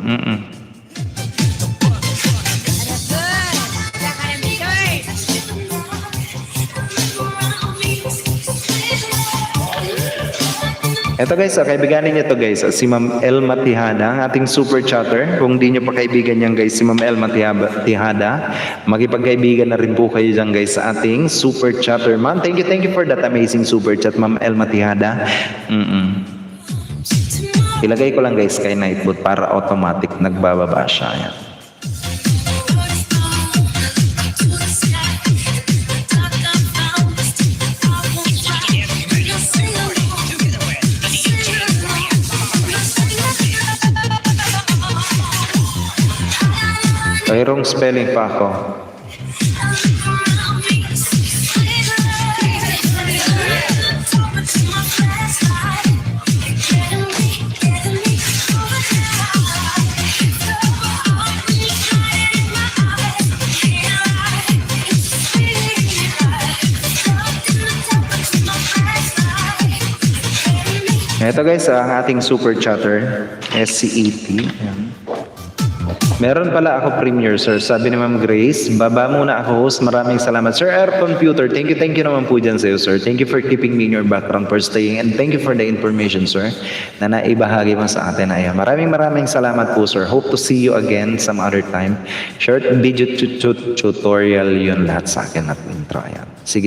Ito guys, kaibiganin niyo to guys, si Ma'am Elma Tihada, ang ating super chatter. Kung di niyo pa kaibigan niyan guys, si Ma'am Elma Tihada, makipagkaibigan na rin po kayo dyan guys sa ating super chatter. Ma'am, thank you for that amazing super chat, Ma'am Elma Tihada. Ilagay ko lang guys kay Nightbot para automatic nagbababa siya. Yan. Mayroong spelling pa ako. Ito guys, ang ating super chatter, SCET. Ayan. Meron pala ako premiere, sir. Sabi ni Ma'am Grace, baba muna ako, host. Maraming salamat. Sir Air Computer, thank you naman po dyan sa'yo, sir. Thank you for keeping me in your background for staying. And thank you for the information, sir, na naibahagi mo sa atin. Ayan. Maraming salamat po, sir. Hope to see you again some other time. Short video tutorial yun lahat sa akin at intro. Ayan. Sige.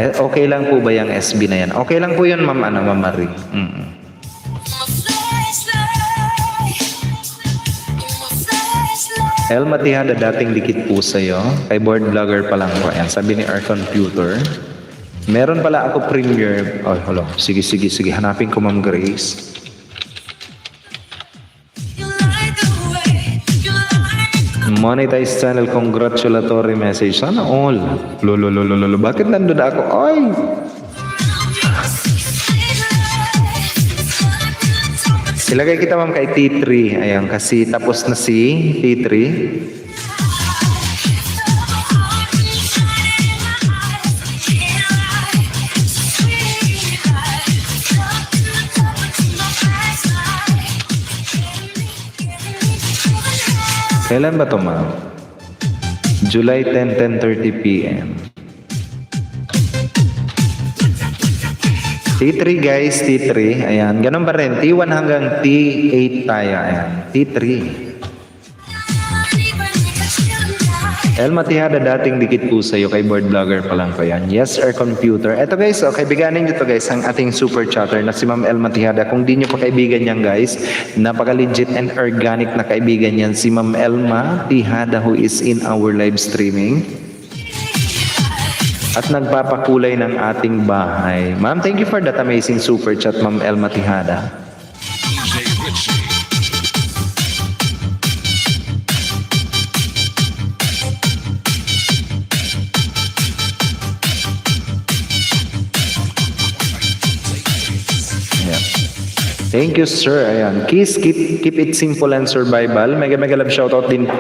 Okay lang po ba yung SB na yan? Okay lang po yun, Ma'am Marie. El Matihada, dating dikit po sa'yo. Kay board vlogger pa lang po. Ayan, sabi ni Air Computer. Meron pala ako premiere. Oh, hello. Sige. Hanapin ko, Ma'am Grace. Monetize channel, congratulatory message. Sana all. Lolo. Bakit nandun ako? Ay! Ilagay kita, ma'am, kay T3. Ayan, kasi tapos na si T3. Kailan ba ito, ma'am? July 10, 10:30 p.m. T3 guys, T3. Ayan, ganun pa rin. T1 hanggang T8 tayo. Ayan, T3. El Matihada, dating dikit po sa'yo. Kay board vlogger pa lang ko yan. Yes, Air Computer. Eto guys, okay, biganin nyo to guys, ang ating super chatter na si Ma'am El Matihada. Kung di nyo pa kaibigan yan guys, napaka-legit and organic na kaibigan yan. Si Ma'am Elma Tihada who is in our live streaming. At nagpapakulay ng ating bahay. Ma'am, thank you for that amazing super chat, Ma'am Elma Tihada. Yeah. Thank you, sir. Ayan. Kiss, keep it simple and survival. Mega love shoutout din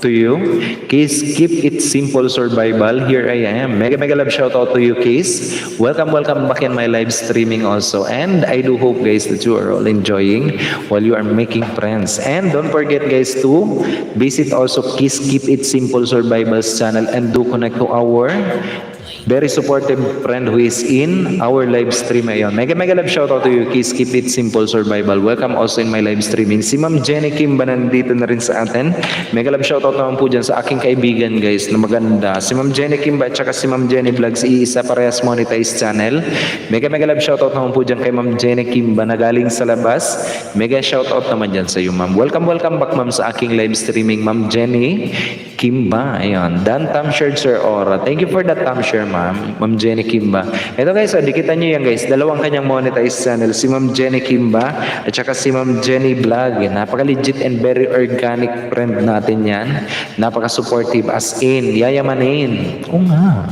to you. Kiss, keep it simple survival. Here I am. Mega love shoutout to you, Kiss. Welcome back in my live streaming also. And I do hope guys that you are all enjoying while you are making friends. And don't forget guys to visit also Kiss, keep it simple survival's channel and do connect to our very supportive friend who is in our live stream. Ayan. Mega love shoutout to you, Kiss, keep it simple survival. Welcome also in my live streaming. Si Ma'am Jenny Kimba nandito na rin sa atin. Mega love shoutout naman po dyan sa aking kaibigan guys na maganda. Si Ma'am Jenny Kimba at saka si Ma'am Jenny Vlogs, iisa parehas monetized channel. Mega love shoutout naman po dyan kay Ma'am Jenny Kimba na galing sa labas. Mega shoutout naman dyan sa iyo, ma'am. Welcome back, ma'am, sa aking live streaming, Ma'am Jenny Kimba. Ayan. Dan Tamshare, Sir Aura. Thank you for that Tamshare, ma'am. Ma'am Jenny Kimba. Ito guys, dikitan nyo yan guys. Dalawang kanyang monetized channel. Si Ma'am Jenny Kimba at saka si Ma'am Jenny Vlog. Napaka-legit and very organic friend natin yan. Napaka-supportive as in. Yayamanin. Oo nga.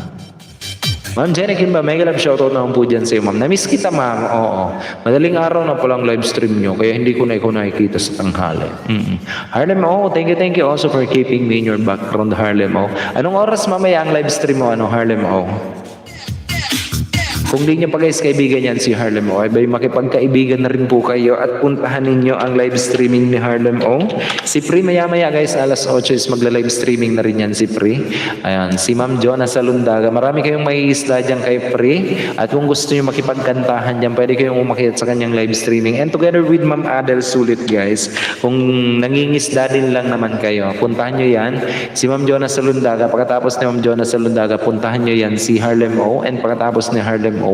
Ma'am Jenny Kimba, mega love shoutout naman po dyan sa iyo, ma'am. Na-miss kita, ma'am. Oo. Madaling araw na palang live stream nyo, kaya hindi ko na ikaw nakikita sa tanghali. Harlem, thank you also for keeping me in your background, Harlem. Anong oras mamaya ang live stream mo, Harlem? Kung di nyo pa guys kaibigan yan si Harlem ay bay makipagkaibigan na rin po kayo at puntahan ninyo ang live streaming ni Harlem Si Pri maya guys alas 8 is magla-live streaming na rin yan si Pri. Ayan, si Ma'am Jonah sa Lundaga. Marami kayong maiisla dyan kay Pri at kung gusto nyo makipagkantahan dyan, pwede kayong umakyat sa kanyang live streaming. And together with Ma'am Adel Sulit guys, kung nangingisda din lang naman kayo, puntahan nyo yan. Si Ma'am Jonah sa Lundaga, pagkatapos ni Ma'am Jonah sa Lundaga, puntahan nyo yan si Harlem and pagkatapos ni Harlem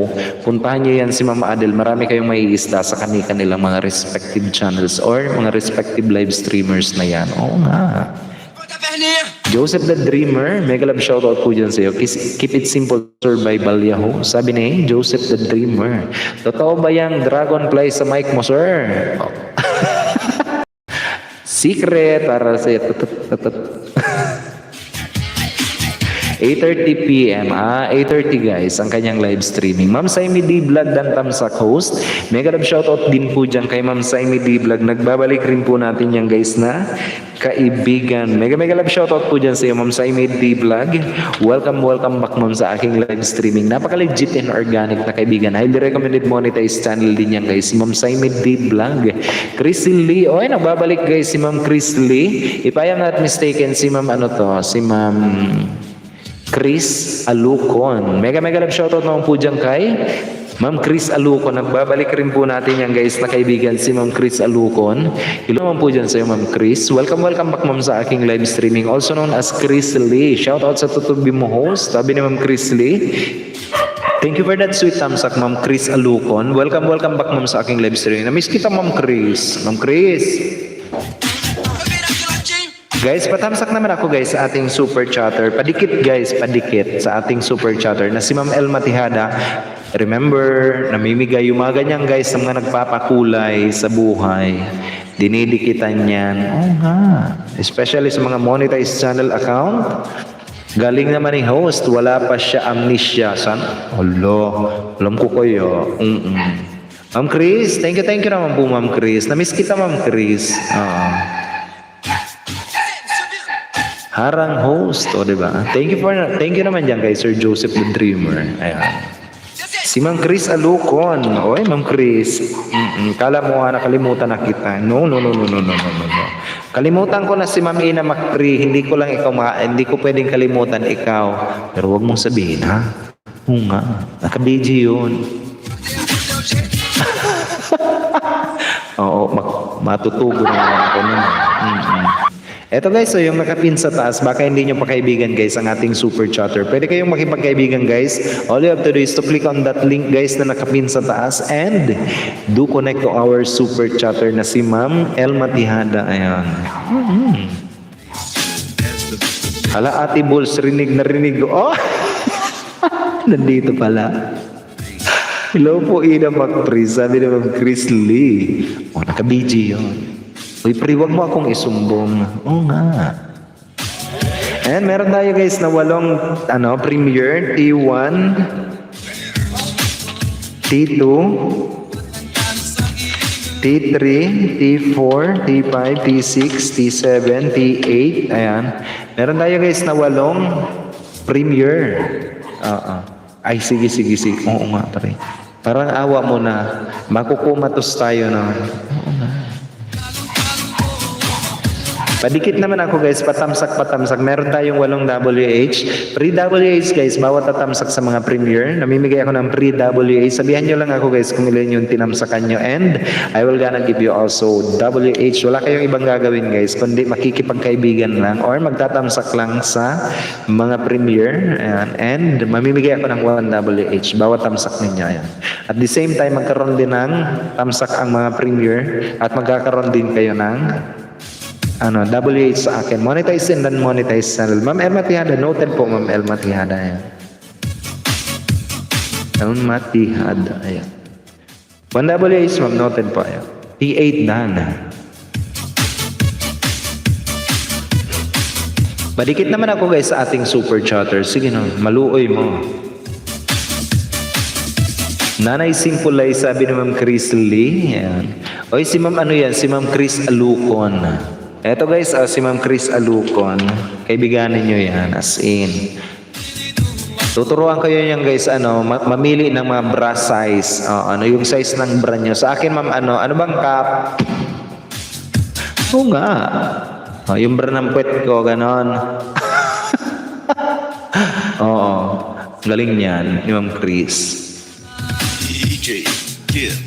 puntahan nyo yan si Ma'am Adel. Marami kayong maiisda sa kanilang mga respective channels or mga respective live streamers na yan. Oo nga. Joseph the Dreamer, mega love shoutout po dyan sa iyo. Keep it simple survival, Yahoo. Sabi ni Joseph the Dreamer. Totoo ba yung dragonfly sa mic mo, sir? Secret para sa iyo. 8:30 p.m. 8:30 guys, ang kanyang live streaming. Ma'am Saimi D Vlog dan Tamsak host. Mega love shoutout din po dyan kay Ma'am Saimi D Vlog. Nagbabalik rin po natin yan guys na kaibigan. Mega love shoutout po dyan sa iyo Ma'am Saimi D Vlog. Welcome back ma'am sa aking live streaming. Napaka-legit and organic na kaibigan. Highly recommended monetized channel din yan guys. Si Ma'am Saimi D Vlog. Chris Lee. Oy, nagbabalik guys si Ma'am Chris Lee. If I am not mistaken, si Ma'am si Ma'am Chris Alucon. Mega love shoutout naman po dyan kay Ma'am Chris Alucon. Nagbabalik rin po natin yan guys na kaibigan si Ma'am Chris Alucon. Hello naman po dyan sa iyo Ma'am Chris. Welcome back ma'am sa aking live streaming. Also known as Chris Lee. Shoutout sa tutubi mo host. Sabi ni Ma'am Chris Lee. Thank you for that sweet thumbs up Ma'am Chris Alucon. Welcome back ma'am sa aking live streaming. Na-miss kita Ma'am Chris. Ma'am Chris. Guys, patamsak naman ako guys sa ating super chatter. Padikit guys, padikit sa ating super chatter na si Ma'am Elma Tihada. Remember, namimigay yung mga ganyan guys sa mga nagpapakulay sa buhay. Dinidikitan yan. Oo nga. Especially sa mga monetized channel account. Galing naman ni host, wala pa siya amnesia. San? Alam ko kayo. Ma'am Chris, thank you naman po Ma'am Chris. Na-miss kita Ma'am Chris. Harang host, o diba? Thank you naman dyan kay Sir Joseph the Dreamer. Ayan. Si Ma'am Chris Alucon. Oy, Ma'am Chris. Kala mo nakalimutan na kita. No. Kalimutan ko na si Ma'am Ina Macri. Hindi ko pwedeng kalimutan ikaw. Pero wag mong sabihin, ha? Oo nga. Naka-BG yun. Oo, matutugo na ako nun. Eto guys, so yung nakapin sa taas, baka hindi nyo pa kaibigan guys ang ating super chatter. Pwede kayong makipagkaibigan guys. All you have to do is to click on that link guys na nakapin sa taas and do connect to our super chatter na si Ma'am Elma Tihada. Ayan. Hala, Ate Bulls, rinig na rinig. Oh! Nandito pala. Hello po, Ina Macri. Sabi ni Ma'am Chris Lee. Oh, naka-BG yun. Uy, pre, wag mo akong isumbong. Oo nga. And meron tayo guys na 8 premiere, T1, T2, T3, T4, T5, T6, T7, T8. Ayan. Meron tayo guys na 8 premiere. Ay, sige. Oo nga, pre. Parang awa mo na. Makukumatos tayo na. Oo nga. Padikit naman ako guys, patamsak. Meron tayong 8 WH. Free WH guys, bawat tatamsak sa mga premiere. Namimigay ako ng free WH. Sabihan nyo lang ako guys kung ilan yung tinamsakan nyo. And I will gonna give you also WH. Wala kayong ibang gagawin guys, kundi makikipagkaibigan lang or magtatamsak lang sa mga premiere. Ayan. And mamimigay ako ng 1 WH. Bawat tamsak ninyo. Ayan. At the same time, magkaroon din ng tamsak ang mga premiere at magkakaroon din kayo ng WH sa akin. Monetize and non-monetize channel. Ma'am Elma Tihada. Noted po, Ma'am Elma Tihada. Ayan. Elma Tihada. Ayan. 1 WH, Ma'am. Noted po. Ayan. T8 dan. Badikit naman ako guys sa ating super chatter. Sige no, maluoy mo. Nanay Simpulay, sabi ni Ma'am Chris Lee. Ayan. Oy, si Ma'am Si Ma'am Chris Alucon. Eto guys, si Ma'am Chris Alucon. Kaibiganin nyo yan, as in. Tuturuan kayo yan guys, mamili ng mga bra size. Yung size ng bra nyo. Sa akin ma'am, ano bang cup? Oo nga. Yung bra ng puwet ko, ganon. Oo. Galing yan, ni Ma'am Chris. DJ Kid.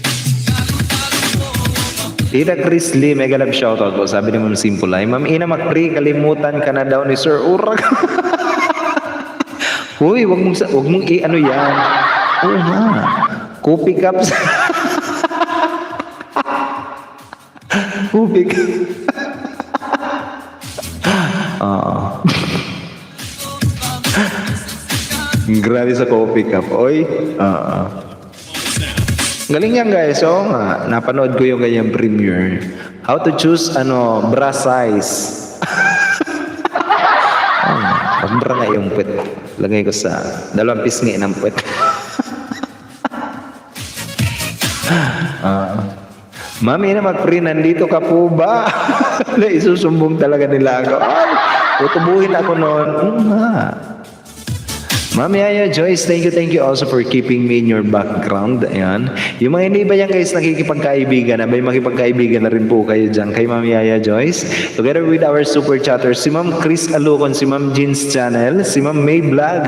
Tita Chris Lee, mega love shoutout po. Sabi ni Ma'am Simpulay, Ma'am Ina Macri, kalimutan ka na daw ni Sir Urag. Uy, wag mong yan. Oo nga. Coffee cups. Coffee cups. Grabe sa coffee cup. Oy. Galing yan guys. Oo nga. Napanood ko yung ganyang premiere. How to choose bra size. Mambra nga yung puwet. Lagay ko sa dalawang pisngi ng puwet. Mami na mag-free, nandito ka po ba? Isusumbong talaga nila ako. Ay, tutubuhin ako noon. Nga. Mami Aya Joyce, thank you also for keeping me in your background. Ayan. Yung mga hindi ba yan guys nakikipagkaibigan, may makipagkaibigan na rin po kayo dyan kay Mami Aya Joyce. Together with our super chatters, si Ma'am Chris Alucon, si Ma'am Jeans Channel, si Ma'am May Vlog.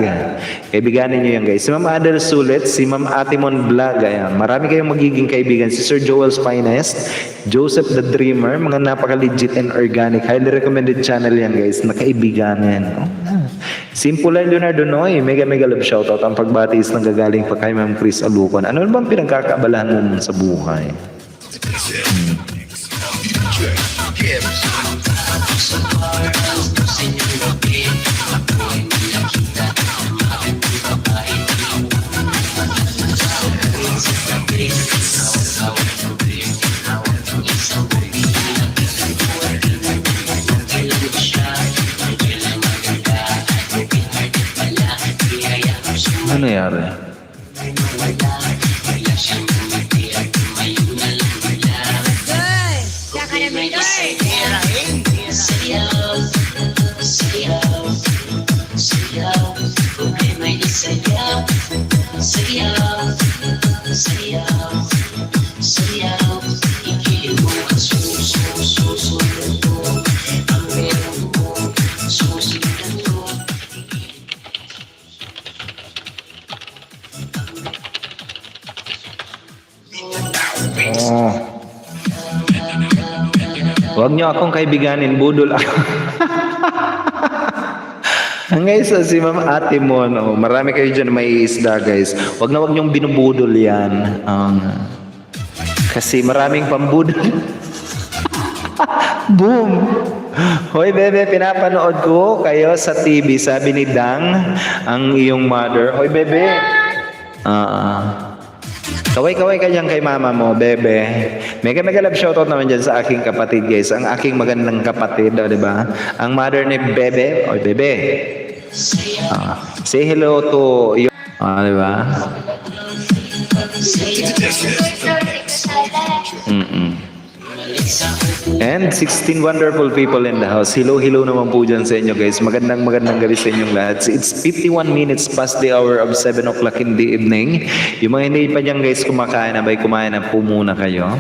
Kaibiganin nyo yan guys. Si Ma'am Adel Sulit, si Ma'am Atimon Vlog. Ayan. Marami kayong magiging kaibigan. Si Sir Joel's Finest, Joseph the Dreamer, mga napaka-legit and organic. Highly recommended channel yan guys. Nakaibiganin. Simple lang Leonardo Noy, mega love shoutout. Ang pagbatiis ng gagaling pa kay Ma'am Chris Alucon. Ano bang pinagkakaabalahan mo sa buhay? Ano nangyari? Oh. Huwag niyo akong kaibiganin, budol ako. Guys, si Ma'am Ate Mon, oh, marami kayo dyan may isda guys. Huwag niyong binubudol yan. Kasi maraming pambudol. Boom! Hoy bebe, pinapanood ko kayo sa TV. Sabi ni Dang, ang iyong mother. Hoy bebe. Kaway-kaway ka dyan kay mama mo, bebe. Mega love shoutout naman dyan sa aking kapatid, guys. Ang aking magandang kapatid, di ba? Ang mother ni bebe. Oy, bebe. Say hello to you. Di ba? And 16 wonderful people in the house. Hello naman po dyan sa inyo guys. Magandang gabi sa inyong lahat. It's 51 minutes past the hour of 7 o'clock in the evening. Yung mga hindi pa dyan guys kumakain na, kumain na po muna kayo.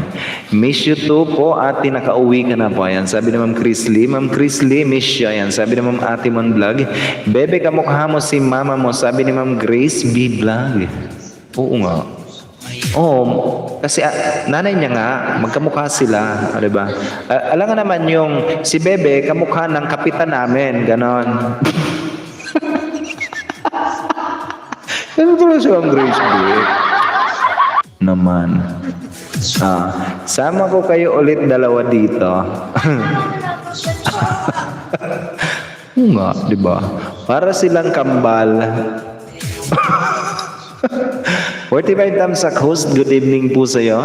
Miss you too po ate, nakauwi ka na po. Ayan, sabi ni Ma'am Chris Lee. Ma'am Chris Lee, miss you. Ayan, sabi ni Ma'am Ate Mon Vlog. Bebe, kamukha mo si mama mo. Sabi ni Ma'am Grace B Vlog. Oo nga. Oh, kasi nanay niya nga, magkamukha sila, di ba? Alam nga naman yung si Bebe, kamukha ng kapitan namin, ganon. Ganun tuloy siya ang Grace B. Naman. Sama ko kayo ulit dalawa dito. Nga, di ba? Para silang kambal. 45 thumbs up host, good evening po sa iyo.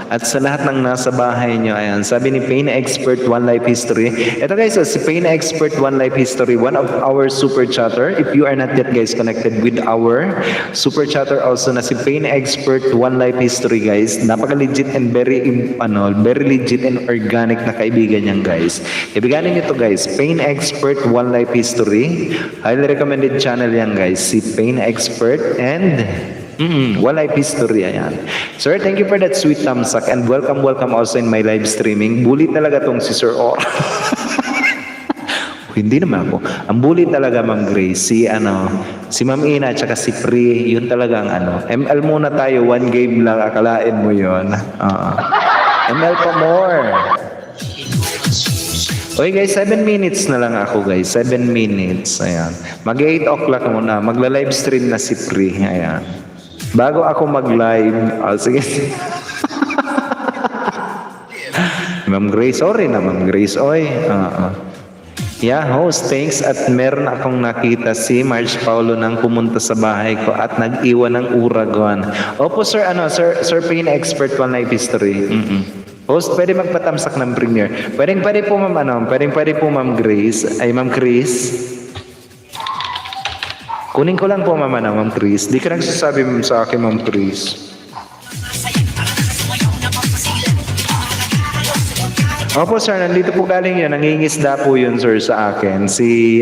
At sa lahat ng nasa bahay nyo, ayan, sabi ni Pain Expert One Life History. Ito guys, si Pain Expert One Life History, one of our super chatter. If you are not yet guys connected with our super chatter also na si Pain Expert One Life History guys, napaka legit and very legit and organic na kaibigan niyan guys. Kaibiganin niyo to guys, Pain Expert One Life History. Highly recommended channel yan guys, si Pain Expert and One Life History, ayan. Sir, thank you for that sweet thumbs up and welcome also in my live streaming. Bully talaga tong si Sir Or. Hindi naman ako. Ang bully talaga Ma'am Grace, si Ma'am Ina at saka si Pri, yun talagang ML muna tayo, one game lang, akalain mo yun. ML pa more. Okay guys, 7 minutes na lang ako guys. 7 minutes. Ayan. Mag 8 o'clock muna. Magla-live stream na si Pri. Ayan. Bago ako mag-live. Sige. Ma'am Grace. Sorry na Ma'am Grace. Oy. Yeah, host. Thanks. At meron akong nakita si Marge Paulo nang pumunta sa bahay ko at nag-iwan ng uragon. Opo sir, Sir Pain Expert One Life History. Host, pwede magpatamsak ng premiere. Pwede po ma'am, pwede po ma'am Grace, ay ma'am Chris. Kunin ko lang po mama na Ma'am Chris. Di ka nagsasabi sa akin Ma'am Chris. Opo sir, nandito po galing yan. Nangingisda po yun sir sa akin. Si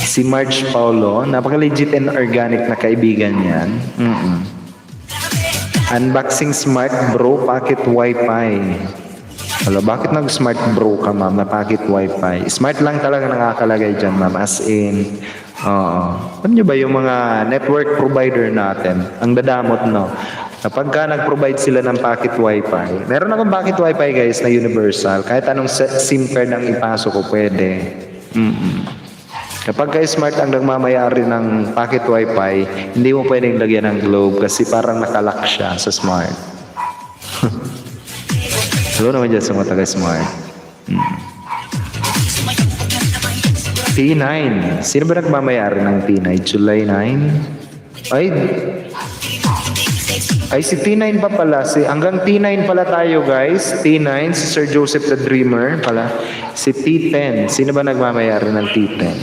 si Marge Paulo. Napaka-legit and organic na kaibigan yan. Unboxing Smart Bro Pocket Wi-Fi. Hello, bakit nag-Smart Bro ka ma'am na Pocket Wi-Fi? Smart lang talaga nakakalagay dyan ma'am. As in, alam nyo ba yung mga network provider natin? Ang dadamot no. Kapag ka nag-provide sila ng Pocket Wi-Fi, meron akong Pocket Wi-Fi guys na universal. Kahit anong SIM card ang ipasok ko, pwede. Kapag ka smart ang nagmamayari ng Pocket Wi-Fi, hindi mo pwedeng lagyan ng globe kasi parang nakalock siya sa smart. Hello naman dyan sa mga taga-smart. T9. Sino ba nagmamayari ng T9? July 9? Ay, si T9 pa pala. Hanggang T9 pala tayo, guys. T9, si Sir Joseph the Dreamer pala. Si T10. Sino ba nagmamayari ng T10?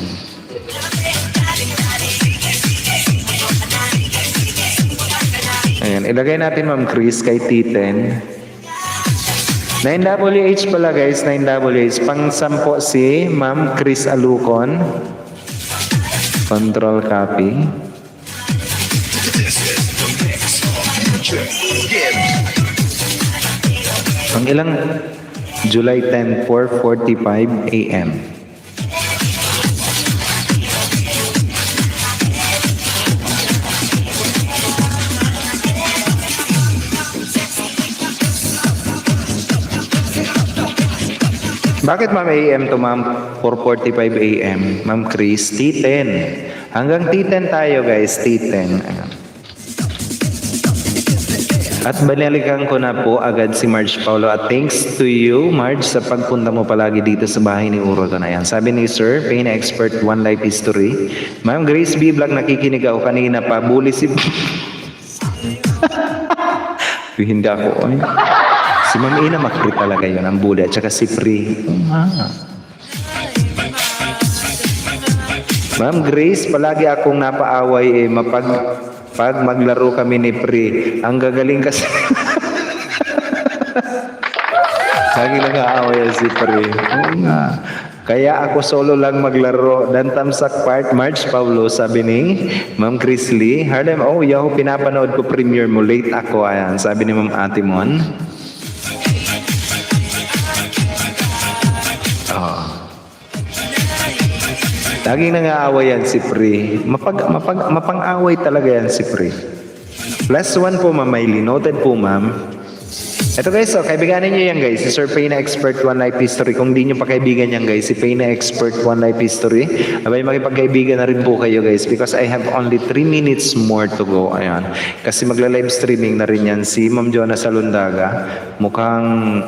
Ayan, ilagay natin Ma'am Chris kay T10. 9WH pala, guys. 9WH. Pang-sampo si Ma'am Chris Alucon. Control copy. Ang ilang July 10, 4:45 a.m. Bakit ma'am AM to ma'am 4:45 a.m. Ma'am Chris, T10. Hanggang T10 tayo guys, T10. Ayan. At banalikan ko na po agad si Marge Paulo. At thanks to you, Marge, sa pagpunta mo palagi dito sa bahay ni Uragon. Ayan. Sabi ni Sir, Pain Expert, One Life History. Ma'am Grace B. Vlog, nakikinig ako kanina pa. Bully si... Hindi ako. Ay. Si Ma'am Ina, makri talaga yun. Ang bully. At saka si Pri. Ma'am Grace, palagi akong napaaway pag maglaro kami ni Pri. Ang gagaling kasi. Lagi lang aaway si Pri. Kaya ako solo lang maglaro. Dan tamsak part, Marge Paulo, sabi ni Ma'am Chris Lee. Harlem, yaho, pinapanood ko premiere mo. Late ako, ayan. Sabi ni Ma'am Atimon. Laging nang-aaway yan si Pri. Mapang-away talaga yan si Pri. +1 po, Ma'am Miley. Noted po, ma'am. Ito guys, kaibiganin nyo yan guys. Si Sir Payna Expert One Life History. Kung di nyo pa kaibigan yan guys, si Payna Expert One Life History. Abay, makipagkaibigan na rin po kayo guys because I have only 3 minutes more to go. Ayan. Kasi magla-live streaming na rin yan si Ma'am Jonah Salundaga. Mukhang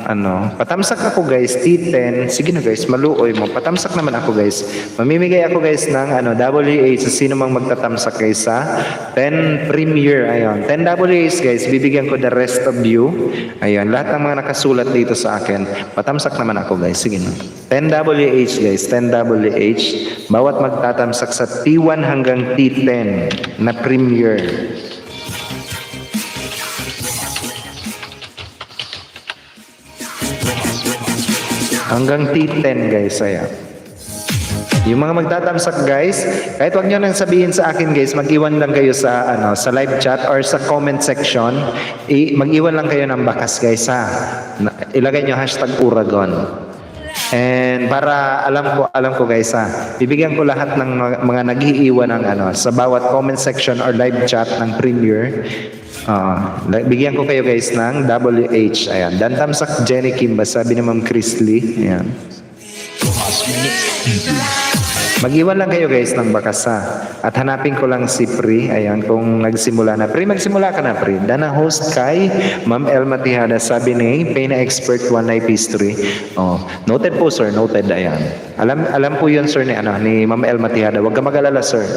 patamsak ako guys, T10. Sige na guys, maluoy mo. Patamsak naman ako guys. Mamimigay ako guys ng WH sa sino mang magtatamsak guys sa 10 Premier. Ayan. 10 WH guys, bibigyan ko the rest of you. Ayan, lahat ng mga nakasulat dito sa akin, patamsak naman ako guys. Sige na. 10 WH guys, 10 WH. Bawat magtatamsak sa T1 hanggang T10 na Premier. Hanggang T10 guys, ayan. Yung mga magtatamsak guys, kahit wag nyo nang sabihin sa akin guys, mag-iwan lang kayo sa sa live chat or sa comment section. Mag-iwan lang kayo ng bakas guys ha. Ilagay nyo #Uragon. And para alam ko guys ha, bibigyan ko lahat ng mga nag-iiwan ng sa bawat comment section or live chat ng Premier. Bigyan ko kayo guys ng WH. Ayan. Dan tamsak Jenny Kimba, sabi ni Ma'am Chris Lee. Ayan. Mag-iwan lang kayo guys ng bakas ha. At hanapin ko lang si Pri. Ayan, kung nagsimula na. Pri, magsimula ka na Pri. Dana host kay Ma'am Elma Tijada. Sabi ni Payna Expert One Life History. Noted po sir, noted. Ayan. Alam po yun sir ni Ma'am Elma Tijada. Huwag ka mag-alala sir.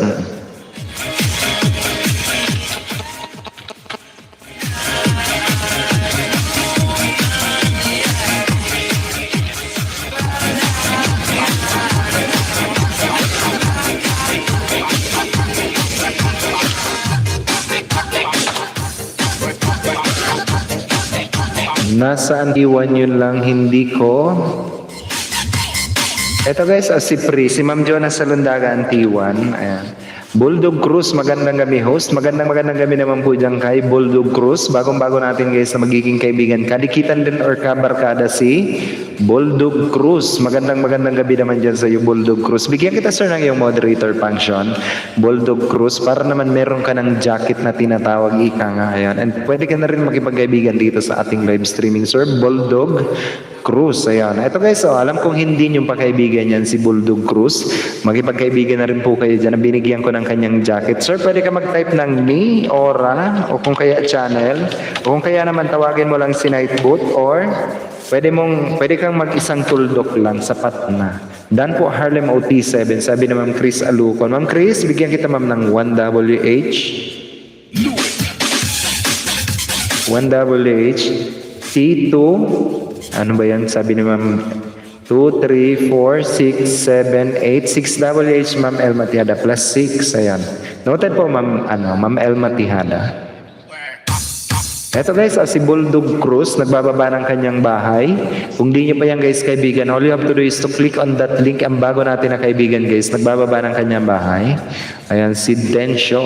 Nasaan iwan yun lang, hindi ko. Ito guys, si Pri, si Ma'am Jonah Salundaga Antiwan. Ayan. Bulldog Cruz, magandang gabi host. Magandang gabi naman po dyan kay Bulldog Cruz. Bagong-bago natin guys na magiging kaibigan. Kadikitan din or kabarkada si Bulldog Cruz. Magandang gabi naman dyan sa iyo Bulldog Cruz. Bigyan kita sir ng iyong moderator function. Bulldog Cruz, para naman meron ka ng jacket na tinatawag ika nga. Ayan. And pwede ka na rin makipagkaibigan dito sa ating live streaming sir. Bulldog Cruz, ayan. Ito guys, alam kong hindi nyo pa kaibigan yan si Bulldog Cruz. Magipagkaibigan na rin po kayo dyan. Binigyan ko ng kanyang jacket. Sir, pwede ka mag-type ng ni, Ora, o kung kaya channel, o kung kaya naman tawagin mo lang si Nightboot, or pwede kang mag-isang tuldok lang, sapat na. Dan po Harlem OT7, sabi na Ma'am Chris Alucon. Ma'am Chris, bigyan kita ma'am ng 1WH. 1WH. T2. Ano ba yan? Sabi ni Ma'am 2, 3, 4, 6, 7, 8, 6WH Ma'am Elma Tihada plus 6. Ayan. Noted po Ma'am Elma Tihada. Eto guys, si Bulldog Cruz, nagbababa ng kanyang bahay. Kung di nyo pa yan guys kaibigan, all you have to do is to click on that link. Ang bago natin na kaibigan guys, nagbababa ng kanyang bahay. Ayan, si Densho.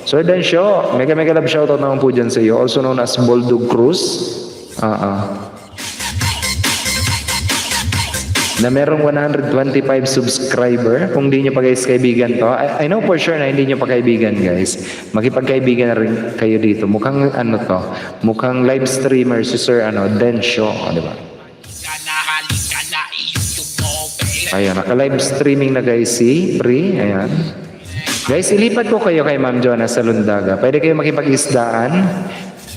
So Densho, mega love shoutout naman po dyan sa iyo. Also known as Bulldog Cruz. Na merong 125 subscriber. Kung di nyo pa guys kaibigan to, I know for sure na hindi nyo pa kaibigan guys. Makipagkaibigan na rin kayo dito. Mukhang mukhang live streamer si Sir Densho, di ba? Ayan, naka-live streaming na guys si Pri. Ayan. Guys, ilipat ko kayo kay Ma'am Jonah Salundaga. Pwede kayo makipag-isdaan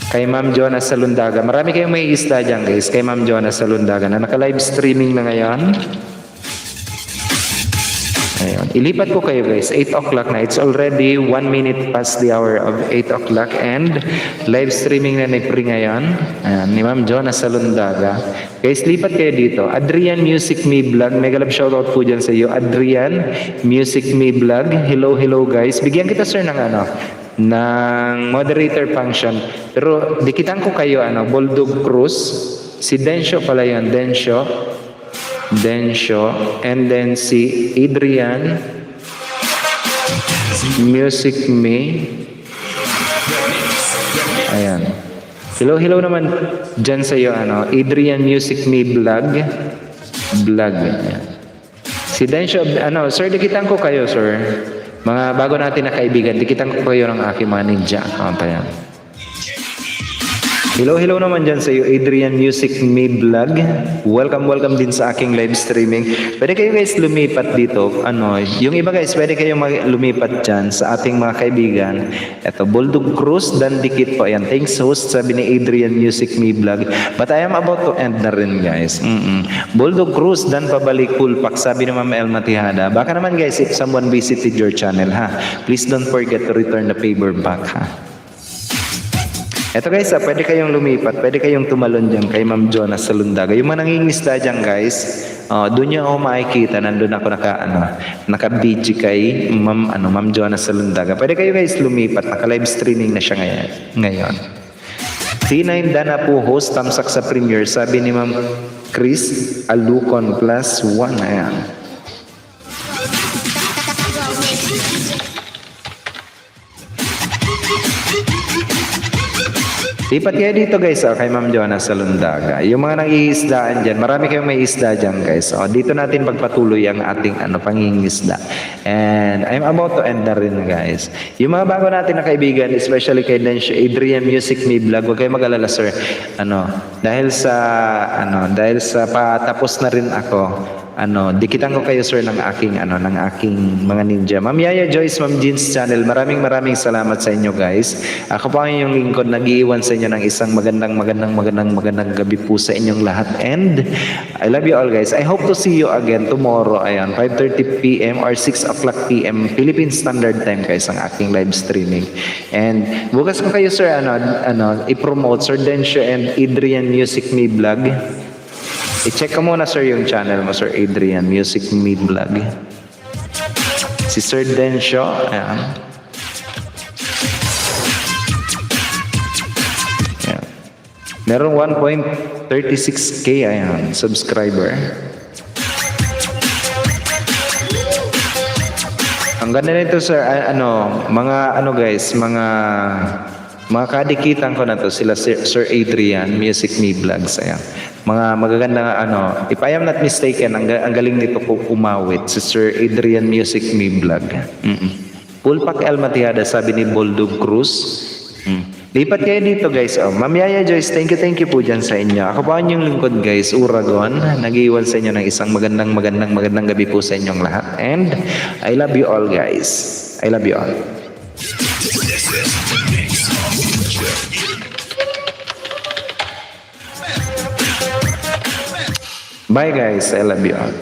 kay Ma'am Jonah Salundaga. Marami kayong may isda dyan guys kay Ma'am Jonah Salundaga na naka-live streaming na ngayon. Ayun. Ilipat ko kayo guys. 8 o'clock na. It's already 1 minute past the hour of 8 o'clock and live streaming na ni Pri ngayon. Ayan, ni Ma'am Jonah Salundaga. Guys, lipat kayo dito. Adrian Music Me Vlog. Mega love shoutout po dyan sa iyo. Adrian Music Me Vlog. Hello guys. Bigyan kita sir ng ng moderator function. Pero dikitan ko kayo Bulldog Cruz. Si Densho pala yan. Densho. And then si Adrian Music Me. Ayan. Hello naman dyan sa iyo Adrian Music Me Vlog. Ayan. Si Densho sir dikitan ko kayo sir. Mga bago natin na kaibigan, dikitan ko kayo ng aking mga ninja account. Ayan. Hello naman dyan sa iyo, Adrian Music Me Vlog. Welcome din sa aking live streaming. Pwede kayo guys lumipat dito. Yung iba guys, pwede kayo lumipat dyan sa ating mga kaibigan. Ito, Bulldog Cruz, dan dikit po. Ayan, thanks host, sabi ni Adrian Music Me Vlog. But I am about to end na rin guys. Bulldog Cruz, dan pabalik Kulpak, sabi ni Ma'am Elma Tihada. Baka naman guys, if someone visited your channel please don't forget to return the favor back Ito guys, pwede kayong lumipat, pwede kayong tumalon dyan kay Ma'am Jonah Salundaga. Yung mga nangingisda dyan guys, doon nyo ako makikita, nandun ako naka-BG kay Ma'am Jonah Salundaga. Pwede kayo guys lumipat, naka-live streaming na siya ngayon. T9 Dana po host, tamsak sa premiere, sabi ni Ma'am Chris Alucon plus 1. Ayan. Lipat kayo dito guys kay Ma'am Jonah Salundaga. Yung mga nangiisdaan dyan, marami kayong may isda dyan guys. Dito natin pagpatuloy ang ating pangingisda. And I'm about to end na rin guys. Yung mga bago natin na kaibigan, especially kay Adrian Music Me Vlog, huwag kayong mag-alala sir. Dahil sa patapos na rin ako, dikitan ko kayo sir ng aking mga ninja. Ma'am Yaya Joyce, Ma'am Jeans Channel, maraming salamat sa inyo guys. Ako po ang inyong lingkod, nag-iiwan sa inyo ng isang magandang gabi po sa inyong lahat. And I love you all guys. I hope to see you again tomorrow. Ayan, 5:30 PM or 6 o'clock PM Philippine Standard Time guys ang aking live streaming. And bukas ko kayo sir i-promote Sir Densho and Adrian Music Me Vlog. I-check ko muna sir yung channel mo, Sir Adrian Music Me Vlog. Si Sir Densho, ayan. Meron 1.36k ayan, subscriber. Ang ganda nito sir, guys, mga kadikitan ko na to sila Sir Adrian, Music Me Vlogs ayan. Mga magaganda if I am not mistaken, ang galing nito ko kumawit si Sir Adrian Music Me Vlog. Pulpak El Matiada, sabi ni Boldog Cruz. Lipat kayo dito guys. Ma'am Yaya Joyce, thank you po dyan sa inyo. Ako po ang inyong lingkod guys, Uragon. Nag-iwan sa inyo ng isang magandang gabi po sa inyong lahat. And I love you all guys. I love you all. Bye guys, I love you all.